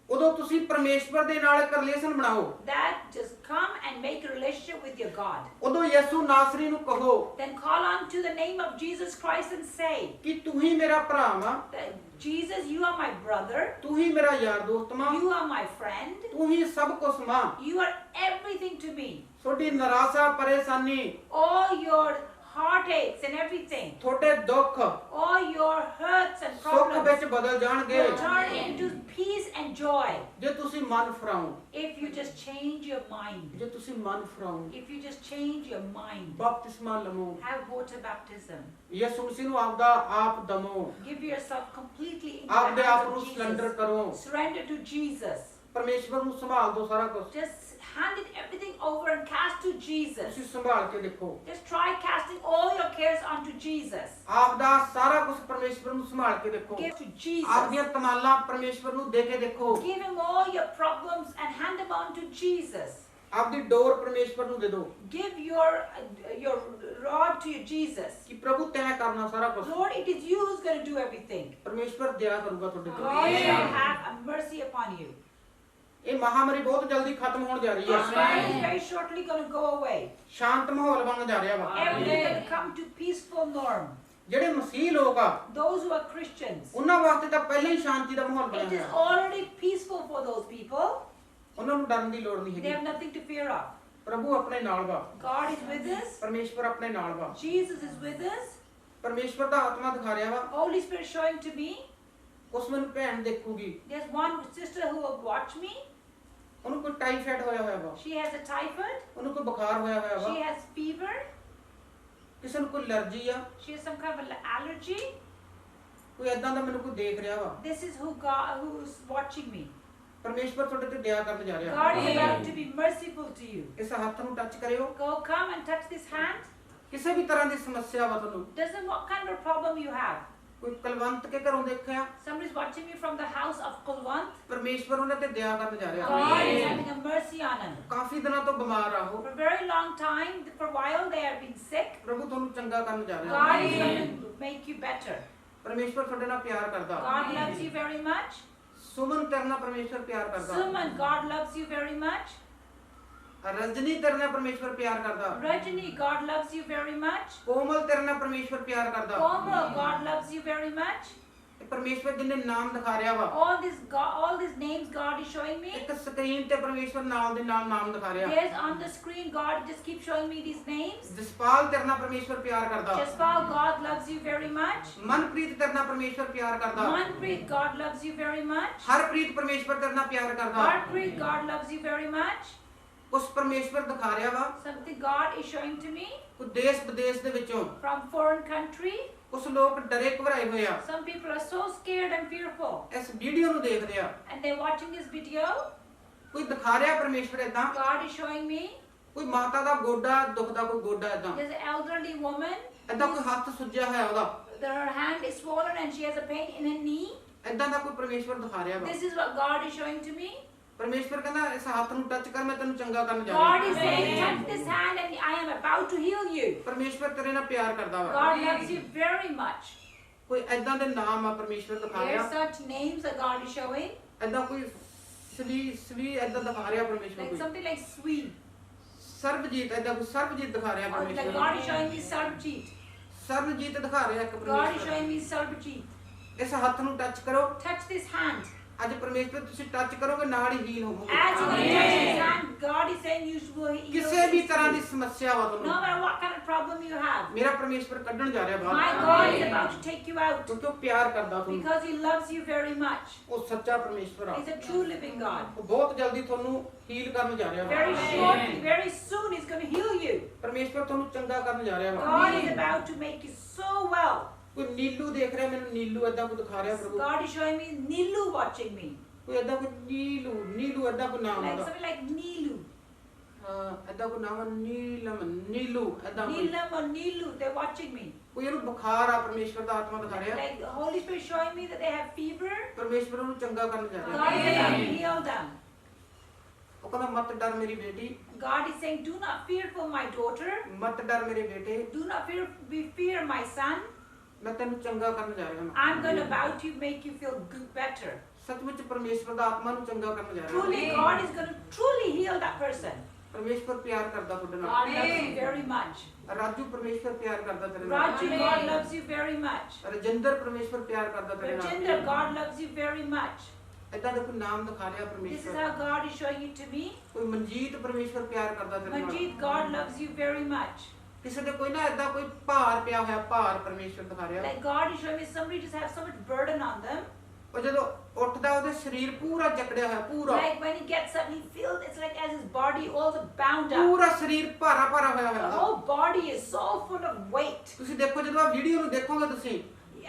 [SPEAKER 2] ਉਦੋਂ ਤੁਸੀਂ ਪਰਮੇਸ਼ਵਰ ਦੇ ਨਾਲ ਇੱਕ ਰਿਲੇਸ਼ਨ ਬਣਾਓ।
[SPEAKER 1] That just come and make a relationship with your God.
[SPEAKER 2] ਉਦੋਂ ਯਿਸੂ ਨਾਸਰੀ ਨੂੰ ਕਹੋ
[SPEAKER 1] Then call on to the name of Jesus Christ and say
[SPEAKER 2] ਕਿ ਤੂੰ ਹੀ ਮੇਰਾ ਭਰਾ ਵਾ,
[SPEAKER 1] that Jesus, you are my brother.
[SPEAKER 2] ਤੂੰ ਹੀ ਮੇਰਾ ਯਾਰ ਦੋਸਤ ਵਾ,
[SPEAKER 1] You are my friend.
[SPEAKER 2] ਤੂੰ ਹੀ ਸਭ ਕੁਝ ਵਾ।
[SPEAKER 1] You are everything to me.
[SPEAKER 2] ਤੁਹਾਡੀ ਨਿਰਾਸ਼ਾ ਪਰੇਸ਼ਾਨੀ,
[SPEAKER 1] All your heartaches and everything,
[SPEAKER 2] ਤੁਹਾਡੇ ਦੁੱਖ
[SPEAKER 1] all your hurts and
[SPEAKER 2] ਸੁੱਖ
[SPEAKER 1] problems
[SPEAKER 2] ਵਿੱਚ ਬਦਲ ਜਾਣਗੇ
[SPEAKER 1] will turn into peace and joy
[SPEAKER 2] ਜੇ ਤੁਸੀਂ ਮਨ ਫਰਾਓ।
[SPEAKER 1] if you just change your mind.
[SPEAKER 2] ਜੇ ਤੁਸੀਂ ਮਨ ਫਰਾਓ,
[SPEAKER 1] If you just change your mind.
[SPEAKER 2] ਬਪਤਿਸਮਾ ਲਵੋ,
[SPEAKER 1] Have water baptism.
[SPEAKER 2] ਯਿਸੂ ਮਸੀਹ ਨੂੰ ਆਪਦਾ ਆਪ ਦਮੋ,
[SPEAKER 1] Give yourself completely into
[SPEAKER 2] ਆਪਦੇ
[SPEAKER 1] the
[SPEAKER 2] ਆਪ
[SPEAKER 1] hands
[SPEAKER 2] ਨੂੰ
[SPEAKER 1] of
[SPEAKER 2] ਸਰੈਂਡਰ
[SPEAKER 1] Jesus.
[SPEAKER 2] ਕਰੋ।
[SPEAKER 1] Surrender to Jesus.
[SPEAKER 2] ਪਰਮੇਸ਼ਵਰ ਨੂੰ ਸੰਭਾਲ ਦਿਓ ਸਾਰਾ ਕੁਝ।
[SPEAKER 1] Just hand it everything over and cast to Jesus.
[SPEAKER 2] ਤੁਸੀਂ ਸੰਭਾਲ ਕੇ ਦੇਖੋ।
[SPEAKER 1] Just try casting all your cares onto Jesus.
[SPEAKER 2] ਆਪਦਾ ਸਾਰਾ ਕੁਝ ਪਰਮੇਸ਼ਵਰ ਨੂੰ ਸੰਭਾਲ ਕੇ ਦੇਖੋ।
[SPEAKER 1] Give to Jesus.
[SPEAKER 2] ਆਪਦੀਆਂ ਤਮਾਲਾਂ ਪਰਮੇਸ਼ਵਰ ਨੂੰ ਦੇ ਕੇ ਦੇਖੋ।
[SPEAKER 1] Give him all your problems and hand them on to Jesus.
[SPEAKER 2] ਆਪਦੀ ਡੋਰ ਪਰਮੇਸ਼ਵਰ ਨੂੰ ਦੇ ਦਿਓ
[SPEAKER 1] Give your rod to your Jesus.
[SPEAKER 2] ਕਿ ਪ੍ਰਭੂ ਤੈਂ ਕਰਨਾ ਸਾਰਾ ਕੁਝ।
[SPEAKER 1] Lord, it is you who's going to do everything.
[SPEAKER 2] ਪਰਮੇਸ਼ਵਰ ਦਇਆ ਕਰੂਗਾ ਤੁਹਾਡੇ ਤੇ।
[SPEAKER 1] God shall have a mercy upon you.
[SPEAKER 2] ਇਹ ਮਹਾਮਾਰੀ ਬਹੁਤ ਜਲਦੀ ਖਤਮ ਹੋਣ ਜਾ ਰਹੀ
[SPEAKER 1] This
[SPEAKER 2] ਹੈ।
[SPEAKER 1] virus is very shortly going to go away.
[SPEAKER 2] ਸ਼ਾਂਤ ਮਾਹੌਲ ਬਣ ਜਾ ਰਿਹਾ ਵਾ।
[SPEAKER 1] Everything is going to come to peaceful norm.
[SPEAKER 2] ਜਿਹੜੇ ਮਸੀਹ ਲੋਕ ਆ
[SPEAKER 1] Those who are Christians,
[SPEAKER 2] ਉਹਨਾਂ ਵਾਸਤੇ ਤਾਂ ਪਹਿਲਾਂ ਹੀ ਸ਼ਾਂਤੀ ਦਾ ਮਾਹੌਲ
[SPEAKER 1] it
[SPEAKER 2] ਬਣਿਆ
[SPEAKER 1] is
[SPEAKER 2] ਹੋਇਆ।
[SPEAKER 1] already peaceful for those people.
[SPEAKER 2] ਉਹਨਾਂ ਨੂੰ ਡਰਨ ਦੀ ਲੋੜ ਨਹੀਂ
[SPEAKER 1] They have
[SPEAKER 2] ਹੈਗੀ।
[SPEAKER 1] nothing to fear of.
[SPEAKER 2] ਪ੍ਰਭੂ ਆਪਣੇ ਨਾਲ ਵਾ,
[SPEAKER 1] God is with us.
[SPEAKER 2] ਪਰਮੇਸ਼ਵਰ ਆਪਣੇ ਨਾਲ ਵਾ।
[SPEAKER 1] Jesus is with us.
[SPEAKER 2] ਪਰਮੇਸ਼ਵਰ ਦਾ ਆਤਮਾ ਦਿਖਾ ਰਿਹਾ ਵਾ।
[SPEAKER 1] Holy Spirit showing to me.
[SPEAKER 2] ਉਸ ਮੈਨੂੰ ਭੈਣ ਦੇਖੂਗੀ,
[SPEAKER 1] There's one sister who will watch me.
[SPEAKER 2] ਉਹਨੂੰ ਕੋਈ ਟਾਈਫਾਇਡ ਹੋਇਆ ਹੋਇਆ ਵਾ,
[SPEAKER 1] She has a typhoid.
[SPEAKER 2] ਉਹਨੂੰ ਕੋਈ ਬੁਖਾਰ ਹੋਇਆ ਹੋਇਆ
[SPEAKER 1] She
[SPEAKER 2] ਵਾ,
[SPEAKER 1] has fever.
[SPEAKER 2] ਕਿਸੇ ਨੂੰ ਕੋਈ ਅਲਰਜੀ ਆ,
[SPEAKER 1] She has some kind of allergy.
[SPEAKER 2] ਕੋਈ ਏਦਾਂ ਦਾ ਮੈਨੂੰ ਕੋਈ ਦੇਖ ਰਿਹਾ ਵਾ,
[SPEAKER 1] This is who's watching me.
[SPEAKER 2] ਪਰਮੇਸ਼ਵਰ ਤੁਹਾਡੇ ਤੇ ਦਇਆ ਕਰਨ ਜਾ ਰਿਹਾ।
[SPEAKER 1] God is about to be merciful to you.
[SPEAKER 2] ਇਸ ਹੱਥ ਨੂੰ ਟੱਚ ਕਰਿਓ।
[SPEAKER 1] Go, come and touch this hand.
[SPEAKER 2] ਕਿਸੇ ਵੀ ਤਰ੍ਹਾਂ ਦੀ ਸਮੱਸਿਆ ਵਾ ਤੁਹਾਨੂੰ,
[SPEAKER 1] Doesn't what kind of problem you have?
[SPEAKER 2] ਕੋਈ ਕਲਵੰਤ ਕੇ ਘਰੋਂ ਦੇਖਿਆ,
[SPEAKER 1] Somebody's watching me from the house of Kulwant.
[SPEAKER 2] ਪਰਮੇਸ਼ਵਰ ਉਹਨਾਂ ਤੇ ਦਇਆ ਕਰਨ ਜਾ ਰਿਹਾ।
[SPEAKER 1] God is having a mercy on him.
[SPEAKER 2] ਕਾਫੀ ਦਿਨਾਂ ਤੋਂ ਬਿਮਾਰ ਆ ਉਹ,
[SPEAKER 1] For a very long time, for a while they have been sick.
[SPEAKER 2] ਪ੍ਰਭੂ ਤੁਹਾਨੂੰ ਚੰਗਾ ਕਰਨ ਜਾ ਰਿਹਾ।
[SPEAKER 1] God is going to make you better.
[SPEAKER 2] ਪਰਮੇਸ਼ਵਰ ਤੁਹਾਡੇ ਨਾਲ ਪਿਆਰ ਕਰਦਾ।
[SPEAKER 1] God loves you very much.
[SPEAKER 2] Suman ਤੇਰੇ ਨਾਲ ਪਰਮੇਸ਼ਵਰ ਪਿਆਰ ਕਰਦਾ।
[SPEAKER 1] Suman, God loves you very much.
[SPEAKER 2] Rajni ਤੇਰੇ ਨਾਲ ਪਰਮੇਸ਼ਵਰ ਪਿਆਰ ਕਰਦਾ।
[SPEAKER 1] Rajani, God loves you very much.
[SPEAKER 2] ਕੋਮਲ ਤੇਰੇ ਨਾਲ ਪਰਮੇਸ਼ਵਰ ਪਿਆਰ ਕਰਦਾ।
[SPEAKER 1] Komal, God loves you very much.
[SPEAKER 2] ਤੇ ਪਰਮੇਸ਼ਵਰ ਜਿਹਨੇ ਨਾਮ ਦਿਖਾ ਰਿਹਾ ਵਾ,
[SPEAKER 1] All these names God is showing me.
[SPEAKER 2] ਇੱਕ ਸਕਰੀਨ ਤੇ ਪਰਮੇਸ਼ਵਰ ਨਾਲ ਦੇ ਨਾਲ ਨਾਮ ਦਿਖਾ ਰਿਹਾ।
[SPEAKER 1] There's on the screen, God just keeps showing me these names.
[SPEAKER 2] Jaspal ਤੇਰੇ ਨਾਲ ਪਰਮੇਸ਼ਵਰ ਪਿਆਰ ਕਰਦਾ।
[SPEAKER 1] Jaspal, God loves you very much.
[SPEAKER 2] Manpreet ਤੇਰੇ ਨਾਲ ਪਰਮੇਸ਼ਵਰ ਪਿਆਰ ਕਰਦਾ।
[SPEAKER 1] Manpreet, God loves you very much.
[SPEAKER 2] Harpreet ਪਰਮੇਸ਼ਵਰ ਤੇਰੇ ਨਾਲ ਪਿਆਰ ਕਰਦਾ।
[SPEAKER 1] Harpreet, God loves you very much.
[SPEAKER 2] ਉਸ ਪਰਮੇਸ਼ਵਰ ਦਿਖਾ ਰਿਹਾ ਵਾ,
[SPEAKER 1] Something God is showing to me
[SPEAKER 2] ਕੋਈ ਦੇਸ਼ ਵਿਦੇਸ਼ ਦੇ ਵਿੱਚੋਂ
[SPEAKER 1] from foreign country.
[SPEAKER 2] ਕੁਝ ਲੋਕ ਡਰੇ ਘਬਰਾਏ ਹੋਏ ਆ,
[SPEAKER 1] Some people are so scared and fearful,
[SPEAKER 2] ਇਸ ਵੀਡੀਓ ਨੂੰ ਦੇਖਦੇ ਆ।
[SPEAKER 1] and they're watching this video.
[SPEAKER 2] ਕੋਈ ਦਿਖਾ ਰਿਹਾ ਪਰਮੇਸ਼ਵਰ ਏਦਾਂ,
[SPEAKER 1] God is showing me
[SPEAKER 2] ਕੋਈ ਮਾਤਾ ਦਾ ਗੋਡਾ ਦੁਖਦਾ, ਕੋਈ ਗੋਡਾ ਏਦਾਂ
[SPEAKER 1] there's an elderly woman.
[SPEAKER 2] ਏਦਾਂ, ਕੋਈ ਹੱਥ ਸੁੱਜਿਆ ਹੋਇਆ ਉਹਦਾ,
[SPEAKER 1] Her hand is swollen and she has a pain in her knee.
[SPEAKER 2] ਏਦਾਂ ਦਾ ਕੋਈ ਪਰਮੇਸ਼ਵਰ ਦਿਖਾ ਰਿਹਾ ਵਾ।
[SPEAKER 1] This is what God is showing to me.
[SPEAKER 2] ਪਰਮੇਸ਼ਵਰ ਕਹਿੰਦਾ ਇਸ ਹੱਥ ਨੂੰ ਟੱਚ ਕਰ, ਮੈਂ ਤੈਨੂੰ ਚੰਗਾ ਕਰਨ ਜਾ
[SPEAKER 1] God
[SPEAKER 2] ਰਿਹਾ।
[SPEAKER 1] is saying, touch this hand and I am about to heal you.
[SPEAKER 2] ਪਰਮੇਸ਼ਵਰ ਤੇਰੇ ਨਾਲ ਪਿਆਰ ਕਰਦਾ ਵਾ।
[SPEAKER 1] God loves you very much.
[SPEAKER 2] ਕੋਈ ਏਦਾਂ ਦੇ ਨਾਮ ਆ ਪਰਮੇਸ਼ਵਰ ਦਿਖਾ
[SPEAKER 1] There are
[SPEAKER 2] ਰਿਹਾ,
[SPEAKER 1] such names that God is showing,
[SPEAKER 2] ਏਦਾਂ ਕੋਈ ਸਵੀ ਏਦਾਂ ਦਿਖਾ ਰਿਹਾ ਪਰਮੇਸ਼ਵਰ।
[SPEAKER 1] like
[SPEAKER 2] ਕੋਈ
[SPEAKER 1] something like sweet.
[SPEAKER 2] ਸਰਬਜੀਤ ਏਦਾਂ ਕੋਈ ਸਰਬਜੀਤ ਦਿਖਾ ਰਿਹਾ
[SPEAKER 1] Or like
[SPEAKER 2] ਪਰਮੇਸ਼ਵਰ।
[SPEAKER 1] God is showing me Sarvjeet.
[SPEAKER 2] Sarabjit ਦਿਖਾ ਰਿਹਾ ਇੱਕ
[SPEAKER 1] God is
[SPEAKER 2] ਪਰਮੇਸ਼ਵਰ।
[SPEAKER 1] showing me Sarvjeet.
[SPEAKER 2] ਇਸ ਹੱਥ ਨੂੰ ਟੱਚ ਕਰੋ।
[SPEAKER 1] Touch this hand.
[SPEAKER 2] ਅੱਜ ਪਰਮੇਸ਼ਵਰ ਤੁਸੀਂ ਟੱਚ ਕਰੋਗੇ ਨਾਲ ਹੀ ਹੀਲ ਹੋਵੋਗੇ।
[SPEAKER 1] As you touch this hand, God is saying you will heal.
[SPEAKER 2] ਕਿਸੇ ਵੀ ਤਰ੍ਹਾਂ ਦੀ ਸਮੱਸਿਆ ਵਾ
[SPEAKER 1] No
[SPEAKER 2] ਤੁਹਾਨੂੰ,
[SPEAKER 1] matter what kind of problem you have,
[SPEAKER 2] ਮੇਰਾ ਪਰਮੇਸ਼ਵਰ ਕੱਢਣ ਜਾ ਰਿਹਾ
[SPEAKER 1] my
[SPEAKER 2] ਬਾਹਰ,
[SPEAKER 1] God is about to take you out
[SPEAKER 2] ਕਿਉਂਕਿ ਉਹ ਪਿਆਰ ਕਰਦਾ ਤੁਹਾਨੂੰ।
[SPEAKER 1] because He loves you very much.
[SPEAKER 2] ਉਹ ਸੱਚਾ ਪਰਮੇਸ਼ਵਰ ਆ,
[SPEAKER 1] He's a true living God.
[SPEAKER 2] ਉਹ ਬਹੁਤ ਜਲਦੀ ਤੁਹਾਨੂੰ ਹੀਲ ਕਰਨ ਜਾ ਰਿਹਾ
[SPEAKER 1] Very
[SPEAKER 2] ਵਾ।
[SPEAKER 1] shortly, very soon, He's going to heal you.
[SPEAKER 2] ਪਰਮੇਸ਼ਵਰ ਤੁਹਾਨੂੰ ਚੰਗਾ ਕਰਨ ਜਾ ਰਿਹਾ ਵਾ।
[SPEAKER 1] God is about to make you so well.
[SPEAKER 2] ਕੋਈ ਨੀਲੂ ਦੇਖ ਰਿਹਾ, ਮੈਨੂੰ ਨੀਲੂ ਏਦਾਂ ਕੋਈ ਦਿਖਾ ਰਿਹਾ ਪ੍ਰਭੂ।
[SPEAKER 1] God is showing me Nilu watching me.
[SPEAKER 2] ਕੋਈ ਏਦਾਂ ਕੋਈ ਨੀਲੂ ਏਦਾਂ ਕੋਈ ਨਾਮ
[SPEAKER 1] Like
[SPEAKER 2] ਆਦਾ,
[SPEAKER 1] something like Nilu.
[SPEAKER 2] ਹਾਂ ਏਦਾਂ ਕੋਈ ਨਾਮ ਆ, ਨੀਲੂ ਏਦਾਂ ਕੋਈ।
[SPEAKER 1] Nilam or Nilu, they're watching me.
[SPEAKER 2] ਕੋਈ ਇਹਨੂੰ ਬੁਖਾਰ ਆ, ਪਰਮੇਸ਼ਵਰ ਦਾ ਆਤਮਾ ਦਿਖਾ ਰਿਹਾ।
[SPEAKER 1] Like the Holy Spirit showing me that they have fever.
[SPEAKER 2] ਪਰਮੇਸ਼ਵਰ ਉਹਨੂੰ ਚੰਗਾ ਕਰਨ ਜਾ ਰਿਹਾ।
[SPEAKER 1] God is about to heal them.
[SPEAKER 2] ਉਹ ਕਹਿੰਦਾ ਮਤ ਡਰ ਮੇਰੀ ਬੇਟੀ,
[SPEAKER 1] God is saying, do not fear for my daughter.
[SPEAKER 2] ਮਤ ਡਰ ਮੇਰੇ ਬੇਟੇ,
[SPEAKER 1] Do not fear my son.
[SPEAKER 2] ਮੈਂ ਤੈਨੂੰ ਚੰਗਾ ਕਰਨ ਜਾ ਰਿਹਾ ਹਾਂ।
[SPEAKER 1] I'm going about to make you feel good, better.
[SPEAKER 2] ਸੱਚਮੁੱਚ ਪਰਮੇਸ਼ਵਰ ਦਾ ਆਤਮਾ ਨੂੰ ਚੰਗਾ ਕਰਨ ਜਾ ਰਿਹਾ
[SPEAKER 1] Truly,
[SPEAKER 2] ਹਾਂ।
[SPEAKER 1] God is going to truly heal that person.
[SPEAKER 2] ਪਰਮੇਸ਼ਵਰ ਪਿਆਰ ਕਰਦਾ ਤੁਹਾਡੇ ਨਾਲ।
[SPEAKER 1] God loves you very much.
[SPEAKER 2] Raju ਪਰਮੇਸ਼ਵਰ ਪਿਆਰ ਕਰਦਾ ਤੇਰੇ ਨਾਲ।
[SPEAKER 1] Raju, God loves you very much.
[SPEAKER 2] Rajinder ਪਰਮੇਸ਼ਵਰ ਪਿਆਰ ਕਰਦਾ ਤੇਰੇ
[SPEAKER 1] Rajinder,
[SPEAKER 2] ਨਾਲ।
[SPEAKER 1] God loves you very much.
[SPEAKER 2] ਏਦਾਂ ਦਾ ਕੋਈ ਨਾਮ ਦਿਖਾ ਰਿਹਾ
[SPEAKER 1] This is
[SPEAKER 2] ਪਰਮੇਸ਼ਵਰ।
[SPEAKER 1] how God is showing it to me.
[SPEAKER 2] ਕੋਈ ਮਨਜੀਤ ਪਰਮੇਸ਼ਵਰ ਪਿਆਰ ਕਰਦਾ ਤੇਰੇ ਨਾਲ।
[SPEAKER 1] Manjeet, God loves you very much.
[SPEAKER 2] ਕਿਸੇ ਦੇ ਕੋਈ ਨਾ ਏਦਾਂ ਕੋਈ ਭਾਰ ਪਿਆ ਹੋਇਆ, ਭਾਰ ਪਰਮੇਸ਼ਵਰ ਦਿਖਾ ਰਿਹਾ।
[SPEAKER 1] Like God is showing me somebody just have so much burden on them.
[SPEAKER 2] ਉਹ ਜਦੋਂ ਉੱਠਦਾ ਉਹਦੇ ਸਰੀਰ ਪੂਰਾ ਜਕੜਿਆ ਹੋਇਆ, ਪੂਰਾ
[SPEAKER 1] Like when he gets up, he feels it's like as his body all bound up.
[SPEAKER 2] ਪੂਰਾ ਸਰੀਰ ਭਾਰਾ ਭਾਰਾ ਹੋਇਆ
[SPEAKER 1] The
[SPEAKER 2] ਹੋਇਆ।
[SPEAKER 1] whole body is so full of weight.
[SPEAKER 2] ਤੁਸੀਂ ਦੇਖੋ ਜਦੋਂ ਆ ਵੀਡੀਓ ਨੂੰ ਦੇਖੋਗੇ ਤੁਸੀਂ,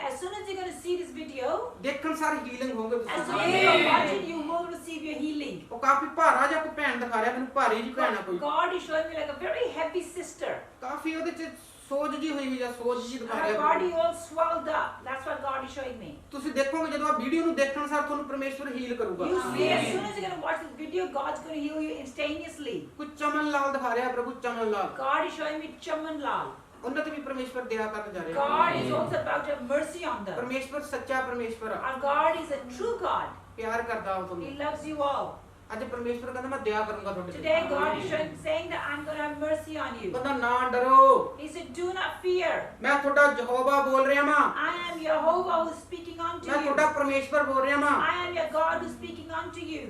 [SPEAKER 1] As soon as you're going to see this video,
[SPEAKER 2] ਦੇਖਣ ਸਾਰ ਹੀਲਿੰਗ ਹੋਗੇ
[SPEAKER 1] as soon
[SPEAKER 2] ਤੁਸੀਂ।
[SPEAKER 1] as you're watching, you will receive your healing.
[SPEAKER 2] ਉਹ ਕਾਫੀ ਭਾਰਾ ਜਿਹਾ ਕੋਈ ਭੈਣ ਦਿਖਾ ਰਿਹਾ ਮੈਨੂੰ, ਭਾਰੀ ਜੀ ਭੈਣ ਆ ਕੋਈ,
[SPEAKER 1] God is showing me like a very heavy sister.
[SPEAKER 2] ਕਾਫੀ ਉਹਦੇ ਚ ਸੋਜ ਜੀ ਹੋਈ ਹੋਈ ਆ, ਸੋਜ ਜੀ ਦਿਖਾ
[SPEAKER 1] Her
[SPEAKER 2] ਰਿਹਾ।
[SPEAKER 1] body all swelled up. That's what God is showing me.
[SPEAKER 2] ਤੁਸੀਂ ਦੇਖੋਗੇ ਜਦੋਂ ਆ ਵੀਡੀਓ ਨੂੰ ਦੇਖਣ ਸਾਰ ਤੁਹਾਨੂੰ ਪਰਮੇਸ਼ਵਰ ਹੀਲ ਕਰੂਗਾ।
[SPEAKER 1] You see, as soon as you're going to watch this video, God's going to heal you instantaneously.
[SPEAKER 2] ਕੋਈ ਚਮਨ ਲਾਲ ਦਿਖਾ ਰਿਹਾ ਪ੍ਰਭੂ, ਚਮਨ ਲਾਲ।
[SPEAKER 1] God is showing me Chaman Lal.
[SPEAKER 2] ਉਹਨਾਂ ਤੇ ਵੀ ਪਰਮੇਸ਼ਵਰ ਦਇਆ ਕਰਨ ਜਾ ਰਿਹਾ।
[SPEAKER 1] God is also about to have mercy on them.
[SPEAKER 2] ਪਰਮੇਸ਼ਵਰ ਸੱਚਾ ਪਰਮੇਸ਼ਵਰ ਆ,
[SPEAKER 1] Our God is a true God.
[SPEAKER 2] ਪਿਆਰ ਕਰਦਾ ਉਹ
[SPEAKER 1] He
[SPEAKER 2] ਤੁਹਾਨੂੰ।
[SPEAKER 1] loves you all.
[SPEAKER 2] ਅੱਜ ਪਰਮੇਸ਼ਵਰ ਕਹਿੰਦਾ ਮੈਂ ਦਇਆ ਕਰੂੰਗਾ ਤੁਹਾਡੇ ਤੇ।
[SPEAKER 1] Today, God is saying that I'm going to have mercy on you.
[SPEAKER 2] ਕਹਿੰਦਾ ਨਾ ਡਰੋ,
[SPEAKER 1] He said, do not fear.
[SPEAKER 2] ਮੈਂ ਤੁਹਾਡਾ ਯਹੋਵਾ ਬੋਲ ਰਿਹਾ ਵਾਂ,
[SPEAKER 1] I am Jehovah who's speaking unto
[SPEAKER 2] ਮੈਂ
[SPEAKER 1] you.
[SPEAKER 2] ਤੁਹਾਡਾ ਪਰਮੇਸ਼ਵਰ ਬੋਲ ਰਿਹਾ ਵਾਂ।
[SPEAKER 1] I am your God who's speaking unto you.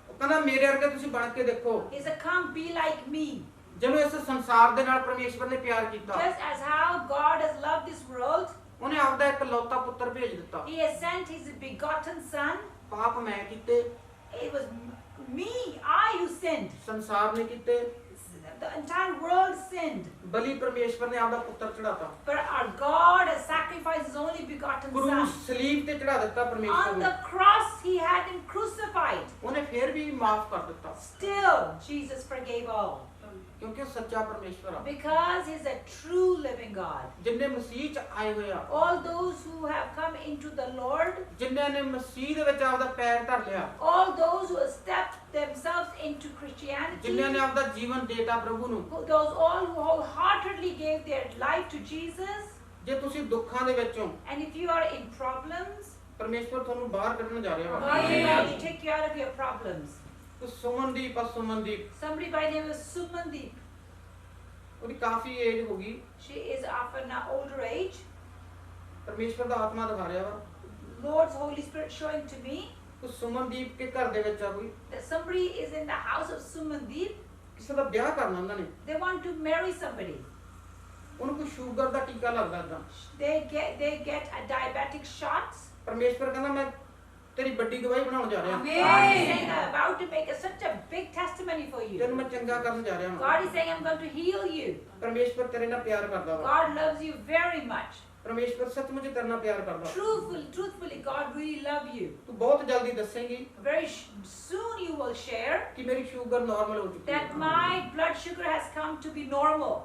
[SPEAKER 2] ਉਹ ਕਹਿੰਦਾ ਮੇਰੇ ਵਰਗੇ ਤੁਸੀਂ ਬਣ ਕੇ ਦੇਖੋ।
[SPEAKER 1] He said, come be like me.
[SPEAKER 2] ਜਿਹਨੂੰ ਇਸ ਸੰਸਾਰ ਦੇ ਨਾਲ ਪਰਮੇਸ਼ਵਰ ਨੇ ਪਿਆਰ ਕੀਤਾ,
[SPEAKER 1] Just as how God has loved this world,
[SPEAKER 2] ਉਹਨੇ ਆਪਦਾ ਇੱਕ ਲੌਤਾ ਪੁੱਤਰ ਭੇਜ ਦਿੱਤਾ।
[SPEAKER 1] He has sent His begotten Son.
[SPEAKER 2] ਪਾਪ ਮੈਂ ਕੀਤੇ,
[SPEAKER 1] It was me, I who sinned.
[SPEAKER 2] ਸੰਸਾਰ ਨੇ ਕੀਤੇ,
[SPEAKER 1] the entire world sinned.
[SPEAKER 2] ਬਲੀ ਪਰਮੇਸ਼ਵਰ ਨੇ ਆਪਦਾ ਪੁੱਤਰ ਚੜਾਤਾ,
[SPEAKER 1] But our God has sacrificed His only begotten
[SPEAKER 2] ਕਰੂਸ
[SPEAKER 1] Son.
[SPEAKER 2] ਸਲੀਬ ਤੇ ਚੜਾ ਦਿੱਤਾ ਪਰਮੇਸ਼ਵਰ
[SPEAKER 1] On
[SPEAKER 2] ਨੇ,
[SPEAKER 1] the cross, He had Him crucified.
[SPEAKER 2] ਉਹਨੇ ਫੇਰ ਵੀ ਮਾਫ ਕਰ ਦਿੱਤਾ,
[SPEAKER 1] Still, Jesus forgave all.
[SPEAKER 2] ਕਿਉਂਕਿ ਉਹ ਸੱਚਾ ਪਰਮੇਸ਼ਵਰ ਆ।
[SPEAKER 1] Because He's a true living God.
[SPEAKER 2] ਜਿੰਨੇ ਮਸੀਹ ਚ ਆਏ ਹੋਏ ਆ,
[SPEAKER 1] All those who have come into the Lord,
[SPEAKER 2] ਜਿਨ੍ਹਾਂ ਨੇ ਮਸੀਹ ਦੇ ਵਿੱਚ ਆਪਦਾ ਪੈਰ ਧਰ ਲਿਆ,
[SPEAKER 1] all those who have stepped themselves into Christianity,
[SPEAKER 2] ਜਿਨ੍ਹਾਂ ਨੇ ਆਪਦਾ ਜੀਵਨ ਦੇਤਾ ਪ੍ਰਭੂ ਨੂੰ,
[SPEAKER 1] those all who wholeheartedly gave their life to Jesus,
[SPEAKER 2] ਜੇ ਤੁਸੀਂ ਦੁੱਖਾਂ ਦੇ ਵਿੱਚੋਂ,
[SPEAKER 1] and if you are in problems,
[SPEAKER 2] ਪਰਮੇਸ਼ਵਰ ਤੁਹਾਨੂੰ ਬਾਹਰ ਕੱਢਣ ਜਾ ਰਿਹਾ ਵਾ।
[SPEAKER 1] God is about to take you out of your problems.
[SPEAKER 2] ਤੇ ਸੁਮਨਦੀਪ ਆ, Sumandeep,
[SPEAKER 1] Somebody by the name of Sumandeep,
[SPEAKER 2] ਉਹਦੀ ਕਾਫੀ ਏਜ ਹੋ ਗਈ,
[SPEAKER 1] she is of an older age.
[SPEAKER 2] ਪਰਮੇਸ਼ਵਰ ਦਾ ਆਤਮਾ ਦਿਖਾ ਰਿਹਾ ਵਾ
[SPEAKER 1] Lord's Holy Spirit showing to me
[SPEAKER 2] ਕਿ ਸੁਮਨਦੀਪ ਕੇ ਘਰ ਦੇ ਵਿੱਚ ਆ ਕੋਈ,
[SPEAKER 1] that somebody is in the house of Sumandeep.
[SPEAKER 2] ਕਿਸੇ ਦਾ ਵਿਆਹ ਕਰਨਾ ਉਹਨਾਂ ਨੇ,
[SPEAKER 1] They want to marry somebody.
[SPEAKER 2] ਉਹਨੂੰ ਕੋਈ ਸ਼ੂਗਰ ਦਾ ਟੀਕਾ ਲੱਗਦਾ ਏਦਾਂ,
[SPEAKER 1] They get a diabetic shots.
[SPEAKER 2] ਪਰਮੇਸ਼ਵਰ ਕਹਿੰਦਾ ਮੈਂ ਤੇਰੀ ਵੱਡੀ ਗਵਾਹੀ ਬਣਾਉਣ ਜਾ ਰਿਹਾ,
[SPEAKER 1] God is saying I'm about to make such a big testimony for you.
[SPEAKER 2] ਤੈਨੂੰ ਮੈਂ ਚੰਗਾ ਕਰਨ ਜਾ ਰਿਹਾ ਹਾਂ।
[SPEAKER 1] God is saying I'm going to heal you.
[SPEAKER 2] ਪਰਮੇਸ਼ਵਰ ਤੇਰੇ ਨਾਲ ਪਿਆਰ ਕਰਦਾ ਵਾ,
[SPEAKER 1] God loves you very much.
[SPEAKER 2] ਪਰਮੇਸ਼ਵਰ ਸੱਚਮੁੱਚ ਤੇਰੇ ਨਾਲ ਪਿਆਰ ਕਰਦਾ,
[SPEAKER 1] Truthfully, God really loves you.
[SPEAKER 2] ਤੂੰ ਬਹੁਤ ਜਲਦੀ ਦੱਸੇਂਗੀ
[SPEAKER 1] Very soon you will share
[SPEAKER 2] ਕਿ ਮੇਰੀ ਸ਼ੂਗਰ ਨਾਰਮਲ ਹੋ ਚੁੱਕੀ
[SPEAKER 1] that
[SPEAKER 2] ਹੈ।
[SPEAKER 1] my blood sugar has come to be normal.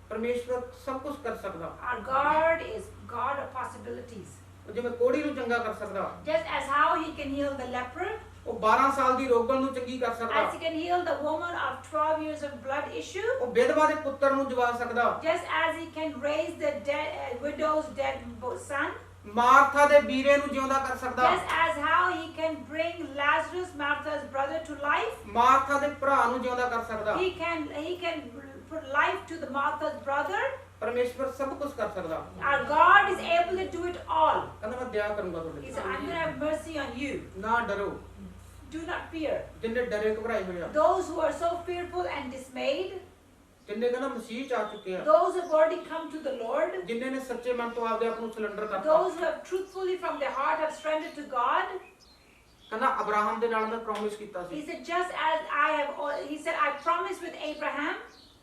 [SPEAKER 2] ਪਰਮੇਸ਼ਵਰ ਸਭ ਕੁਝ ਕਰ ਸਕਦਾ,
[SPEAKER 1] Our God is God of possibilities.
[SPEAKER 2] ਉਹ ਜਿਵੇਂ ਕੋੜੀ ਨੂੰ ਚੰਗਾ ਕਰ ਸਕਦਾ,
[SPEAKER 1] Just as how He can heal the leper,
[SPEAKER 2] ਉਹ 12 ਸਾਲ ਦੀ ਰੋਗਣ ਨੂੰ ਚੰਗੀ ਕਰ ਸਕਦਾ,
[SPEAKER 1] as He can heal the woman of 12 years of blood issue,
[SPEAKER 2] ਉਹ ਵਿਧਵਾ ਦੇ ਪੁੱਤਰ ਨੂੰ ਜਗਾ ਸਕਦਾ,
[SPEAKER 1] just as He can raise the widow's dead son,
[SPEAKER 2] Martha ਦੇ ਵੀਰੇ ਨੂੰ ਜਿਉਂਦਾ ਕਰ ਸਕਦਾ,
[SPEAKER 1] just as how He can bring Lazarus, Martha's brother, to life.
[SPEAKER 2] Martha ਦੇ ਭਰਾ ਨੂੰ ਜਿਉਂਦਾ ਕਰ ਸਕਦਾ,
[SPEAKER 1] He can put life to the Martha's brother.
[SPEAKER 2] ਪਰਮੇਸ਼ਵਰ ਸਭ ਕੁਝ ਕਰ ਸਕਦਾ।
[SPEAKER 1] Our God is able to do it all.
[SPEAKER 2] ਕਹਿੰਦਾ ਮੈਂ ਦਇਆ ਕਰੂੰਗਾ
[SPEAKER 1] He
[SPEAKER 2] ਤੁਹਾਡੇ
[SPEAKER 1] said, I'm going to have mercy on you.
[SPEAKER 2] ਤੇ। ਨਾ ਡਰੋ,
[SPEAKER 1] Do not fear.
[SPEAKER 2] ਜਿੰਨੇ ਡਰੇ ਘਬਰਾਏ ਹੋਏ ਆ,
[SPEAKER 1] Those who are so fearful and dismayed,
[SPEAKER 2] ਜਿੰਨੇ ਕਹਿੰਦਾ ਮਸੀਹ ਚ ਆ ਚੁੱਕੇ ਆ,
[SPEAKER 1] those who have already come to the Lord,
[SPEAKER 2] ਜਿੰਨੇ ਨੇ ਸੱਚੇ ਮਨ ਤੋਂ ਆਪਦੇ ਆਪ ਨੂੰ ਸਿਲੰਡਰ ਕਰਤਾ,
[SPEAKER 1] those who have truthfully from their heart have surrendered to God.
[SPEAKER 2] ਕਹਿੰਦਾ ਅਬਰਾਹਮ ਦੇ ਨਾਲ ਮੈਂ ਪ੍ਰੋਮਿਸ ਕੀਤਾ
[SPEAKER 1] He
[SPEAKER 2] C
[SPEAKER 1] said, just as I have, he said, I promised with Abraham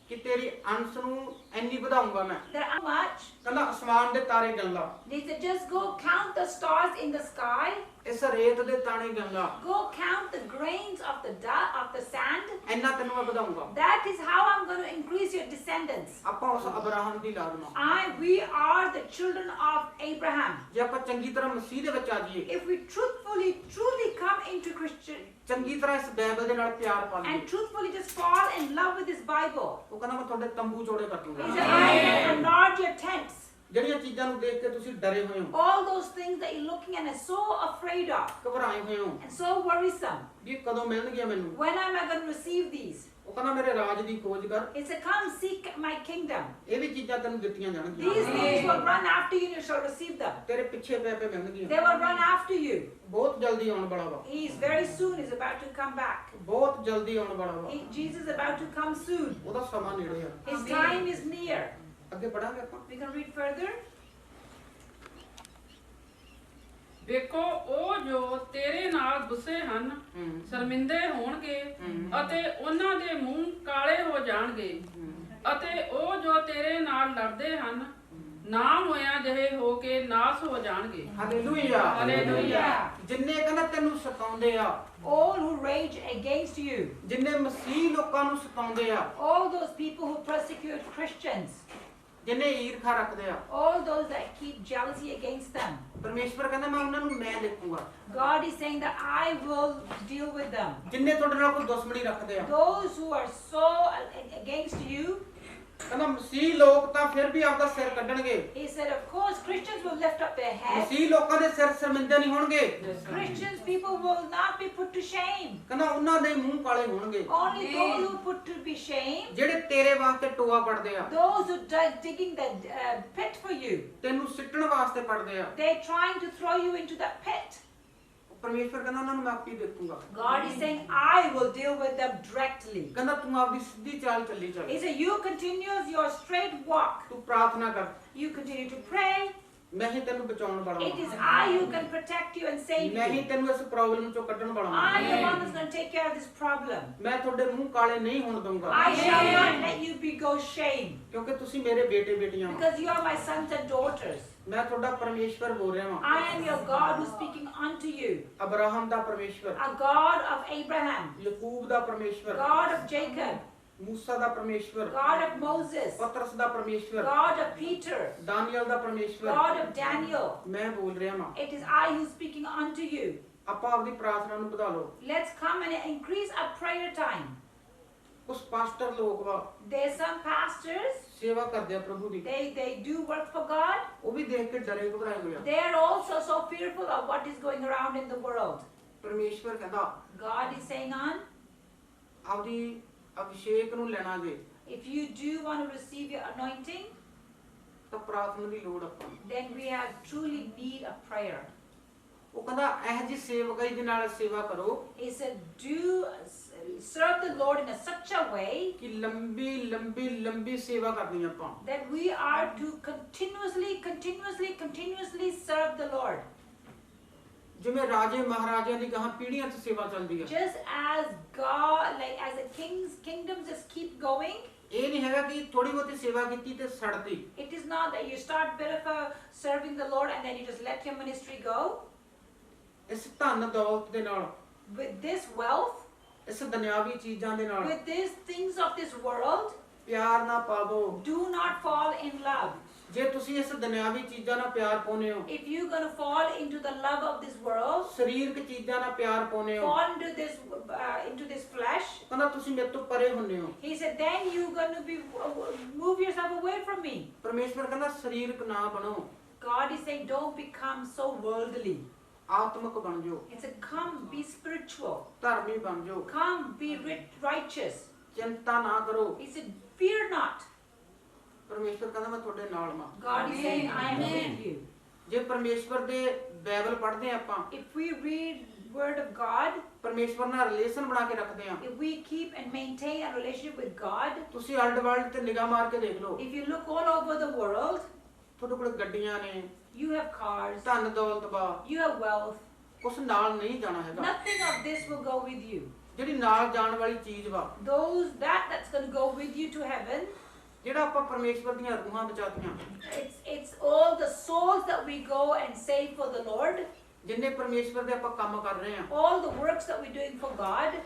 [SPEAKER 2] ਕਿ ਤੇਰੀ ਅੰਸ਼ ਨੂੰ ਇੰਨੀ ਵਧਾਉਂਗਾ ਮੈਂ,
[SPEAKER 1] that how much?
[SPEAKER 2] ਕਹਿੰਦਾ ਅਸਮਾਨ ਦੇ ਤਾਰੇ ਗਿਣ ਲਾ,
[SPEAKER 1] He said, just go count the stars in the sky,
[SPEAKER 2] ਇਸ ਰੇਤ ਦੇ ਤਾਣੇ ਗਿਣ ਲਾ,
[SPEAKER 1] go count the grains of the sand.
[SPEAKER 2] ਇੰਨਾ ਤੈਨੂੰ ਮੈਂ ਵਧਾਉਂਗਾ।
[SPEAKER 1] That is how I'm going to increase your descendants.
[SPEAKER 2] ਆਪਾਂ ਉਸ ਅਬਰਾਹਮ ਦੀ ਔਲਾਦ ਨੂੰ,
[SPEAKER 1] We are the children of Abraham.
[SPEAKER 2] ਜੇ ਆਪਾਂ ਚੰਗੀ ਤਰ੍ਹਾਂ ਮਸੀਹ ਦੇ ਵਿੱਚ ਆ ਜਾਈਏ,
[SPEAKER 1] If we truly come into Christian
[SPEAKER 2] ਚੰਗੀ ਤਰ੍ਹਾਂ ਇਸ ਬਾਈਬਲ ਦੇ ਨਾਲ ਪਿਆਰ ਪਾ ਲਈਏ,
[SPEAKER 1] and truthfully just fall in love with this Bible.
[SPEAKER 2] ਉਹ ਕਹਿੰਦਾ ਮੈਂ ਤੁਹਾਡੇ ਤੰਬੂ ਚੌੜੇ ਕਰ
[SPEAKER 1] He
[SPEAKER 2] ਦੂੰਗਾ।
[SPEAKER 1] said, I will enlarge your tents.
[SPEAKER 2] ਜਿਹੜੀਆਂ ਚੀਜ਼ਾਂ ਨੂੰ ਦੇਖ ਕੇ ਤੁਸੀਂ ਡਰੇ ਹੋਏ ਹੋ,
[SPEAKER 1] All those things that you're looking at and so afraid of
[SPEAKER 2] ਘਬਰਾਏ ਹੋਏ ਹੋ
[SPEAKER 1] and so worrisome.
[SPEAKER 2] ਵੀ ਇਹ ਕਦੋਂ ਮਿਲਣਗੀਆਂ ਮੈਨੂੰ,
[SPEAKER 1] When am I going to receive these?
[SPEAKER 2] ਉਹ ਕਹਿੰਦਾ ਮੇਰੇ ਰਾਜ ਦੀ ਖੋਜ ਕਰ,
[SPEAKER 1] He said, come seek my kingdom.
[SPEAKER 2] ਇਹ ਵੀ ਚੀਜ਼ਾਂ ਤੈਨੂੰ ਦਿੱਤੀਆਂ
[SPEAKER 1] These
[SPEAKER 2] ਜਾਣਗੀਆਂ,
[SPEAKER 1] things will run after you and you shall receive them.
[SPEAKER 2] ਤੇਰੇ ਪਿੱਛੇ ਪੈ ਪੈ
[SPEAKER 1] They
[SPEAKER 2] ਮਿਲਣਗੀਆਂ,
[SPEAKER 1] will run after you.
[SPEAKER 2] ਬਹੁਤ ਜਲਦੀ ਆਉਣ ਵਾਲਾ ਵਾ,
[SPEAKER 1] He is very soon is about to come back.
[SPEAKER 2] ਬਹੁਤ ਜਲਦੀ ਆਉਣ ਵਾਲਾ ਵਾ,
[SPEAKER 1] Jesus is about to come soon.
[SPEAKER 2] ਉਹਦਾ ਸਮਾਂ ਨੇੜੇ ਆ।
[SPEAKER 1] His time is near.
[SPEAKER 2] ਅੱਗੇ ਪੜਾਂਗੇ ਆਪਾਂ।
[SPEAKER 1] We can read further.
[SPEAKER 3] ਵੇਖੋ ਉਹ ਜੋ ਤੇਰੇ ਨਾਲ ਗੁੱਸੇ ਹਨ ਸ਼ਰਮਿੰਦੇ ਹੋਣਗੇ ਅਤੇ ਉਹਨਾਂ ਦੇ ਮੂੰਹ ਕਾਲੇ ਹੋ ਜਾਣਗੇ ਅਤੇ ਉਹ ਜੋ ਤੇਰੇ ਨਾਲ ਲੜਦੇ ਹਨ ਨਾਮ ਹੋਇਆ ਜਿਹੇ ਹੋ ਕੇ ਨਾਸ ਹੋ ਜਾਣਗੇ।
[SPEAKER 2] Hallelujah,
[SPEAKER 3] hallelujah.
[SPEAKER 2] ਜਿੰਨੇ ਕਹਿੰਦਾ ਤੈਨੂੰ ਸਤਾਉਂਦੇ ਆ,
[SPEAKER 1] All who rage against you,
[SPEAKER 2] ਜਿੰਨੇ ਮਸੀਹ ਲੋਕਾਂ ਨੂੰ ਸਤਾਉਂਦੇ ਆ,
[SPEAKER 1] all those people who persecute Christians,
[SPEAKER 2] ਜਿੰਨੇ ਈਰਖਾ ਰੱਖਦੇ ਆ,
[SPEAKER 1] all those that keep jealousy against them,
[SPEAKER 2] ਪਰਮੇਸ਼ਵਰ ਕਹਿੰਦਾ ਮੈਂ ਉਹਨਾਂ ਨੂੰ ਮੈਂ ਦੇਖੂੰਗਾ।
[SPEAKER 1] God is saying that I will deal with them.
[SPEAKER 2] ਜਿੰਨੇ ਤੁਹਾਡੇ ਨਾਲ ਕੋਈ ਦੁਸ਼ਮਣੀ ਰੱਖਦੇ ਆ,
[SPEAKER 1] Those who are so against you,
[SPEAKER 2] ਕਹਿੰਦਾ ਮਸੀਹ ਲੋਕ ਤਾਂ ਫਿਰ ਵੀ ਆਪਦਾ ਸਿਰ ਕੱਢਣਗੇ,
[SPEAKER 1] he said, of course Christians will lift up their heads.
[SPEAKER 2] ਮਸੀਹ ਲੋਕਾਂ ਦੇ ਸਿਰ ਸ਼ਰਮਿੰਦੇ ਨਹੀਂ ਹੋਣਗੇ,
[SPEAKER 1] Christians people will not be put to shame.
[SPEAKER 2] ਕਹਿੰਦਾ ਉਹਨਾਂ ਦੇ ਮੂੰਹ ਕਾਲੇ ਹੋਣਗੇ,
[SPEAKER 1] Only those who put to be shamed,
[SPEAKER 2] ਜਿਹੜੇ ਤੇਰੇ ਵਾਸਤੇ ਟੋਆ ਪੜਦੇ ਆ,
[SPEAKER 1] those who are digging the pit for you,
[SPEAKER 2] ਤੈਨੂੰ ਸਿੱਟਣ ਵਾਸਤੇ ਪੜਦੇ ਆ,
[SPEAKER 1] they're trying to throw you into that pit.
[SPEAKER 2] ਪਰਮੇਸ਼ਵਰ ਕਹਿੰਦਾ ਉਹਨਾਂ ਨੂੰ ਮੈਂ ਆਪੇ ਦੇਖੂੰਗਾ।
[SPEAKER 1] God is saying, I will deal with them directly.
[SPEAKER 2] ਕਹਿੰਦਾ ਤੂੰ ਆਪਦੀ ਸਿੱਧੀ ਚਾਲ ਚੱਲੀ ਚੱਲ,
[SPEAKER 1] He said, you continue your straight walk.
[SPEAKER 2] ਤੂੰ ਪ੍ਰਾਰਥਨਾ ਕਰ,
[SPEAKER 1] You continue to pray.
[SPEAKER 2] ਮੈਂ ਹੀ ਤੈਨੂੰ ਬਚਾਉਣ ਵਾਲਾ
[SPEAKER 1] It is
[SPEAKER 2] ਹਾਂ
[SPEAKER 1] I who can protect you and save
[SPEAKER 2] ਮੈਂ ਹੀ
[SPEAKER 1] you.
[SPEAKER 2] ਤੈਨੂੰ ਇਸ ਪ੍ਰੋਬਲਮ ਚੋਂ ਕੱਢਣ ਵਾਲਾ
[SPEAKER 1] I am the
[SPEAKER 2] ਹਾਂ
[SPEAKER 1] one who's going to take care of this problem.
[SPEAKER 2] ਮੈਂ ਤੁਹਾਡੇ ਮੂੰਹ ਕਾਲੇ ਨਹੀਂ ਹੋਣ ਦਊਂਗਾ
[SPEAKER 1] I shall not let you go shame,
[SPEAKER 2] ਕਿਉਂਕਿ ਤੁਸੀਂ ਮੇਰੇ ਬੇਟੇ ਬੇਟੀਆਂ ਹੋ
[SPEAKER 1] because you are my sons and daughters.
[SPEAKER 2] ਮੈਂ ਤੁਹਾਡਾ ਪਰਮੇਸ਼ਵਰ ਬੋਲ ਰਿਹਾ ਹਾਂ
[SPEAKER 1] I am your God who's speaking unto you,
[SPEAKER 2] Abraham ਦਾ ਪਰਮੇਸ਼ਵਰ
[SPEAKER 1] a God of Abraham,
[SPEAKER 2] Yakub ਦਾ ਪਰਮੇਸ਼ਵਰ
[SPEAKER 1] God of Jacob,
[SPEAKER 2] ਮੂਸਾ ਦਾ ਪਰਮੇਸ਼ਵਰ
[SPEAKER 1] God of Moses,
[SPEAKER 2] ਪਤਰਸ ਦਾ ਪਰਮੇਸ਼ਵਰ
[SPEAKER 1] God of Peter,
[SPEAKER 2] ਦਾਨੀਏਲ ਦਾ ਪਰਮੇਸ਼ਵਰ
[SPEAKER 1] God of Daniel.
[SPEAKER 2] ਮੈਂ ਬੋਲ ਰਿਹਾ ਹਾਂ
[SPEAKER 1] It is I who's speaking unto you.
[SPEAKER 2] ਆਪਾਂ ਆਪਣੀ ਪ੍ਰਾਰਥਨਾ ਨੂੰ ਵਧਾ ਲਓ
[SPEAKER 1] Let's come and increase our prayer time.
[SPEAKER 2] ਕੁਝ ਪਾਸਟਰ ਲੋਕ ਵਾ
[SPEAKER 1] There's some pastors,
[SPEAKER 2] ਸੇਵਾ ਕਰਦੇ ਆ ਪ੍ਰਭੂ ਦੀ
[SPEAKER 1] they do work for God.
[SPEAKER 2] ਉਹ ਵੀ ਦੇਖ ਕੇ ਡਰੇ ਘਬਰਾਏ ਹੋਏ ਆ
[SPEAKER 1] They are also so fearful of what is going around in the world.
[SPEAKER 2] ਪਰਮੇਸ਼ਵਰ ਕਹਿੰਦਾ
[SPEAKER 1] God is saying on,
[SPEAKER 2] ਆਪਦੀ ਅਭਿਸ਼ੇਕ ਨੂੰ ਲੈਣਾ ਜੇ
[SPEAKER 1] if you do want to receive your anointing,
[SPEAKER 2] ਤਾਂ ਪ੍ਰਾਰਥਨਾ ਦੀ ਲੋੜ ਆਪਾਂ ਨੂੰ।
[SPEAKER 1] then we have truly need of prayer.
[SPEAKER 2] ਉਹ ਕਹਿੰਦਾ ਇਹ ਜੀ ਸੇਵਕਾਈ ਦੇ ਨਾਲ ਸੇਵਾ ਕਰੋ
[SPEAKER 1] He said, serve the Lord in such a way
[SPEAKER 2] ਕਿ ਲੰਬੀ ਲੰਬੀ ਲੰਬੀ ਸੇਵਾ ਕਰਨੀ ਆਪਾਂ
[SPEAKER 1] that we are to continuously serve the Lord.
[SPEAKER 2] ਜਿਵੇਂ ਰਾਜੇ ਮਹਾਰਾਜਿਆਂ ਦੀ ਗਾਹਾਂ ਪੀੜ੍ਹੀਆਂ 'ਚ ਸੇਵਾ ਚੱਲਦੀ ਹੈ
[SPEAKER 1] Just as God, like as the kingdoms just keep going,
[SPEAKER 2] ਇਹ ਨਹੀਂ ਹੈਗਾ ਕਿ ਥੋੜੀ ਬਹੁਤੀ ਸੇਵਾ ਕੀਤੀ ਤੇ ਛੱਡਤੀ
[SPEAKER 1] it is not that you start bit of serving the Lord and then you just let your ministry go.
[SPEAKER 2] ਇਸ ਧਨ ਦੌਲਤ ਦੇ ਨਾਲ
[SPEAKER 1] With this wealth,
[SPEAKER 2] ਇਸ ਦੁਨਿਆਵੀ ਚੀਜ਼ਾਂ ਦੇ ਨਾਲ
[SPEAKER 1] with these things of this world,
[SPEAKER 2] ਪਿਆਰ ਨਾ ਪਾਵੋ
[SPEAKER 1] do not fall in love.
[SPEAKER 2] ਜੇ ਤੁਸੀਂ ਇਸ ਦੁਨਿਆਵੀ ਚੀਜ਼ਾਂ ਨਾਲ ਪਿਆਰ ਪਾਉਂਦੇ ਹੋ
[SPEAKER 1] If you're going to fall into the love of this world,
[SPEAKER 2] ਸਰੀਰਕ ਚੀਜ਼ਾਂ ਨਾਲ ਪਿਆਰ ਪਾਉਂਦੇ ਹੋ
[SPEAKER 1] fall into this flesh,
[SPEAKER 2] ਕਹਿੰਦਾ ਤੁਸੀਂ ਮੇਰੇ ਤੋਂ ਪਰੇ ਹੁੰਦੇ ਹੋ
[SPEAKER 1] he said, then you're going to be move yourself away from me.
[SPEAKER 2] ਪਰਮੇਸ਼ਵਰ ਕਹਿੰਦਾ ਸਰੀਰਕ ਨਾ ਬਣੋ
[SPEAKER 1] God is saying, don't become so worldly.
[SPEAKER 2] ਆਤਮਿਕ ਬਣ ਜਾਓ
[SPEAKER 1] He said, come, be spiritual.
[SPEAKER 2] ਧਰਮੀ ਬਣ ਜਾਓ
[SPEAKER 1] Come, be righteous.
[SPEAKER 2] ਚਿੰਤਾ ਨਾ ਕਰੋ
[SPEAKER 1] He said, fear not.
[SPEAKER 2] ਪਰਮੇਸ਼ਵਰ ਕਹਿੰਦਾ ਮੈਂ ਤੁਹਾਡੇ ਨਾਲ ਹਾਂ
[SPEAKER 1] God is saying, I am with you.
[SPEAKER 2] ਜੇ ਪਰਮੇਸ਼ਵਰ ਦੇ ਬਾਈਬਲ ਪੜ੍ਹਦੇ ਆ ਆਪਾਂ
[SPEAKER 1] If we read word of God,
[SPEAKER 2] ਪਰਮੇਸ਼ਵਰ ਨਾਲ ਰਿਲੇਸ਼ਨ ਬਣਾ ਕੇ ਰੱਖਦੇ ਆ
[SPEAKER 1] if we keep and maintain a relationship with God,
[SPEAKER 2] ਤੁਸੀਂ ਅਰਲਡ ਵਰਲਡ ਤੇ ਨਿਗਾਹ ਮਾਰ ਕੇ ਦੇਖ ਲਓ
[SPEAKER 1] if you look all over the world,
[SPEAKER 2] ਤੁਹਾਡੇ ਕੋਲ ਗੱਡੀਆਂ ਨੇ
[SPEAKER 1] you have cars,
[SPEAKER 2] ਧਨ ਦੌਲਤ ਵਾ
[SPEAKER 1] you have wealth.
[SPEAKER 2] ਕੁਛ ਨਾਲ ਨਹੀਂ ਜਾਣਾ ਹੈਗਾ
[SPEAKER 1] Nothing of this will go with you.
[SPEAKER 2] ਜਿਹੜੀ ਨਾਲ ਜਾਣ ਵਾਲੀ ਚੀਜ਼ ਵਾ
[SPEAKER 1] That's going to go with you to heaven.
[SPEAKER 2] ਜਿਹੜਾ ਆਪਾਂ ਪਰਮੇਸ਼ਵਰ ਦੀਆਂ ਰੂਹਾਂ ਬਚਾਤੀਆਂ
[SPEAKER 1] It's all the souls that we go and save for the Lord.
[SPEAKER 2] ਜਿੰਨੇ ਪਰਮੇਸ਼ਵਰ ਦੇ ਆਪਾਂ ਕੰਮ ਕਰ ਰਹੇ ਆ
[SPEAKER 1] All the works that we're doing for God.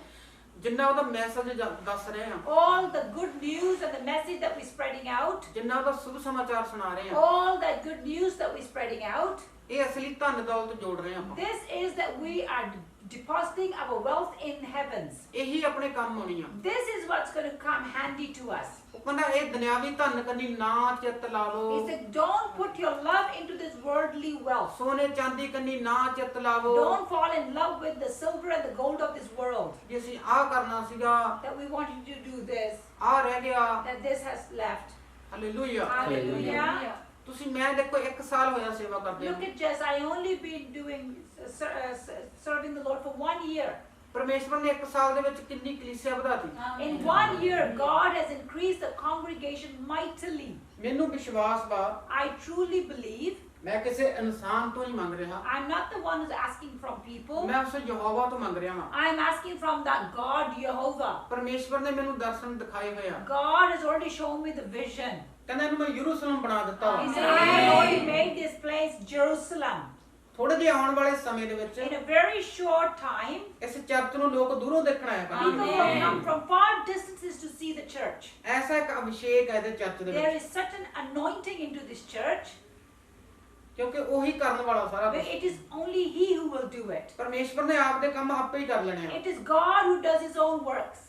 [SPEAKER 2] ਜਿੰਨਾ ਉਹਦਾ ਮੈਸੇਜ ਦੱਸ ਰਹੇ ਆ
[SPEAKER 1] All the good news and the message that we're spreading out.
[SPEAKER 2] ਜਿੰਨਾ ਉਹਦਾ ਸ਼ੁਭ ਸਮਾਚਾਰ ਸੁਣਾ ਰਹੇ ਆ
[SPEAKER 1] All that good news that we're spreading out.
[SPEAKER 2] ਇਹ ਅਸਲੀ ਧਨ ਦੌਲਤ ਜੋੜ ਰਹੇ ਆ ਆਪਾਂ
[SPEAKER 1] This is that we are depositing our wealth in heavens.
[SPEAKER 2] ਇਹੀ ਆਪਣੇ ਕੰਮ ਆਉਣੀ ਆ
[SPEAKER 1] This is what's going to come handy to us.
[SPEAKER 2] ਉਹ ਕਹਿੰਦਾ ਇਹ ਦੁਨਿਆਵੀ ਧਨ ਕੰਨੀ ਨਾ ਚਿੱਤ ਲਾਵੋ
[SPEAKER 1] He said, don't put your love into this worldly wealth.
[SPEAKER 2] ਸੋਨੇ ਚਾਂਦੀ ਕੰਨੀ ਨਾ ਚਿੱਤ ਲਾਵੋ
[SPEAKER 1] Don't fall in love with the silver and the gold of this world.
[SPEAKER 2] ਜੇ ਅਸੀਂ ਆਹ ਕਰਨਾ ਸੀਗਾ
[SPEAKER 1] That we wanted to do this,
[SPEAKER 2] ਆਹ ਰਹਿ ਗਿਆ
[SPEAKER 1] that this has left.
[SPEAKER 2] Hallelujah
[SPEAKER 1] Hallelujah.
[SPEAKER 2] ਤੁਸੀਂ ਮੈਂ ਦੇਖੋ 1 ਸਾਲ ਹੋਇਆ ਸੇਵਾ ਕਰਦੇ
[SPEAKER 1] Look
[SPEAKER 2] ਆ
[SPEAKER 1] at Jess, I only been doing serving the Lord for 1 year.
[SPEAKER 2] ਪਰਮੇਸ਼ਵਰ ਨੇ 1 ਸਾਲ ਦੇ ਵਿੱਚ ਕਿੰਨੀ ਕਲੀਸਿਆ ਵਧਾਤੀ
[SPEAKER 1] In 1 year, God has increased the congregation mightily.
[SPEAKER 2] ਮੈਨੂੰ ਵਿਸ਼ਵਾਸ ਵਾ
[SPEAKER 1] I truly believe.
[SPEAKER 2] ਮੈਂ ਕਿਸੇ ਇਨਸਾਨ ਤੋਂ ਹੀ ਮੰਗ ਰਿਹਾ
[SPEAKER 1] I'm not the one who's asking from people.
[SPEAKER 2] ਮੈਂ ਉਸ ਯਹੋਵਾ ਤੋਂ ਮੰਗ ਰਿਹਾ ਹਾਂ
[SPEAKER 1] I'm asking from that God, Jehovah.
[SPEAKER 2] ਪਰਮੇਸ਼ਵਰ ਨੇ ਮੈਨੂੰ ਦਰਸ਼ਨ ਦਿਖਾਏ ਹੋਏ ਆ
[SPEAKER 1] God has already shown me the vision.
[SPEAKER 2] ਕਹਿੰਦਾ ਇਹਨੂੰ ਮੈਂ ਯਰੂਸ਼ਲਮ ਬਣਾ ਦਿੱਤਾ
[SPEAKER 1] He said, I have already made this place Jerusalem.
[SPEAKER 2] ਥੋੜੇ ਜਿਹੇ ਆਉਣ ਵਾਲੇ ਸਮੇਂ ਦੇ ਵਿੱਚ
[SPEAKER 1] In a very short time,
[SPEAKER 2] ਇਸ ਚਰਚ ਨੂੰ ਲੋਕ ਦੂਰੋਂ ਦੇਖਣ ਆਇਆ
[SPEAKER 1] people
[SPEAKER 2] ਕਰਨਗੇ
[SPEAKER 1] will come from far distances to see the church.
[SPEAKER 2] ਐਸਾ ਇੱਕ ਅਭਿਸ਼ੇਕ ਹੈ ਇਹਦੇ ਚਰਚ ਦੇ
[SPEAKER 1] There
[SPEAKER 2] ਵਿੱਚ
[SPEAKER 1] is such an anointing into this church,
[SPEAKER 2] ਕਿਉਂਕਿ ਉਹੀ ਕਰਨ ਵਾਲਾ ਸਾਰਾ
[SPEAKER 1] but
[SPEAKER 2] ਕੁਝ
[SPEAKER 1] it is only He who will do it.
[SPEAKER 2] ਪਰਮੇਸ਼ਵਰ ਨੇ ਆਪ ਦੇ ਕੰਮ ਆਪੇ ਹੀ ਕਰ ਲੈਣੇ ਆ
[SPEAKER 1] It is God who does His own works.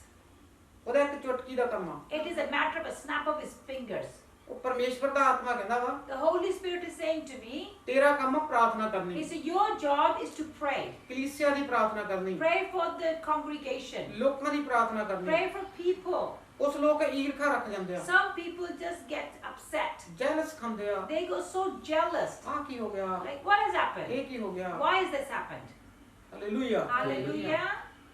[SPEAKER 2] ਉਹਦਾ ਇੱਕ ਚੁਟਕੀ ਦਾ ਕੰਮ ਆ
[SPEAKER 1] It is a matter of a snap of His fingers.
[SPEAKER 2] ਉਹ ਪਰਮੇਸ਼ਵਰ ਦਾ ਆਤਮਾ ਕਹਿੰਦਾ ਵਾ
[SPEAKER 1] The Holy Spirit is saying to me,
[SPEAKER 2] ਤੇਰਾ ਕੰਮ ਆ ਪ੍ਰਾਰਥਨਾ
[SPEAKER 1] He
[SPEAKER 2] ਕਰਨੀ
[SPEAKER 1] said, your job is to pray.
[SPEAKER 2] ਕਲੀਸਿਆ ਦੀ ਪ੍ਰਾਰਥਨਾ ਕਰਨੀ
[SPEAKER 1] Pray for the congregation.
[SPEAKER 2] ਲੋਕਾਂ ਦੀ ਪ੍ਰਾਰਥਨਾ ਕਰਨੀ
[SPEAKER 1] Pray for people.
[SPEAKER 2] ਉਸ ਲੋਕ ਈਰਖਾ ਰੱਖ ਜਾਂਦੇ ਆ
[SPEAKER 1] Some people just get upset.
[SPEAKER 2] Jealous ਖਾਂਦੇ ਆ
[SPEAKER 1] They go so jealous.
[SPEAKER 2] ਆ ਕੀ ਹੋ ਗਿਆ
[SPEAKER 1] Like, what has happened?
[SPEAKER 2] ਇਹ ਕੀ ਹੋ ਗਿਆ
[SPEAKER 1] Why has this happened?
[SPEAKER 2] Hallelujah
[SPEAKER 1] Hallelujah.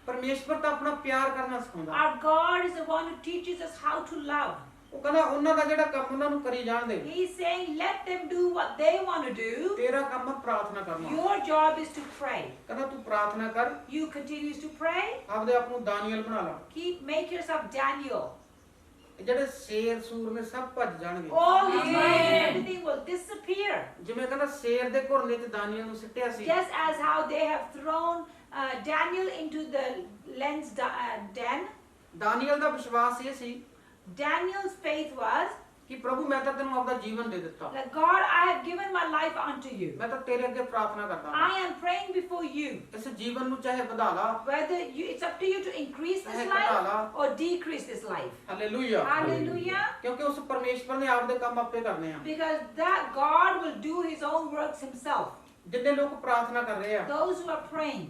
[SPEAKER 2] ਪਰਮੇਸ਼ਵਰ ਤਾਂ ਆਪਣਾ ਪਿਆਰ ਕਰਨਾ ਸਿਖਾਉਂਦਾ
[SPEAKER 1] Our God is the one who teaches us how to love.
[SPEAKER 2] ਉਹ ਕਹਿੰਦਾ ਉਹਨਾਂ ਦਾ ਜਿਹੜਾ ਕੰਮ ਉਹਨਾਂ ਨੂੰ ਕਰੀ ਜਾਣ ਦੇ।
[SPEAKER 1] He's saying, let them do what they want to do.
[SPEAKER 2] ਤੇਰਾ ਕੰਮ ਹੈ ਪ੍ਰਾਰਥਨਾ ਕਰਨਾ।
[SPEAKER 1] Your job is to pray.
[SPEAKER 2] ਕਹਿੰਦਾ ਤੂੰ ਪ੍ਰਾਰਥਨਾ ਕਰ,
[SPEAKER 1] You continues to pray.
[SPEAKER 2] ਆਪਦੇ ਆਪ ਨੂੰ ਦਾਨੀਏਲ ਬਣਾ ਲਾ।
[SPEAKER 1] Make yourself Daniel.
[SPEAKER 2] ਇਹ ਜਿਹੜੇ ਸ਼ੇਰ ਸੂਰ ਨੇ ਸਭ ਭੱਜ ਜਾਣਗੇ।
[SPEAKER 1] All the lies and everything will disappear.
[SPEAKER 2] ਜਿਵੇਂ ਕਹਿੰਦਾ ਸ਼ੇਰ ਦੇ ਘੁਰਨੇ 'ਚ ਦਾਨੀਏਲ ਨੂੰ ਸਿੱਟਿਆ ਸੀ।
[SPEAKER 1] Just as how they have thrown Daniel into the lion's den.
[SPEAKER 2] ਦਾਨੀਏਲ ਦਾ ਵਿਸ਼ਵਾਸ ਇਹ ਸੀ
[SPEAKER 1] Daniel's faith was
[SPEAKER 2] ਕਿ ਪ੍ਰਭੂ ਮੈਂ ਤਾਂ ਤੈਨੂੰ ਆਪਦਾ ਜੀਵਨ ਦੇ ਦਿੱਤਾ।
[SPEAKER 1] that God, I have given my life unto you.
[SPEAKER 2] ਮੈਂ ਤਾਂ ਤੇਰੇ ਅੱਗੇ ਪ੍ਰਾਰਥਨਾ ਕਰਦਾ
[SPEAKER 1] I am praying before you.
[SPEAKER 2] ਇਸ ਜੀਵਨ ਨੂੰ ਚਾਹੇ ਵਧਾ ਲਾ।
[SPEAKER 1] Whether it's up to you to increase this
[SPEAKER 2] ਚਾਹੇ
[SPEAKER 1] life
[SPEAKER 2] ਘਟਾ ਲਾ।
[SPEAKER 1] or decrease this life.
[SPEAKER 2] Hallelujah.
[SPEAKER 1] Hallelujah.
[SPEAKER 2] ਕਿਉਂਕਿ ਉਸ ਪਰਮੇਸ਼ਵਰ ਨੇ ਆਪਦੇ ਕੰਮ ਆਪੇ ਕਰਨੇ ਆ।
[SPEAKER 1] Because that God will do his own works himself.
[SPEAKER 2] ਜਿੰਨੇ ਲੋਕ ਪ੍ਰਾਰਥਨਾ ਕਰ ਰਹੇ ਆ
[SPEAKER 1] Those who are praying,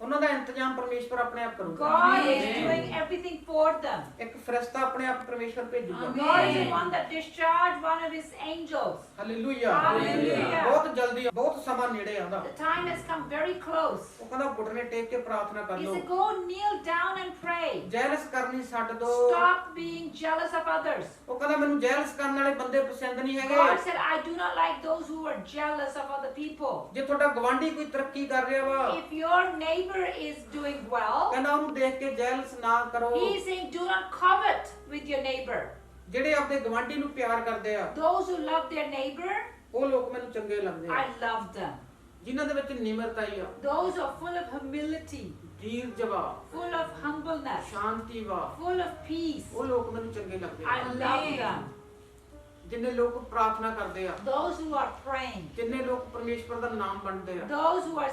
[SPEAKER 2] ਉਹਨਾਂ ਦਾ ਇੰਤਜ਼ਾਮ ਪਰਮੇਸ਼ਵਰ ਆਪਣੇ ਆਪ ਕਰੂਗਾ।
[SPEAKER 1] God is doing everything for them.
[SPEAKER 2] ਇੱਕ ਫਰਿਸ਼ਤਾ ਆਪਣੇ ਆਪ ਪਰਮੇਸ਼ਵਰ ਭੇਜੂਗਾ।
[SPEAKER 1] God is the one that discharged one of his angels.
[SPEAKER 2] Hallelujah.
[SPEAKER 1] Hallelujah.
[SPEAKER 2] ਬਹੁਤ ਜਲਦੀ ਬਹੁਤ ਸਮਾਂ ਨੇੜੇ ਆਉਂਦਾ।
[SPEAKER 1] The time has come very close.
[SPEAKER 2] ਉਹ ਕਹਿੰਦਾ ਘੁਟਨੇ ਟੇਕ ਕੇ ਪ੍ਰਾਰਥਨਾ ਕਰ
[SPEAKER 1] He
[SPEAKER 2] ਲਓ।
[SPEAKER 1] said, go kneel down and pray.
[SPEAKER 2] Jealous ਕਰਨੀ ਛੱਡ ਦੋ।
[SPEAKER 1] Stop being jealous of others.
[SPEAKER 2] ਉਹ ਕਹਿੰਦਾ ਮੈਨੂੰ ਜੈਲਸ ਕਰਨ ਵਾਲੇ ਬੰਦੇ ਪਸੰਦ ਨਹੀਂ ਹੈਗੇ।
[SPEAKER 1] God said, I do not like those who are jealous of other people.
[SPEAKER 2] ਜੇ ਤੁਹਾਡਾ ਗਵਾਂਢੀ ਕੋਈ ਤਰੱਕੀ ਕਰ ਰਿਹਾ ਵਾ,
[SPEAKER 1] If your neighbor is doing well,
[SPEAKER 2] ਕਹਿੰਦਾ ਉਹਨੂੰ ਦੇਖ ਕੇ ਜੈਲਸ ਨਾ ਕਰੋ।
[SPEAKER 1] he is saying, do not covet with your neighbor.
[SPEAKER 2] ਜਿਹੜੇ ਆਪਣੇ ਗਵਾਂਢੀ ਨੂੰ ਪਿਆਰ ਕਰਦੇ ਆ,
[SPEAKER 1] Those who love their neighbor,
[SPEAKER 2] ਉਹ ਲੋਕ ਮੈਨੂੰ ਚੰਗੇ ਲੱਗਦੇ ਆ।
[SPEAKER 1] I love them.
[SPEAKER 2] ਜਿਨ੍ਹਾਂ ਦੇ ਵਿੱਚ ਨਿਮਰਤਾ ਹੀ ਆ,
[SPEAKER 1] Those who are full of humility,
[SPEAKER 2] ਧੀਰਜ ਵਾ,
[SPEAKER 1] full of humbleness,
[SPEAKER 2] ਸ਼ਾਂਤੀ ਵਾ,
[SPEAKER 1] full of peace,
[SPEAKER 2] ਉਹ ਲੋਕ ਮੈਨੂੰ ਚੰਗੇ ਲੱਗਦੇ
[SPEAKER 1] I
[SPEAKER 2] ਆ।
[SPEAKER 1] love them.
[SPEAKER 2] ਜਿੰਨੇ ਲੋਕ ਪ੍ਰਾਰਥਨਾ ਕਰਦੇ ਆ,
[SPEAKER 1] Those who are praying,
[SPEAKER 2] ਜਿੰਨੇ ਲੋਕ ਪਰਮੇਸ਼ਵਰ ਦਾ ਨਾਮ ਬਣਦੇ ਆ,
[SPEAKER 1] those who are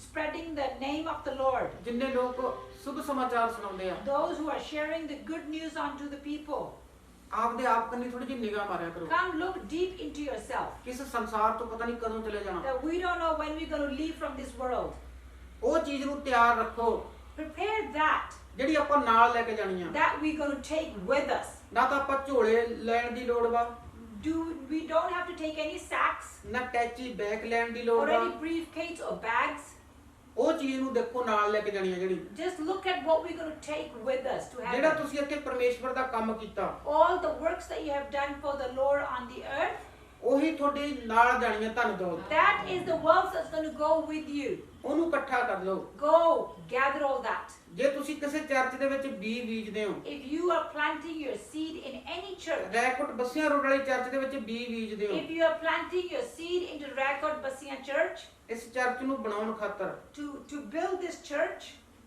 [SPEAKER 1] spreading the name of the Lord,
[SPEAKER 2] ਜਿੰਨੇ ਲੋਕ ਸ਼ੁਭ ਸਮਾਚਾਰ ਸੁਣਾਉਂਦੇ ਆ,
[SPEAKER 1] those who are sharing the good news unto the people.
[SPEAKER 2] ਆਪਦੇ ਆਪ ਕੰਨੀ ਥੋੜੀ ਜਿਹੀ ਨਿਗਾਹ ਮਾਰਿਆ ਕਰੋ।
[SPEAKER 1] Come look deep into yourself.
[SPEAKER 2] ਕਿਸ ਸੰਸਾਰ ਤੋਂ ਪਤਾ ਨਹੀਂ ਕਦੋਂ ਚਲੇ ਜਾਣਾ।
[SPEAKER 1] That we don't know when we're going to leave from this world.
[SPEAKER 2] ਉਹ ਚੀਜ਼ ਨੂੰ ਤਿਆਰ ਰੱਖੋ
[SPEAKER 1] Prepare that
[SPEAKER 2] ਜਿਹੜੀ ਆਪਾਂ ਨਾਲ ਲੈ ਕੇ ਜਾਣੀ ਆ।
[SPEAKER 1] we're going to take with us.
[SPEAKER 2] ਨਾ ਤਾਂ ਆਪਾਂ ਝੋਲੇ ਲੈਣ ਦੀ ਲੋੜ ਵਾ,
[SPEAKER 1] We don't have to take any sacks
[SPEAKER 2] ਨਾ ਟੈਚੀ ਬੈਗ ਲੈਣ ਦੀ
[SPEAKER 1] or
[SPEAKER 2] ਲੋੜ ਵਾ।
[SPEAKER 1] any briefcase or bags.
[SPEAKER 2] ਉਹ ਚੀਜ਼ ਨੂੰ ਦੇਖੋ ਨਾਲ ਲੈ ਕੇ ਜਾਣੀ ਆ ਜਿਹੜੀ
[SPEAKER 1] Just look at what we're going to take with us to
[SPEAKER 2] ਜਿਹੜਾ
[SPEAKER 1] heaven.
[SPEAKER 2] ਤੁਸੀਂ ਇੱਥੇ ਪਰਮੇਸ਼ਵਰ ਦਾ ਕੰਮ ਕੀਤਾ,
[SPEAKER 1] All the works that you have done for the Lord on the earth,
[SPEAKER 2] ਉਹੀ ਤੁਹਾਡੇ ਨਾਲ ਜਾਣੀਆਂ ਧਨ ਦੌਲਤ।
[SPEAKER 1] that is the wealth that's going to go with you.
[SPEAKER 2] ਉਹਨੂੰ ਇਕੱਠਾ ਕਰ ਲਓ।
[SPEAKER 1] Go gather all that.
[SPEAKER 2] ਜੇ ਤੁਸੀਂ ਕਿਸੇ ਚਰਚ ਦੇ ਵਿੱਚ ਬੀਜਦੇ ਹੋ,
[SPEAKER 1] If you are planting your seed in any church,
[SPEAKER 2] Raikot Bassian road ਵਾਲੀ ਚਰਚ ਦੇ ਵਿੱਚ ਬੀਜਦੇ ਹੋ,
[SPEAKER 1] if you are planting your seed into Rakot Basia Church,
[SPEAKER 2] ਇਸ ਚਰਚ ਨੂੰ ਬਣਾਉਣ ਖਾਤਰ
[SPEAKER 1] to build this church,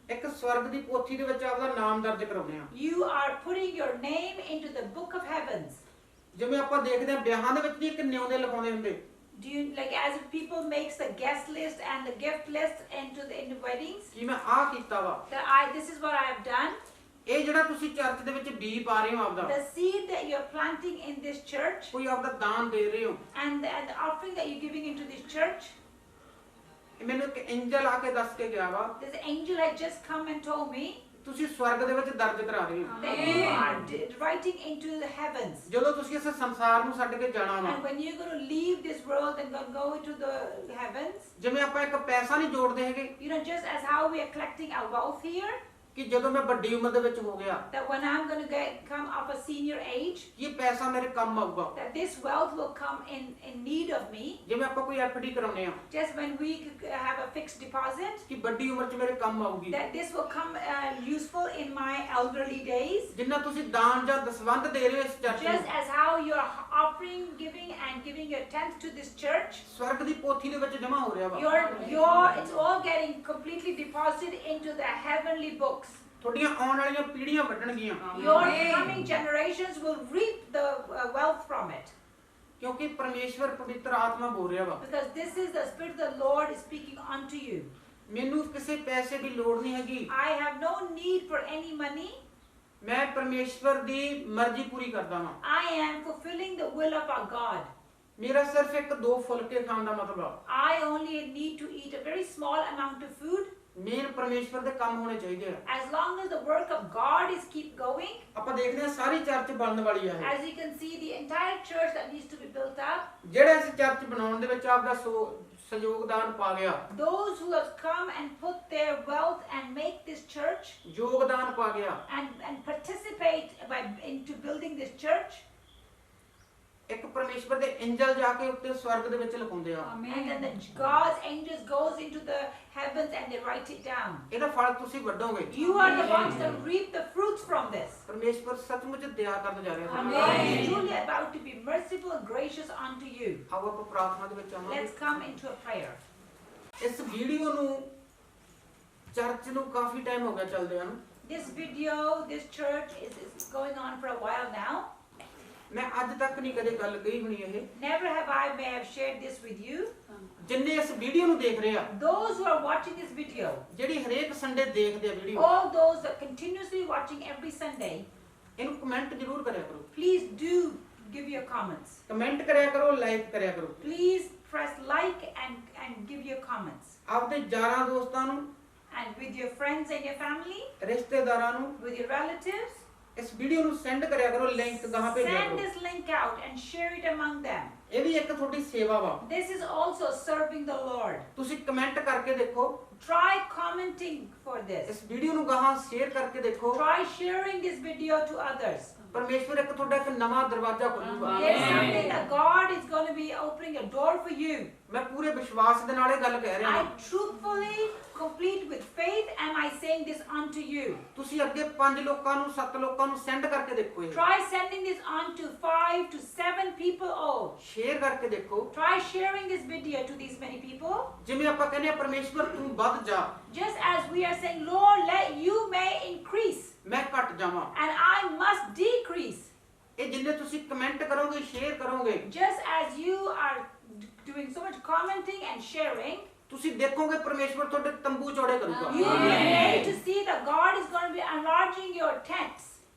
[SPEAKER 2] ਇੱਕ ਸਵਰਗ ਦੀ ਪੋਥੀ ਦੇ ਵਿੱਚ ਆਪਦਾ ਨਾਮ ਦਰਜ ਕਰਾਉਂਦੇ ਆ।
[SPEAKER 1] you are putting your name into the book of heavens.
[SPEAKER 2] ਜਿਵੇਂ ਆਪਾਂ ਦੇਖਦੇ ਆ ਵਿਆਹਾਂ ਦੇ ਵਿੱਚ ਵੀ ਇੱਕ ਨਿਉਂਦੇ ਲਿਖਾਉਂਦੇ ਹੁੰਦੇ।
[SPEAKER 1] Do you like as if people makes the guest list and the gift list in the weddings?
[SPEAKER 2] ਕਿ ਮੈਂ ਆਹ ਕੀਤਾ ਵਾ।
[SPEAKER 1] That this is what I have done.
[SPEAKER 2] ਇਹ ਜਿਹੜਾ ਤੁਸੀਂ ਚਰਚ ਦੇ ਵਿੱਚ ਬੀਜ ਪਾ ਰਹੇ ਹੋ ਆਪਦਾ,
[SPEAKER 1] The seed that you're planting in this church
[SPEAKER 2] ਕੋਈ ਆਪਦਾ ਦਾਨ ਦੇ ਰਹੇ ਹੋ,
[SPEAKER 1] and the offering that you're giving into this church,
[SPEAKER 2] ਮੈਨੂੰ ਇੱਕ ਐਂਜਲ ਆ ਕੇ ਦੱਸ ਕੇ ਗਿਆ ਵਾ,
[SPEAKER 1] this angel had just come and told me
[SPEAKER 2] ਤੁਸੀਂ ਸਵਰਗ ਦੇ ਵਿੱਚ ਦਰਜ ਕਰਾ ਰਹੇ ਹੋ।
[SPEAKER 1] that you are writing into the heavens.
[SPEAKER 2] ਜਦੋਂ ਤੁਸੀਂ ਇਸ ਸੰਸਾਰ ਨੂੰ ਛੱਡ ਕੇ ਜਾਣਾ ਵਾ,
[SPEAKER 1] And when you're going to leave this world and go into the heavens,
[SPEAKER 2] ਜਿਵੇਂ ਆਪਾਂ ਇੱਕ ਪੈਸਾ ਨਹੀਂ ਜੋੜਦੇ ਹੈਗੇ
[SPEAKER 1] you know, just as how we are collecting our wealth here,
[SPEAKER 2] ਕਿ ਜਦੋਂ ਮੈਂ ਵੱਡੀ ਉਮਰ ਦੇ ਵਿੱਚ ਹੋ ਗਿਆ,
[SPEAKER 1] that when I'm going to come of a senior age,
[SPEAKER 2] ਇਹ ਪੈਸਾ ਮੇਰੇ ਕੰਮ ਆਊਗਾ।
[SPEAKER 1] that this wealth will come in need of me.
[SPEAKER 2] ਜਿਵੇਂ ਆਪਾਂ ਕੋਈ ਐਫਡੀ ਕਰਾਉਨੇ ਆ,
[SPEAKER 1] Just when we have a fixed deposit,
[SPEAKER 2] ਕਿ ਵੱਡੀ ਉਮਰ 'ਚ ਮੇਰੇ ਕੰਮ ਆਊਗੀ।
[SPEAKER 1] that this will come useful in my elderly days.
[SPEAKER 2] ਜਿੰਨਾ ਤੁਸੀਂ ਦਾਨ ਜਾਂ ਦਸਵੰਧ ਦੇ ਰਹੇ ਹੋ ਇਸ ਚਰਚ
[SPEAKER 1] Just
[SPEAKER 2] ਨੂੰ,
[SPEAKER 1] as how you're offering, giving and giving your tenth to this church,
[SPEAKER 2] ਸਵਰਗ ਦੀ ਪੋਥੀ ਦੇ ਵਿੱਚ ਜਮ੍ਹਾਂ ਹੋ ਰਿਹਾ ਵਾ।
[SPEAKER 1] it's all getting completely deposited into the heavenly books.
[SPEAKER 2] ਤੁਹਾਡੀਆਂ ਆਉਣ ਵਾਲੀਆਂ ਪੀੜ੍ਹੀਆਂ ਵੱਢਣਗੀਆਂ,
[SPEAKER 1] Your coming generations will reap the wealth from it.
[SPEAKER 2] ਕਿਉਂਕਿ ਪਰਮੇਸ਼ਵਰ ਪਵਿੱਤਰ ਆਤਮਾ ਬੋਲ ਰਿਹਾ ਵਾ।
[SPEAKER 1] Because this is the Spirit of the Lord is speaking unto you.
[SPEAKER 2] ਮੈਨੂੰ ਕਿਸੇ ਪੈਸੇ ਦੀ ਲੋੜ ਨਹੀਂ ਹੈਗੀ,
[SPEAKER 1] I have no need for any money.
[SPEAKER 2] ਮੈਂ ਪਰਮੇਸ਼ਵਰ ਦੀ ਮਰਜ਼ੀ ਪੂਰੀ ਕਰਦਾ ਵਾਂ।
[SPEAKER 1] I am fulfilling the will of our God.
[SPEAKER 2] ਮੇਰਾ ਸਿਰਫ ਇੱਕ ਦੋ ਫੁਲਕੇ ਖਾਣ ਦਾ ਮਤਲਬ ਆ।
[SPEAKER 1] I only need to eat a very small amount of food.
[SPEAKER 2] Main ਪਰਮੇਸ਼ਵਰ ਦੇ ਕੰਮ ਹੋਣੇ ਚਾਹੀਦੇ ਆ।
[SPEAKER 1] As long as the work of God is keep going,
[SPEAKER 2] ਆਪਾਂ ਦੇਖਦੇ ਹਾਂ ਸਾਰੀ ਚਰਚ ਬਣਨ ਵਾਲੀ ਆ ਇਹ।
[SPEAKER 1] as you can see, the entire church that needs to be built up,
[SPEAKER 2] ਜਿਹੜਾ ਇਸ ਚਰਚ ਬਣਾਉਣ ਦੇ ਵਿੱਚ ਆਪਦਾ ਸਹਿਯੋਗਦਾਨ ਪਾ ਗਿਆ,
[SPEAKER 1] those who have come and put their wealth and make this church
[SPEAKER 2] ਯੋਗਦਾਨ ਪਾ ਗਿਆ,
[SPEAKER 1] and participate faith into building this church.
[SPEAKER 2] ਇੱਕ ਪਰਮੇਸ਼ਵਰ ਦੇ ਐਂਜਲ ਜਾ ਕੇ ਉੱਤੇ ਸਵਰਗ ਦੇ ਵਿੱਚ ਲੁਕਾਉਂਦੇ ਆ।
[SPEAKER 1] And then God's angels goes into the heavens and they write it down.
[SPEAKER 2] ਇਹਦਾ ਫਲ ਤੁਸੀਂ ਵੱਢੋਗੇ।
[SPEAKER 1] You are the ones that reap the fruits from this.
[SPEAKER 2] ਪਰਮੇਸ਼ਵਰ ਸੱਚਮੁੱਚ ਦਇਆ ਕਰਨ ਜਾ ਰਿਹਾ ਹੈ।
[SPEAKER 1] God is truly about to be merciful and gracious unto you.
[SPEAKER 2] ਆਓ ਆਪਾਂ ਪ੍ਰਾਰਥਨਾ ਦੇ ਵਿੱਚ ਆਵਾਂਗੇ।
[SPEAKER 1] Let's come into a prayer.
[SPEAKER 2] ਇਸ ਵੀਡੀਓ ਨੂੰ ਚਰਚ ਨੂੰ ਕਾਫੀ ਟਾਈਮ ਹੋ ਗਿਆ ਚੱਲਦੇ ਹਨ।
[SPEAKER 1] This video, this church is going on for a while now.
[SPEAKER 2] ਮੈਂ ਅੱਜ ਤੱਕ ਨਹੀਂ ਕਦੇ ਗੱਲ ਕਹੀ ਹੋਣੀ ਇਹ।
[SPEAKER 1] Never have I may have shared this with you.
[SPEAKER 2] ਜਿੰਨੇ ਇਸ ਵੀਡੀਓ ਨੂੰ ਦੇਖ ਰਹੇ ਆ,
[SPEAKER 1] Those who are watching this video,
[SPEAKER 2] ਜਿਹੜੀ ਹਰੇਕ ਸੰਡੇ ਦੇਖਦੇ ਆ video,
[SPEAKER 1] all those that continuously watching every Sunday,
[SPEAKER 2] ਇਹਨੂੰ ਕਮੈਂਟ ਜ਼ਰੂਰ ਕਰਿਆ ਕਰੋ।
[SPEAKER 1] please do give your comments.
[SPEAKER 2] Comment ਕਰਿਆ ਕਰੋ, ਲਾਈਕ ਕਰਿਆ ਕਰੋ।
[SPEAKER 1] Please press like and give your comments.
[SPEAKER 2] ਆਪਦੇ ਯਾਰਾਂ ਦੋਸਤਾਂ ਨੂੰ,
[SPEAKER 1] And with your friends and your family,
[SPEAKER 2] ਰਿਸ਼ਤੇਦਾਰਾਂ ਨੂੰ
[SPEAKER 1] with your relatives,
[SPEAKER 2] ਇਸ ਵੀਡੀਓ ਨੂੰ ਸੈਂਡ ਕਰਿਆ ਕਰੋ, ਲਿੰਕ ਗਾਹਾਂ ਭੇਜਿਆ
[SPEAKER 1] send
[SPEAKER 2] ਕਰੋ।
[SPEAKER 1] this link out and share it among them.
[SPEAKER 2] ਇਹ ਵੀ ਇੱਕ ਤੁਹਾਡੀ ਸੇਵਾ ਵਾ।
[SPEAKER 1] This is also serving the Lord.
[SPEAKER 2] ਤੁਸੀਂ ਕਮੈਂਟ ਕਰਕੇ ਦੇਖੋ,
[SPEAKER 1] Try commenting for this.
[SPEAKER 2] ਇਸ ਵੀਡੀਓ ਨੂੰ ਗਾਹਾਂ ਸ਼ੇਅਰ ਕਰਕੇ ਦੇਖੋ।
[SPEAKER 1] Try sharing this video to others.
[SPEAKER 2] ਪਰਮੇਸ਼ਵਰ ਇੱਕ ਤੁਹਾਡਾ ਇੱਕ ਨਵਾਂ ਦਰਵਾਜ਼ਾ ਖੋਲੂਗਾ।
[SPEAKER 1] There's something that God is going to be opening a door for you.
[SPEAKER 2] ਮੈਂ ਪੂਰੇ ਵਿਸ਼ਵਾਸ ਦੇ ਨਾਲ ਇਹ ਗੱਲ ਕਹਿ ਰਿਹਾ
[SPEAKER 1] I
[SPEAKER 2] ਹਾਂ।
[SPEAKER 1] truthfully, complete with faith, am I saying this unto you.
[SPEAKER 2] ਤੁਸੀਂ ਅੱਗੇ 5 ਲੋਕਾਂ ਨੂੰ 7 ਲੋਕਾਂ ਨੂੰ ਸੈਂਡ ਕਰਕੇ ਦੇਖੋ, ਇਹ
[SPEAKER 1] Try sending this on to 5 to 7 people all.
[SPEAKER 2] Share ਕਰਕੇ ਦੇਖੋ।
[SPEAKER 1] Try sharing this video to these many people.
[SPEAKER 2] ਜਿਵੇਂ ਆਪਾਂ ਕਹਿੰਦੇ ਆ ਪਰਮੇਸ਼ਵਰ ਤੂੰ ਵੱਧ ਜਾ,
[SPEAKER 1] Just as we are saying, Lord, let you may increase
[SPEAKER 2] ਮੈਂ ਘਟ ਜਾਵਾਂ।
[SPEAKER 1] and I must decrease.
[SPEAKER 2] ਇਹ ਜਿੰਨੇ ਤੁਸੀਂ ਕਮੈਂਟ ਕਰੋਗੇ, ਸ਼ੇਅਰ ਕਰੋਗੇ,
[SPEAKER 1] Just as you are doing so much commenting and sharing,
[SPEAKER 2] ਤੁਸੀਂ ਦੇਖੋਗੇ ਪਰਮੇਸ਼ਵਰ ਤੁਹਾਡੇ ਤੰਬੂ ਚੌੜੇ ਕਰੂਗਾ।
[SPEAKER 1] you will be able to see that God is going to be enlarging your tents.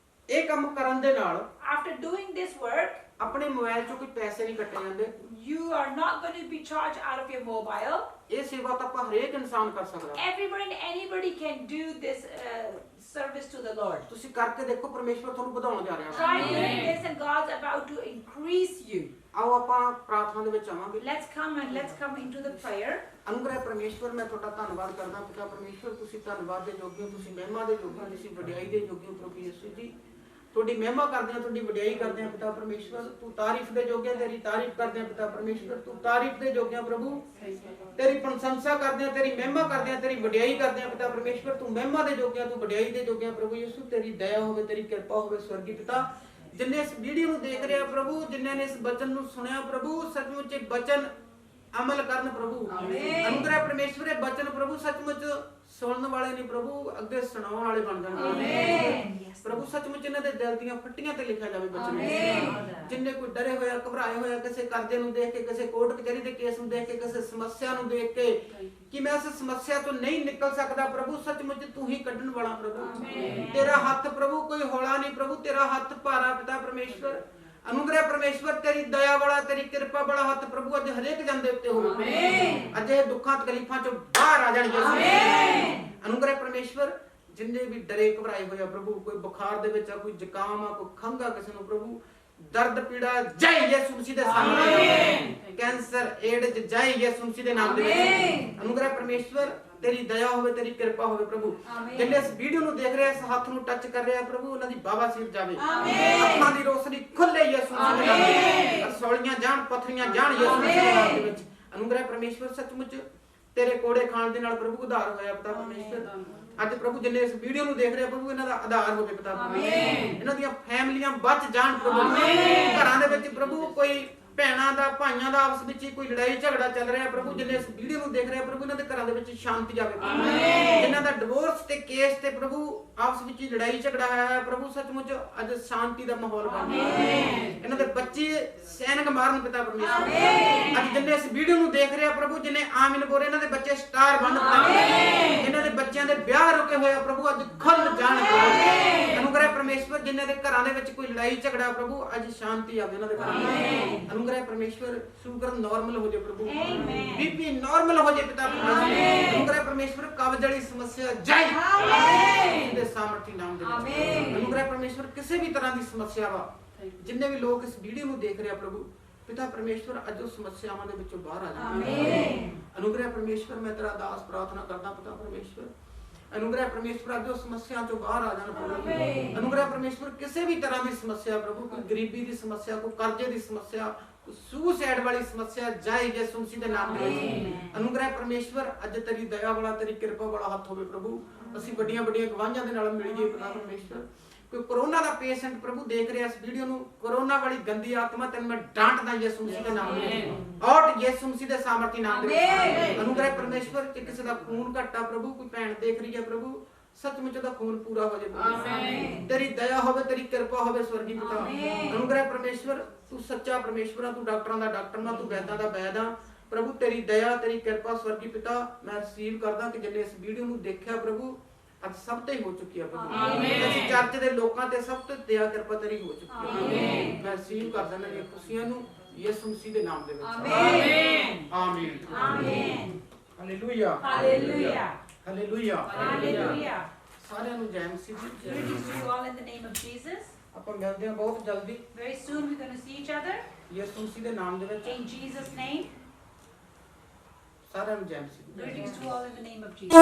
[SPEAKER 2] ਇਹ ਕੰਮ ਕਰਨ ਦੇ ਨਾਲ
[SPEAKER 1] After doing this work,
[SPEAKER 2] ਆਪਣੇ ਮੋਬਾਈਲ ਚੋਂ ਕੋਈ ਪੈਸੇ ਨਹੀਂ ਕੱਟੇ ਜਾਂਦੇ।
[SPEAKER 1] you are not going to be charged out of your mobile.
[SPEAKER 2] ਇਹ ਸੇਵਾ ਤਾਂ ਆਪਾਂ ਹਰੇਕ ਇਨਸਾਨ ਕਰ ਸਕਦਾ।
[SPEAKER 1] Everybody and anybody can do this service to the Lord.
[SPEAKER 2] ਤੁਸੀਂ ਕਰਕੇ ਦੇਖੋ, ਪਰਮੇਸ਼ਵਰ ਤੁਹਾਨੂੰ ਵਧਾਉਣ ਜਾ ਰਿਹਾ ਹੈ।
[SPEAKER 1] Try doing this and God's about to increase you.
[SPEAKER 2] ਆਓ ਆਪਾਂ ਪ੍ਰਾਰਥਨਾ ਦੇ ਵਿੱਚ ਆਵਾਂਗੇ।
[SPEAKER 1] Let's come into the prayer.
[SPEAKER 2] ਅਨੁਗ੍ਰਹਿ ਪਰਮੇਸ਼ਵਰ, ਮੈਂ ਤੁਹਾਡਾ ਧੰਨਵਾਦ ਕਰਦਾ ਪਿਤਾ ਪਰਮੇਸ਼ਵਰ, ਤੁਸੀਂ ਧੰਨਵਾਦ ਦੇ ਯੋਗ ਹੋ, ਤੁਸੀਂ ਮਹਿਮਾ ਦੇ ਯੋਗ ਹੋ, ਤੁਸੀਂ ਵਡਿਆਈ ਦੇ ਯੋਗ ਹੋ ਪ੍ਰਭੂ ਯਿਸੂ ਜੀ। ਤੁਹਾਡੀ ਮਹਿਮਾ ਕਰਦੇ ਹਾਂ, ਤੁਹਾਡੀ ਵਡਿਆਈ ਕਰਦੇ ਹਾਂ ਪਿਤਾ ਪਰਮੇਸ਼ਵਰ। ਤੂੰ ਤਾਰੀਫ ਦੇ ਯੋਗ ਹੈ, ਤੇਰੀ ਤਾਰੀਫ ਕਰਦੇ ਹਾਂ ਪਿਤਾ ਪਰਮੇਸ਼ਵਰ। ਤੂੰ ਤਾਰੀਫ ਦੇ ਯੋਗ ਹੈ ਪ੍ਰਭੂ, ਤੇਰੀ ਪ੍ਰਸ਼ੰਸਾ ਕਰਦੇ ਹਾਂ, ਤੇਰੀ ਮਹਿਮਾ ਕਰਦੇ ਹਾਂ, ਤੇਰੀ ਵਡਿਆਈ ਕਰਦੇ ਹਾਂ ਪਿਤਾ ਪਰਮੇਸ਼ਵਰ। ਤੂੰ ਮਹਿਮਾ ਦੇ ਯੋਗ ਹੈ, ਤੂੰ ਵਡਿਆਈ ਦੇ ਯੋਗ ਹੈ ਪ੍ਰਭੂ ਯਿਸੂ। ਤੇਰੀ ਦਇਆ ਹੋਵੇ, ਤੇਰੀ ਕਿਰਪਾ ਹੋਵੇ ਸਵਰਗੀ ਪਿਤਾ। ਜਿੰਨੇ ਇਸ ਵੀਡੀਓ ਨੂੰ ਦੇਖ ਰਿਹਾ ਪ੍ਰਭੂ, ਜਿਨ੍ਹਾਂ ਨੇ ਇਸ ਬਚਨ ਨੂੰ ਸੁਣਿਆ ਪ੍ਰਭੂ, ਸੱਚਮੁੱਚ ਇਹ ਬਚਨ ਅਮਲ ਕਰਨ ਪ੍ਰਭੂ। ਅਨੁਗ੍ਰਹਿ ਪਰਮੇਸ਼ਵਰ, ਇਹ ਬਚਨ ਪ੍ਰਭੂ ਸੱਚਮੁੱਚ ਸੁਣਨ ਵਾਲੇ ਨਹੀਂ ਪ੍ਰਭੂ, ਅੱਗੇ ਸੁਣਾਉਣ ਵਾਲੇ ਬਣ ਜਾਣ ਪ੍ਰਭੂ। ਸੱਚਮੁੱਚ ਇਹਨਾਂ ਦੇ ਦਿਲ ਦੀਆਂ ਫੱਟੀਆਂ ਤੇ ਲਿਖਿਆ ਜਾਵੇ ਬਚਨ। ਜਿੰਨੇ ਕੋਈ ਡਰੇ ਹੋਇਆ, ਘਬਰਾਏ ਹੋਇਆ, ਕਿਸੇ ਕਰਜ਼ੇ ਨੂੰ ਦੇਖ ਕੇ, ਕਿਸੇ ਕੋਰਟ ਕਚਹਿਰੀ ਦੇ ਕੇਸ ਨੂੰ ਦੇਖ ਕੇ, ਕਿਸੇ ਸਮੱਸਿਆ ਨੂੰ ਦੇਖ ਕੇ ਕਿ ਮੈਂ ਉਸ ਸਮੱਸਿਆ ਤੋਂ ਨਹੀਂ ਨਿਕਲ ਸਕਦਾ ਪ੍ਰਭੂ, ਸੱਚਮੁੱਚ ਤੂੰ ਹੀ ਕੱਢਣ ਵਾਲਾ ਪ੍ਰਭੂ। ਤੇਰਾ ਹੱਥ ਪ੍ਰਭੂ ਕੋਈ ਹੌਲਾ ਨਹੀਂ ਪ੍ਰਭੂ, ਤੇਰਾ ਹੱਥ ਭਾਰਾ ਪਿਤਾ ਪਰਮੇਸ਼ਵਰ। ਅਨੁਗ੍ਰਹਿ ਪਰਮੇਸ਼ਵਰ, ਤੇਰੀ ਦਇਆ ਵਾਲਾ, ਤੇਰੀ ਕਿਰਪਾ ਵਾਲਾ ਹੱਥ ਪ੍ਰਭੂ ਅੱਜ ਹਰੇਕ ਜਨ ਦੇ ਉੱਤੇ ਹੋਵੇ। ਅੱਜ ਇਹ ਦੁੱਖਾਂ ਤਕਲੀਫਾਂ ਚੋਂ ਬਾਹਰ ਆ ਜਾਣ ਯਿਸੂ। ਅਨੁਗ੍ਰਹਿ ਪਰਮੇਸ਼ਵਰ, ਜਿੰਨੇ ਵੀ ਡਰੇ ਘਬਰਾਏ ਹੋਏ ਆ ਪ੍ਰਭੂ, ਕੋਈ ਬੁਖਾਰ ਦੇ ਵਿੱਚ ਆ, ਕੋਈ ਜ਼ੁਕਾਮ ਆ, ਕੋਈ ਖੰਘ ਆ ਕਿਸੇ ਨੂੰ ਪ੍ਰਭੂ, ਦਰਦ ਪੀੜਾ ਜੈ ਯਿਸੂ ਮਸੀਹ ਦੇ ਨਾਮ, ਕੈਂਸਰ ਏਡਜ਼ ਜੈ ਯਿਸੂ ਮਸੀਹ ਦੇ ਨਾਮ ਦੇ ਵਿੱਚ। ਅਨੁਗ੍ਰਹਿ ਪਰਮੇਸ਼ਵਰ, ਤੇਰੀ ਦਇਆ ਹੋਵੇ, ਤੇਰੀ ਕਿਰਪਾ ਹੋਵੇ ਪ੍ਰਭੂ। ਜਿੰਨੇ ਇਸ ਵੀਡੀਓ ਨੂੰ ਦੇਖ ਰਹੇ, ਇਸ ਹੱਥ ਨੂੰ ਟੱਚ ਕਰ ਰਹੇ ਆ ਪ੍ਰਭੂ, ਉਹਨਾਂ ਦੀ ਬਾਬਾਸੀਰ ਜਾਵੇ, ਅੱਖਾਂ ਦੀ ਰੋਸ਼ਨੀ ਖੁੱਲੇ ਯਿਸੂ ਮਸੀਹ ਦੇ ਨਾਮ ਵਿੱਚ, ਰਸੌਲੀਆਂ ਜਾਣ, ਪੱਥਰੀਆਂ ਜਾਣ ਯਿਸੂ ਮਸੀਹ ਦੇ ਨਾਮ ਦੇ ਵਿੱਚ। ਅਨੁਗ੍ਰਹਿ ਪਰਮੇਸ਼ਵਰ, ਸੱਚਮੁੱਚ ਤੇਰੇ ਕੋੜੇ ਖਾਣ ਦੇ ਨਾਲ ਪ੍ਰਭੂ ਉਧਾਰ ਹੋਇਆ ਪਿਤਾ ਪਰਮੇਸ਼ਵਰ। ਅੱਜ ਪ੍ਰਭੂ ਜਿੰਨੇ ਇਸ ਵੀਡੀਓ ਨੂੰ ਦੇਖ ਰਹੇ ਪ੍ਰਭੂ, ਇਹਨਾਂ ਦਾ ਆਧਾਰ ਹੋਵੇ ਪਿਤਾ ਪਰਮੇਸ਼ਵਰ। ਇਹਨਾਂ ਦੀਆਂ ਫੈਮਲੀਆਂ ਬਚ ਜਾਣ ਪ੍ਰਭੂ। ਘਰਾਂ ਦੇ ਵਿੱਚ ਪ੍ਰਭੂ ਕੋਈ ਭੈਣਾਂ ਦਾ, ਭਾਈਆਂ ਦਾ ਆਪਸ ਵਿੱਚ ਕੋਈ ਲੜਾਈ ਝਗੜਾ ਚੱਲ ਰਿਹਾ ਪ੍ਰਭੂ, ਜਿੰਨੇ ਇਸ ਵੀਡੀਓ ਨੂੰ ਦੇਖ ਰਹੇ ਪ੍ਰਭੂ, ਇਹਨਾਂ ਦੇ ਘਰਾਂ ਦੇ ਵਿੱਚ ਸ਼ਾਂਤੀ ਆਵੇ ਪ੍ਰਭੂ। ਜਿਨ੍ਹਾਂ ਦਾ ਡਿਵੋਰਸ ਤੇ ਕੇਸ ਤੇ ਪ੍ਰਭੂ ਆਪਸ ਵਿੱਚ ਲੜਾਈ ਝਗੜਾ ਹੈ ਪ੍ਰਭੂ, ਸੱਚਮੁੱਚ ਅੱਜ ਸ਼ਾਂਤੀ ਦਾ ਮਾਹੌਲ ਬਣ ਜਾਵੇ। ਇਹਨਾਂ ਦੇ ਬੱਚੇ ਸੈਨਿਕ ਮਾਰਨ ਪਿਤਾ ਪਰਮੇਸ਼ਵਰ। ਅੱਜ ਜਿੰਨੇ ਇਸ ਵੀਡੀਓ ਨੂੰ ਦੇਖ ਰਹੇ ਪ੍ਰਭੂ, ਜਿੰਨੇ ਆਮਿਨ ਬੋਲ ਰਹੇ, ਇਹਨਾਂ ਦੇ ਬੱਚੇ ਸਟਾਰ ਬਣ ਜਾਣ। ਇਹਨਾਂ ਦੇ ਬੱਚਿਆਂ ਦੇ ਵਿਆਹ ਰੁਕੇ ਹੋਏ ਪ੍ਰਭੂ ਅੱਜ ਖੁੱਲ ਜਾਣ। ਅਨੁਗ੍ਰਹਿ ਪਰਮੇਸ਼ਵਰ, ਜਿਨ੍ਹਾਂ ਦੇ ਘਰਾਂ ਦੇ ਵਿੱਚ ਕੋਈ ਲੜਾਈ ਝਗੜਾ ਪ੍ਰਭੂ, ਅੱਜ ਸ਼ਾਂਤੀ ਆਵੇ ਉਹਨਾਂ ਦੇ ਘਰਾਂ ਵਿੱਚ। ਅਨੁਗ੍ਰਹਿ ਪਰਮੇਸ਼ਵਰ, ਸ਼ੂਗਰ ਨਾਰਮਲ ਹੋ ਜਾਏ ਪ੍ਰਭੂ, ਬੀਪੀ ਨਾਰਮਲ ਹੋ ਜਾਏ ਪਿਤਾ ਪਰਮੇਸ਼ਵਰ। ਅਨੁਗ੍ਰਹਿ ਪਰਮੇਸ਼ਵਰ, ਕਬਜ਼ ਵਾਲੀ ਸਮੱਸਿਆ ਜਾਏ ਦੇ ਸਾਮਰਥੀ ਨਾਮ ਦੇ ਵਿੱਚ। ਅਨੁਗ੍ਰਹਿ ਪਰਮੇਸ਼ਵਰ, ਕਿਸੇ ਵੀ ਤਰ੍ਹਾਂ ਦੀ ਸਮੱਸਿਆ ਵਾ, ਜਿੰਨੇ ਵੀ ਲੋਕ ਇਸ ਵੀਡੀਓ ਨੂੰ ਦੇਖ ਰਹੇ ਪ੍ਰਭੂ ਪਿਤਾ ਪਰਮੇਸ਼ਵਰ, ਅੱਜ ਉਹ ਸਮੱਸਿਆਵਾਂ ਦੇ ਵਿੱਚੋਂ ਬਾਹਰ ਆ ਜਾਣ। ਅਨੁਗ੍ਰਹਿ ਪਰਮੇਸ਼ਵਰ, ਮੈਂ ਤੇਰਾ ਦਾਸ ਪ੍ਰਾਰਥਨਾ ਕਰਦਾ ਪਿਤਾ ਪਰਮੇਸ਼ਵਰ। अनुग्रह परमेश्वर ਅੱਜ ਉਹ ਸਮੱਸਿਆ ਤੋਂ ਬਾਹਰ ਆ ਜਾਣ ਪ੍ਰਭੂ। अनुग्रह परमेश्वर ਕਿਸੇ ਵੀ ਤਰ੍ਹਾਂ ਦੀ ਸਮੱਸਿਆ ਪ੍ਰਭੂ, ਕੋਈ ਗਰੀਬੀ ਦੀ ਸਮੱਸਿਆ, ਕੋਈ ਕਰਜ਼ੇ ਦੀ ਸਮੱਸਿਆ, ਸੁਸਾਈਡ ਵਾਲੀ ਸਮੱਸਿਆ ਜਾਏ ਯਿਸੂ ਮਸੀਹ ਦੇ ਨਾਮ ਦੇ ਵਿੱਚ। ਅਨੁਗ੍ਰਹਿ ਪਰਮੇਸ਼ਵਰ ਅੱਜ ਤੇਰੀ ਦਇਆ ਵਾਲਾ, ਤੇਰੀ ਕਿਰਪਾ ਵਾਲਾ ਹੱਥ ਹੋਵੇ ਪ੍ਰਭੂ। ਅਸੀਂ ਵੱਡੀਆਂ ਵੱਡੀਆਂ ਗਵਾਹੀਆਂ ਦੇ ਨਾਲ ਮਿਲੀਏ ਪਿਤਾ ਪਰਮੇਸ਼ਵਰ। ਕੋਈ ਕਰੋਨਾ ਦਾ ਪੇਸ਼ੈਂਟ ਪ੍ਰਭੂ ਦੇਖ ਰਿਹਾ ਇਸ ਵੀਡੀਓ ਨੂੰ, ਕਰੋਨਾ ਵਾਲੀ ਗੰਦੀ ਆਤਮਾ ਤੈਨੂੰ ਮੈਂ ਡਾਂਟਦਾ ਯਿਸੂ ਮਸੀਹ ਦੇ ਨਾਮ ਦੇ ਵਿੱਚ। ਆਊਟ ਯਿਸੂ ਮਸੀਹ ਦੇ ਸਾਮਰਥੀ ਨਾਮ ਦੇ ਵਿੱਚ। ਅਨੁਗ੍ਰਹਿ ਪਰਮੇਸ਼ਵਰ ਕਿ ਕਿਸੇ ਦਾ ਖੂਨ ਘਟਾ ਪ੍ਰਭੂ, ਕੋਈ ਭੈਣ ਦੇਖ ਰਹੀ ਹੈ ਪ੍ਰਭੂ, ਸੱਚਮੁੱਚ ਦਾ ਖੂਨ ਪੂਰਾ ਹੋ ਜਾਏ
[SPEAKER 3] ਆਮੀਨ।
[SPEAKER 2] ਤੇਰੀ ਦਇਆ ਹੋਵੇ, ਤੇਰੀ ਕਿਰਪਾ ਹੋਵੇ ਸਵਰਗੀ ਪਿਤਾ। ਅਨੁਗ੍ਰਹਿ ਪਰਮੇਸ਼ਵਰ ਤੂੰ ਸੱਚਾ ਪਰਮੇਸ਼ਵਰ ਆ, ਤੂੰ ਡਾਕਟਰਾਂ ਦਾ ਡਾਕਟਰ ਨਾ, ਤੂੰ ਵੈਦਾਂ ਦਾ ਵੈਦ ਆ ਪ੍ਰਭੂ। ਤੇਰੀ ਦਇਆ, ਤੇਰੀ ਕਿਰਪਾ ਸਵਰਗੀ ਪਿਤਾ ਮੈਂ ਰਿਸੀਵ ਕਰਦਾ ਕਿ ਜਿੰਨੇ ਇਸ ਵੀਡੀਓ ਨੂੰ ਦੇਖਿਆ ਪ੍ਰਭੂ, ਅੱਜ ਸਭ ਤੇ ਹੋ ਚੁੱਕੀ ਹੈ ਪ੍ਰਭੂ। ਅਸੀਂ ਚਰਚ ਦੇ ਲੋਕਾਂ ਤੇ ਸਭ ਤੇ ਦਇਆ ਕਿਰਪਾ ਤੇਰੀ ਹੋ ਚੁੱਕੀ ਹੈ। ਮੈਂ ਰਿਸੀਵ ਕਰਦਾ ਨਾ ਇਹ ਖੁਸ਼ੀਆਂ ਨੂੰ ਯਿਸੂ ਮਸੀਹ ਦੇ ਨਾਮ ਦੇ ਵਿੱਚ।
[SPEAKER 1] ਆਮੀਨ
[SPEAKER 2] ਆਮੀਨ
[SPEAKER 1] ਆਮੀਨ
[SPEAKER 2] ਹਾਲੇਲੂਇਆ
[SPEAKER 1] ਹਾਲੇਲੂਇਆ
[SPEAKER 2] ਹਾਲੇਲੂਇਆ
[SPEAKER 1] ਹਾਲੇਲੂਇਆ।
[SPEAKER 2] ਸਾਰਿਆਂ ਨੂੰ ਜੈ ਮਸੀਹ ਜੀ।
[SPEAKER 1] Greetings to you all in the name of Jesus.
[SPEAKER 2] ਆਪਾਂ ਮਿਲਦੇ ਹਾਂ ਬਹੁਤ ਜਲਦੀ
[SPEAKER 1] Very soon we're going to see each other.
[SPEAKER 2] ਯਿਸੂ ਮਸੀਹ ਦੇ ਨਾਮ ਦੇ ਵਿੱਚ।
[SPEAKER 1] In Jesus' name.
[SPEAKER 2] ਸਾਰਿਆਂ ਨੂੰ ਜੈ ਮਸੀਹ।
[SPEAKER 1] Greetings to you all in the name of Jesus.